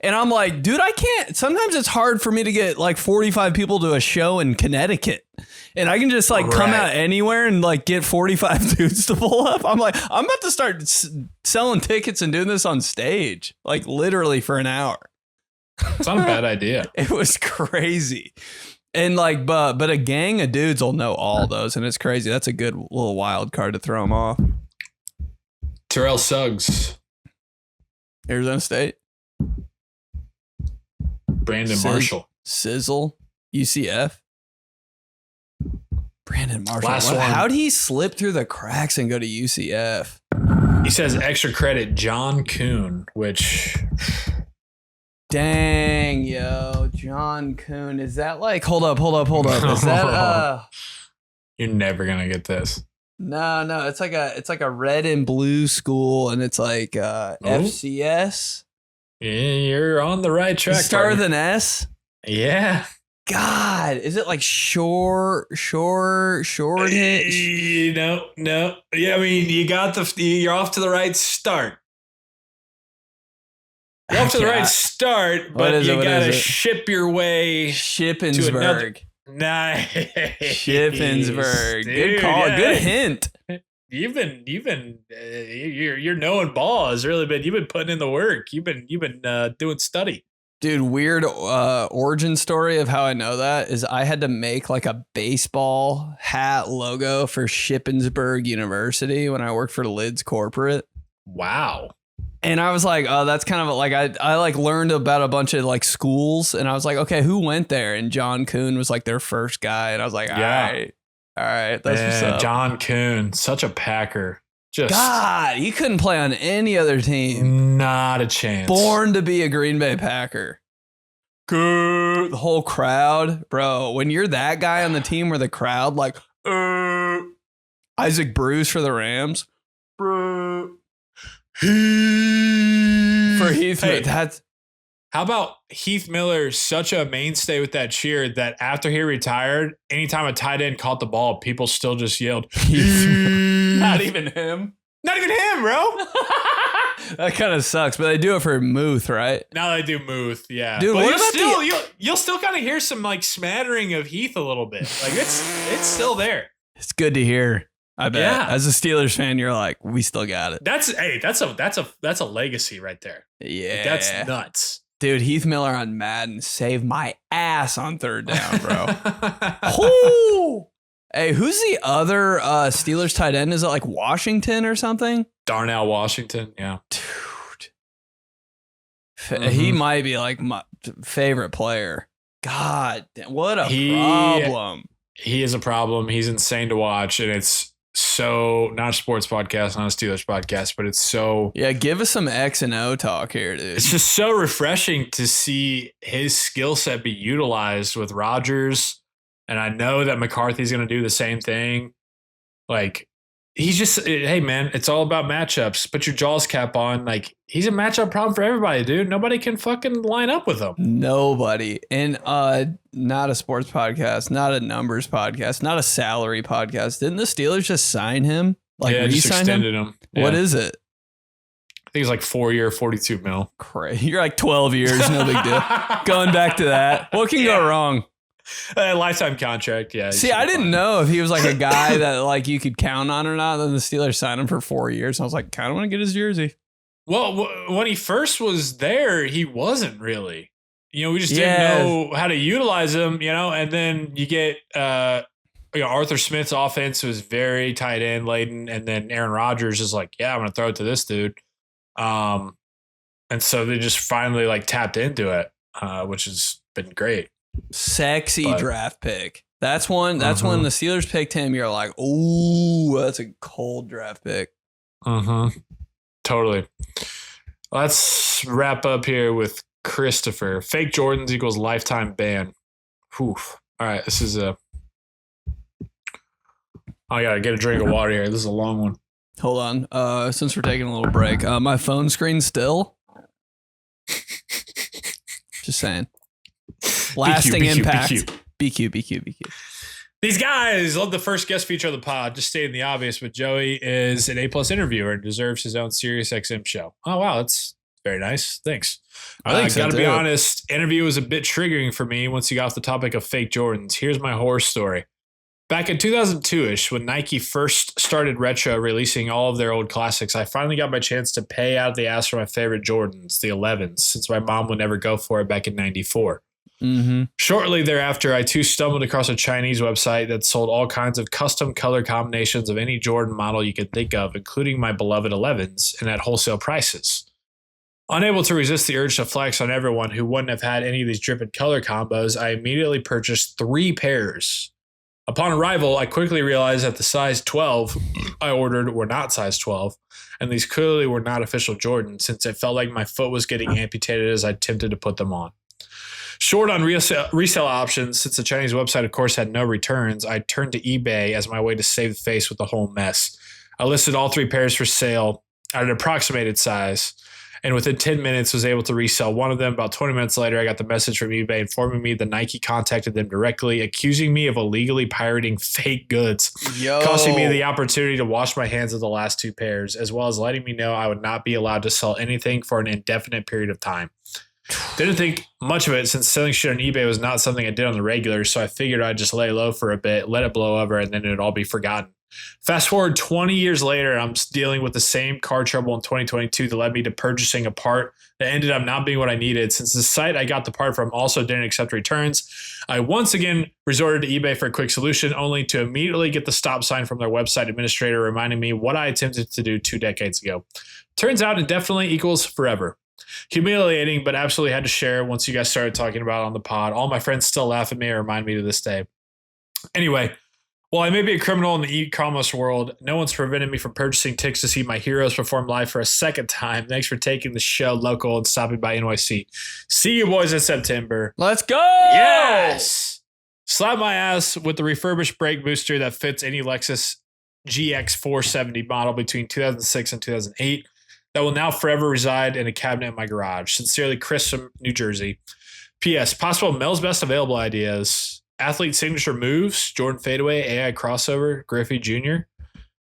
and I'm like, dude, I can't. Sometimes it's hard for me to get like 45 people to a show in Connecticut. And I can just like come out anywhere and like get 45 dudes to pull up. I'm like, I'm about to start selling tickets and doing this on stage, like literally for an hour.
It's not a bad idea.
It was crazy. And like, but a gang of dudes will know all those. And it's crazy. That's a good little wild card to throw them off.
Terrell Suggs.
Arizona State.
Brandon Marshall.
Sizzle. UCF. Brandon Marshall.
Last one.
How'd he slip through the cracks and go to UCF?
He says extra credit, John Kuhn, which...
Dang, yo. John Kuhn. Is that like, hold up. Is that,
You're never going to get this.
no, it's like a red and blue school, and it's like FCS.
Yeah, you're on the right track.
Start with
partner.
an S.
Yeah.
God, is it like short hitch?
No. Yeah, I mean, you're off to the right start. You're off to the right start, but you gotta ship your way.
Shippensburg.
Nice.
Shippensburg. Good call.
Yeah.
Good hint.
You've been you're knowing ball has really been, you've been putting in the work. You've been doing study.
Dude, weird origin story of how I know that is I had to make like a baseball hat logo for Shippensburg University when I worked for Lids Corporate.
Wow.
And I was like, oh, that's kind of like, I like learned about a bunch of like schools and I was like, okay, who went there? And John Kuhn was like their first guy. And I was like, all right, that's what's up.
John Kuhn, such a Packer. Just
God, he couldn't play on any other team.
Not a chance.
Born to be a Green Bay Packer. Good. The whole crowd, bro. When you're that guy on the team where the crowd like, Isaac Bruce for the Rams.
Bro.
For Heath,
Hey.
that's
How about Heath Miller, such a mainstay with that cheer that after he retired, anytime a tight end caught the ball, people still just yelled,
not even him.
Not even him, bro.
That kind of sucks, but they do it for Muth, right?
Now they do Muth, yeah.
Dude,
but
what about
you'll still kind of hear some like smattering of Heath a little bit. Like it's still there.
It's good to hear. I bet.
Yeah.
As a Steelers fan, you're like, we still got it.
That's a legacy right there.
Yeah.
Like, that's nuts.
Dude, Heath Miller on Madden saved my ass on third down, bro. Whoo! Hey, who's the other Steelers tight end? Is it like Washington or something?
Darnell Washington, yeah.
Dude. He might be like my favorite player. God, what a problem.
He is a problem. He's insane to watch, and it's so not a sports podcast, not a Steelers podcast, but it's so
give us some X and O talk here, dude.
it's just so refreshing to see his skill set be utilized with Rodgers. And I know that McCarthy's going to do the same thing. Like, he's just, hey, man, it's all about matchups. Put your Jaws cap on. Like, he's a matchup problem for everybody, dude. Nobody can fucking line up with him.
Nobody. And not a sports podcast, not a numbers podcast, not a salary podcast. Didn't the Steelers just sign him? Like,
yeah, just
re-sign
extended him. Yeah.
What is it?
I think it's like 4-year, $42 million.
Crazy. You're like 12 years, no big deal. Going back to that. What can go wrong?
Lifetime contract, yeah.
See, I didn't know if he was like a guy that like you could count on or not. Then the Steelers signed him for 4 years. I was like, kind of want to get his jersey.
Well, when he first was there, he wasn't really. We just didn't know how to utilize him, and then you get Arthur Smith's offense was very tight end laden, and then Aaron Rodgers is like, yeah, I'm going to throw it to this dude. And so they just finally like tapped into it, which has been great.
Sexy draft pick. That's one. That's when the Steelers picked him. You're like, oh, that's a cold draft pick.
Totally. Let's wrap up here with Christopher. Fake Jordans equals lifetime ban. Whew. All right, this is I gotta get a drink of water here. This is a long one.
Hold on. Since we're taking a little break, my phone screen's still. Just saying. Lasting impact. BQ.
These guys love the first guest feature of the pod. Just stating the obvious, but Joey is an A+ interviewer and deserves his own Sirius XM show. Oh, wow. That's very nice. Thanks.
I think so,
gotta
too.
be honest, interview was a bit triggering for me once you got off the topic of fake Jordans. Here's my horror story. Back in 2002-ish, when Nike first started retro releasing all of their old classics, I finally got my chance to pay out of the ass for my favorite Jordans, the 11s, since my mom would never go for it back in 94. Shortly thereafter, I too stumbled across a Chinese website that sold all kinds of custom color combinations of any Jordan model you could think of, including my beloved 11s, and at wholesale prices. Unable to resist the urge to flex on everyone who wouldn't have had any of these dripping color combos, I immediately purchased 3 pairs. Upon arrival, I quickly realized that the size 12 I ordered were not size 12, and these clearly were not official Jordans, since it felt like my foot was getting amputated as I attempted to put them on. Short on resale options, since the Chinese website, of course, had no returns, I turned to eBay as my way to save face with the whole mess. I listed all 3 pairs for sale at an approximated size, and within 10 minutes was able to resell one of them. About 20 minutes later, I got the message from eBay informing me that Nike contacted them directly, accusing me of illegally pirating fake goods, costing me the opportunity to wash my hands of the last 2 pairs, as well as letting me know I would not be allowed to sell anything for an indefinite period of time. Didn't think much of it, since selling shit on eBay was not something I did on the regular, so I figured I'd just lay low for a bit, let it blow over, and then it'd all be forgotten. Fast forward 20 years later, I'm dealing with the same car trouble in 2022 that led me to purchasing a part that ended up not being what I needed. Since the site I got the part from also didn't accept returns, I once again resorted to eBay for a quick solution, only to immediately get the stop sign from their website administrator reminding me what I attempted to do 2 decades ago. Turns out indefinitely equals forever. Humiliating, but absolutely had to share once you guys started talking about it on the pod. All my friends still laugh at me and remind me to this day. Anyway, while I may be a criminal in the e-commerce world, no one's prevented me from purchasing tickets to see my heroes perform live for a second time. Thanks for taking the show local and stopping by NYC. See you boys in September.
Let's go!
Yes! Slap my ass with the refurbished brake booster that fits any Lexus GX 470 model between 2006 and 2008 that will now forever reside in a cabinet in my garage. Sincerely, Chris from New Jersey. P.S. Possible Mel's best available ideas. Athlete signature moves, Jordan fadeaway, AI crossover, Griffey Jr.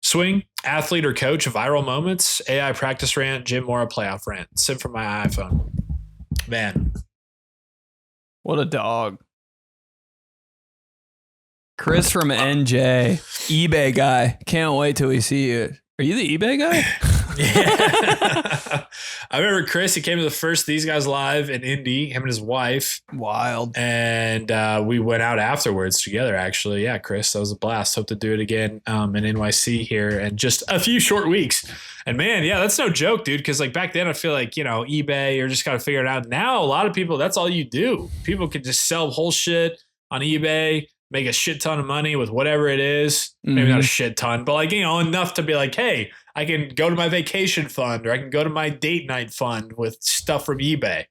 Swing, athlete or coach, viral moments, AI practice rant, Jim Mora playoff rant. Sent from my iPhone. Man.
What a dog. Chris from NJ, eBay guy. Can't wait till we see you. Are you the eBay guy?
Yeah. I remember Chris, he came to the first These Guys Live in Indy, him and his wife.
Wild.
And we went out afterwards together, actually. Yeah, Chris, that was a blast. Hope to do it again in NYC here in just a few short weeks. And man, yeah, that's no joke, dude. Because like back then, I feel like, eBay, you're just kind of figuring it out. Now, a lot of people, that's all you do. People can just sell whole shit on eBay, make a shit ton of money with whatever it is. Maybe not a shit ton, but like, enough to be like, hey, I can go to my vacation fund or I can go to my date night fund with stuff from eBay.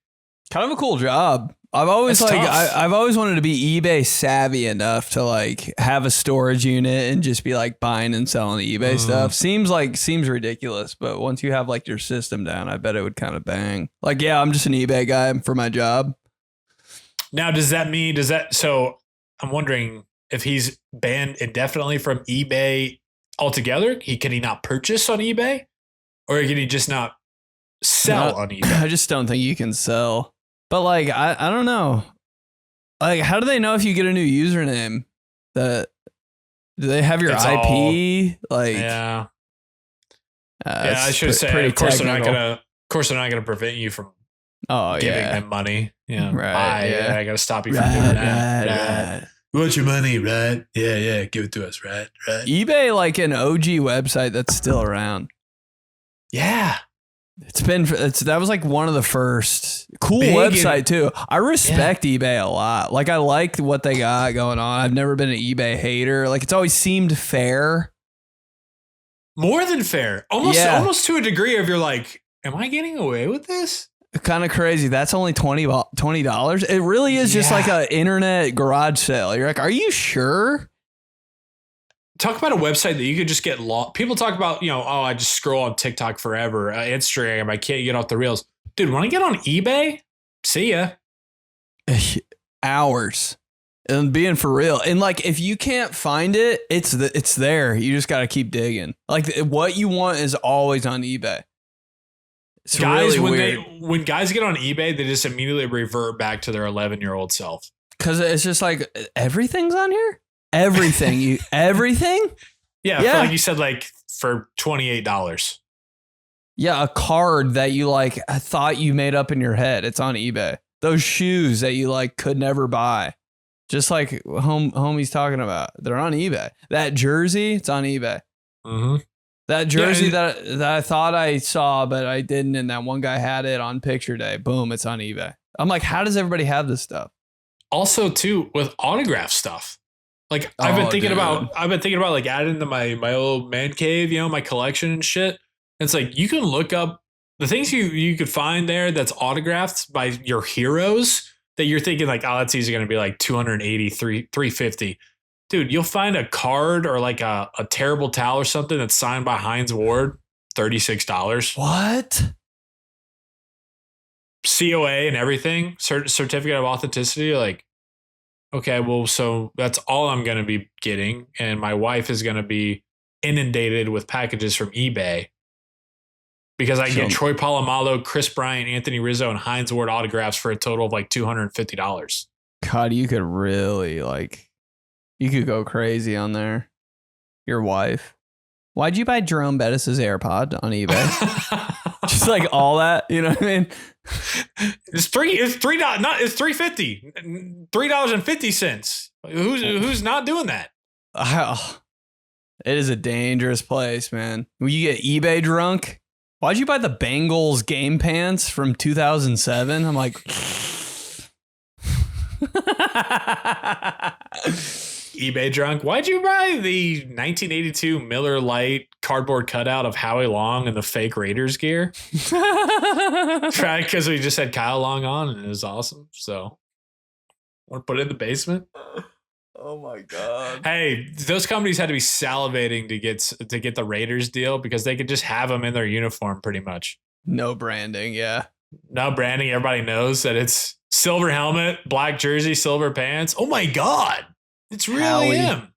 Kind of a cool job. I've always I've always wanted to be eBay savvy enough to like have a storage unit and just be like buying and selling eBay stuff. Seems ridiculous, but once you have like your system down, I bet it would kind of bang. Like, yeah, I'm just an eBay guy for my job.
Now, so I'm wondering if he's banned indefinitely from eBay altogether. Can he not purchase on eBay, or can he just not sell on eBay?
I just don't think you can sell. But like, I don't know. Like, how do they know if you get a new username? Do they have your IP?
Yeah. I should say. Of course, they're not gonna prevent you from giving them money. Yeah, right. I gotta stop you from doing that. Right. We want your money, right? Yeah, give it to us, right?
eBay, like an OG website that's still around.
Yeah.
That was like one of the first cool website too. I respect eBay a lot. Like, I like what they got going on. I've never been an eBay hater. Like, it's always seemed fair.
More than fair. Almost to a degree of you're like, am I getting away with this?
Kind of crazy. That's only $20. It really is just like an internet garage sale. You're like, are you sure?
Talk about a website that you could just get lost. People talk about, I just scroll on TikTok forever, Instagram. I can't get off the rails. Dude, when I get on eBay, see ya.
Hours. And being for real. And like, if you can't find it, it's there. You just got to keep digging. Like, what you want is always on eBay. It's
guys,
really weird.
when guys get on eBay, they just immediately revert back to their 11-year-old self.
Because it's just like, everything's on here? Everything. Everything?
Yeah. Like you said, like for $28.
Yeah. A card that you like, I thought you made up in your head. It's on eBay. Those shoes that you like could never buy. Just like homie's talking about. They're on eBay. That jersey, it's on eBay. Mm-hmm. That jersey that I thought I saw, but I didn't. And that one guy had it on picture day. Boom. It's on eBay. I'm like, how does everybody have this stuff?
Also too, with autograph stuff. Like I've been thinking about like adding to my old man cave, my collection and shit. It's like, you can look up the things you could find there that's autographed by your heroes that you're thinking like, oh, that's easy going to be like 280, 350. Dude, you'll find a card or like a terrible towel or something that's signed by Hines Ward, $36.
What?
COA and everything, certificate of authenticity. Like, okay, well, so that's all I'm going to be getting. And my wife is going to be inundated with packages from eBay because I get Troy Polamalu, Chris Bryant, Anthony Rizzo, and Hines Ward autographs for a total of like $250.
God, you could really you could go crazy on there. Your wife. Why'd you buy Jerome Bettis' AirPod on eBay? Just like all that, you know what I mean?
It's $3.50. $3.50. Who's not doing that?
It is a dangerous place, man. When you get eBay drunk, why'd you buy the Bengals game pants from 2007? I'm like,
eBay drunk. Why'd you buy the 1982 Miller Lite cardboard cutout of Howie Long and the fake Raiders gear? Right, because we just had Kyle Long on and it was awesome. So, want to put it in the basement?
Oh my God.
Hey, those companies had to be salivating to get the Raiders deal because they could just have them in their uniform pretty much.
No branding. Yeah.
No branding. Everybody knows that it's silver helmet, black jersey, silver pants. Oh my God. It's really
Howie.
him.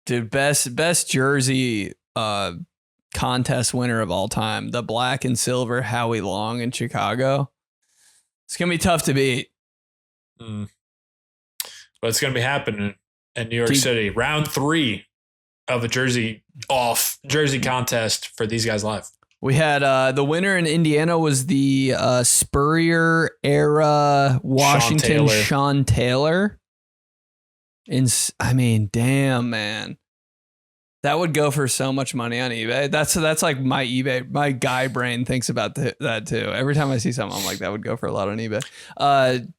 Dude, best jersey contest winner of all time. The black and silver Howie Long in Chicago. It's going to be tough to beat.
But it's going to be happening in New York City. Round 3 of a jersey contest for these guys live.
We had the winner in Indiana was the Spurrier era Washington Sean Taylor. I mean, damn, man. That would go for so much money on eBay. That's like my eBay. My guy brain thinks about that too. Every time I see something, I'm like, that would go for a lot on eBay.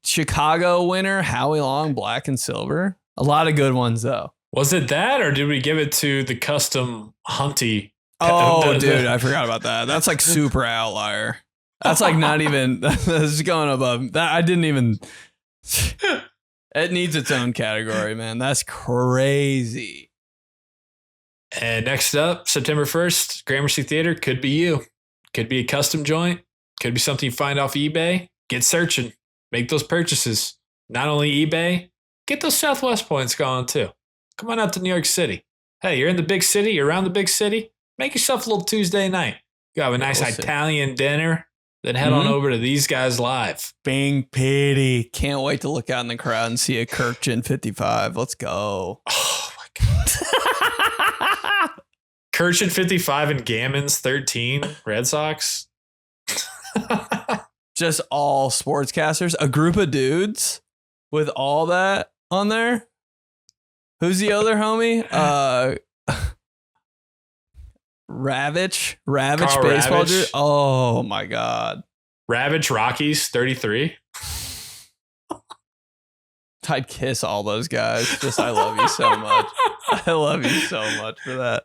Chicago winner, Howie Long, black and silver. A lot of good ones though. Was
it that, or did we give it to the custom Hunty?
Oh, dude, I forgot about that. That's like super outlier. That's like not even. That's going above. That I didn't even. It needs its own category, man. That's crazy.
And next up, September 1st, Gramercy Theater. Could be you. Could be a custom joint. Could be something you find off eBay. Get searching. Make those purchases. Not only eBay, get those Southwest points going too. Come on out to New York City. Hey, you're in the big city. You're around the big city. Make yourself a little Tuesday night. You have a nice Italian dinner. Then head on over to these guys live.
Bing Pity. Can't wait to look out in the crowd and see a Kirkchin 55. Let's go.
Oh my God. Kirkchin 55 and Gammons 13. Red Sox.
Just all sportscasters. A group of dudes with all that on there. Who's the other homie? Ravitch baseball dude. Oh my God.
Ravitch Rockies 33.
I'd kiss all those guys. Just I love you so much. I love you so much for that.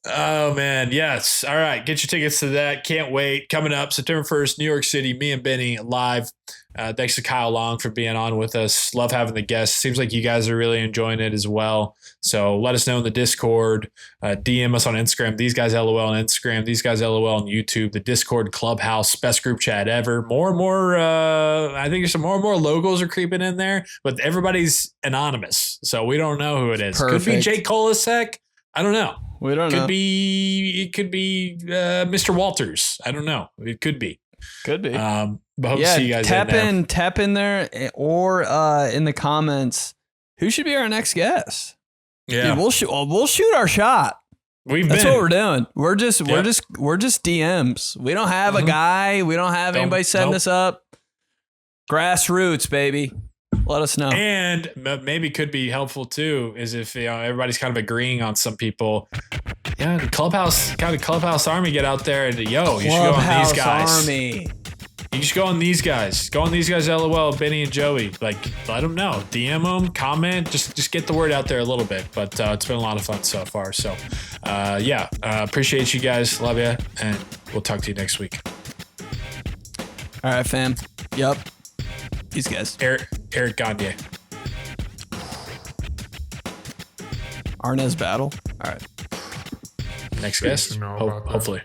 Oh man, yes. All right, get your tickets to that. Can't wait. Coming up September 1st, New York City, me and Benny live. Thanks to Kyle Long for being on with us. Love having the guests. Seems like you guys are really enjoying it as well. So let us know in the Discord. DM us on Instagram. These guys LOL on Instagram. These guys LOL on YouTube. The Discord Clubhouse, best group chat ever. More and more. I think there's some more and more logos are creeping in there, but everybody's anonymous, so we don't know who it is.
Perfect.
Could be Jake Kolasek. I don't know.
We don't know.
It could be Mr. Walters. I don't know. It could be.
Could be.
But hope to see you guys
tap in there or in the comments. Who should be our next guest?
Yeah,
dude, we'll shoot our shot. That's what we're doing. We're just DMs. We don't have a guy. We don't have anybody setting us up. Grassroots, baby. Let us know.
And maybe could be helpful too is if everybody's kind of agreeing on some people. Yeah, the Clubhouse Army get out there and you should go on these guys.
Army.
You should go on these guys. Go on these guys. LOL, Benny and Joey. Like, let them know. DM them. Comment. Just get the word out there a little bit. But it's been a lot of fun so far. So, appreciate you guys. Love you, and we'll talk to you next week.
All right, fam. Yep. These guys.
Eric Gagne.
Arnaz Battle. All right.
Next guest. Hopefully.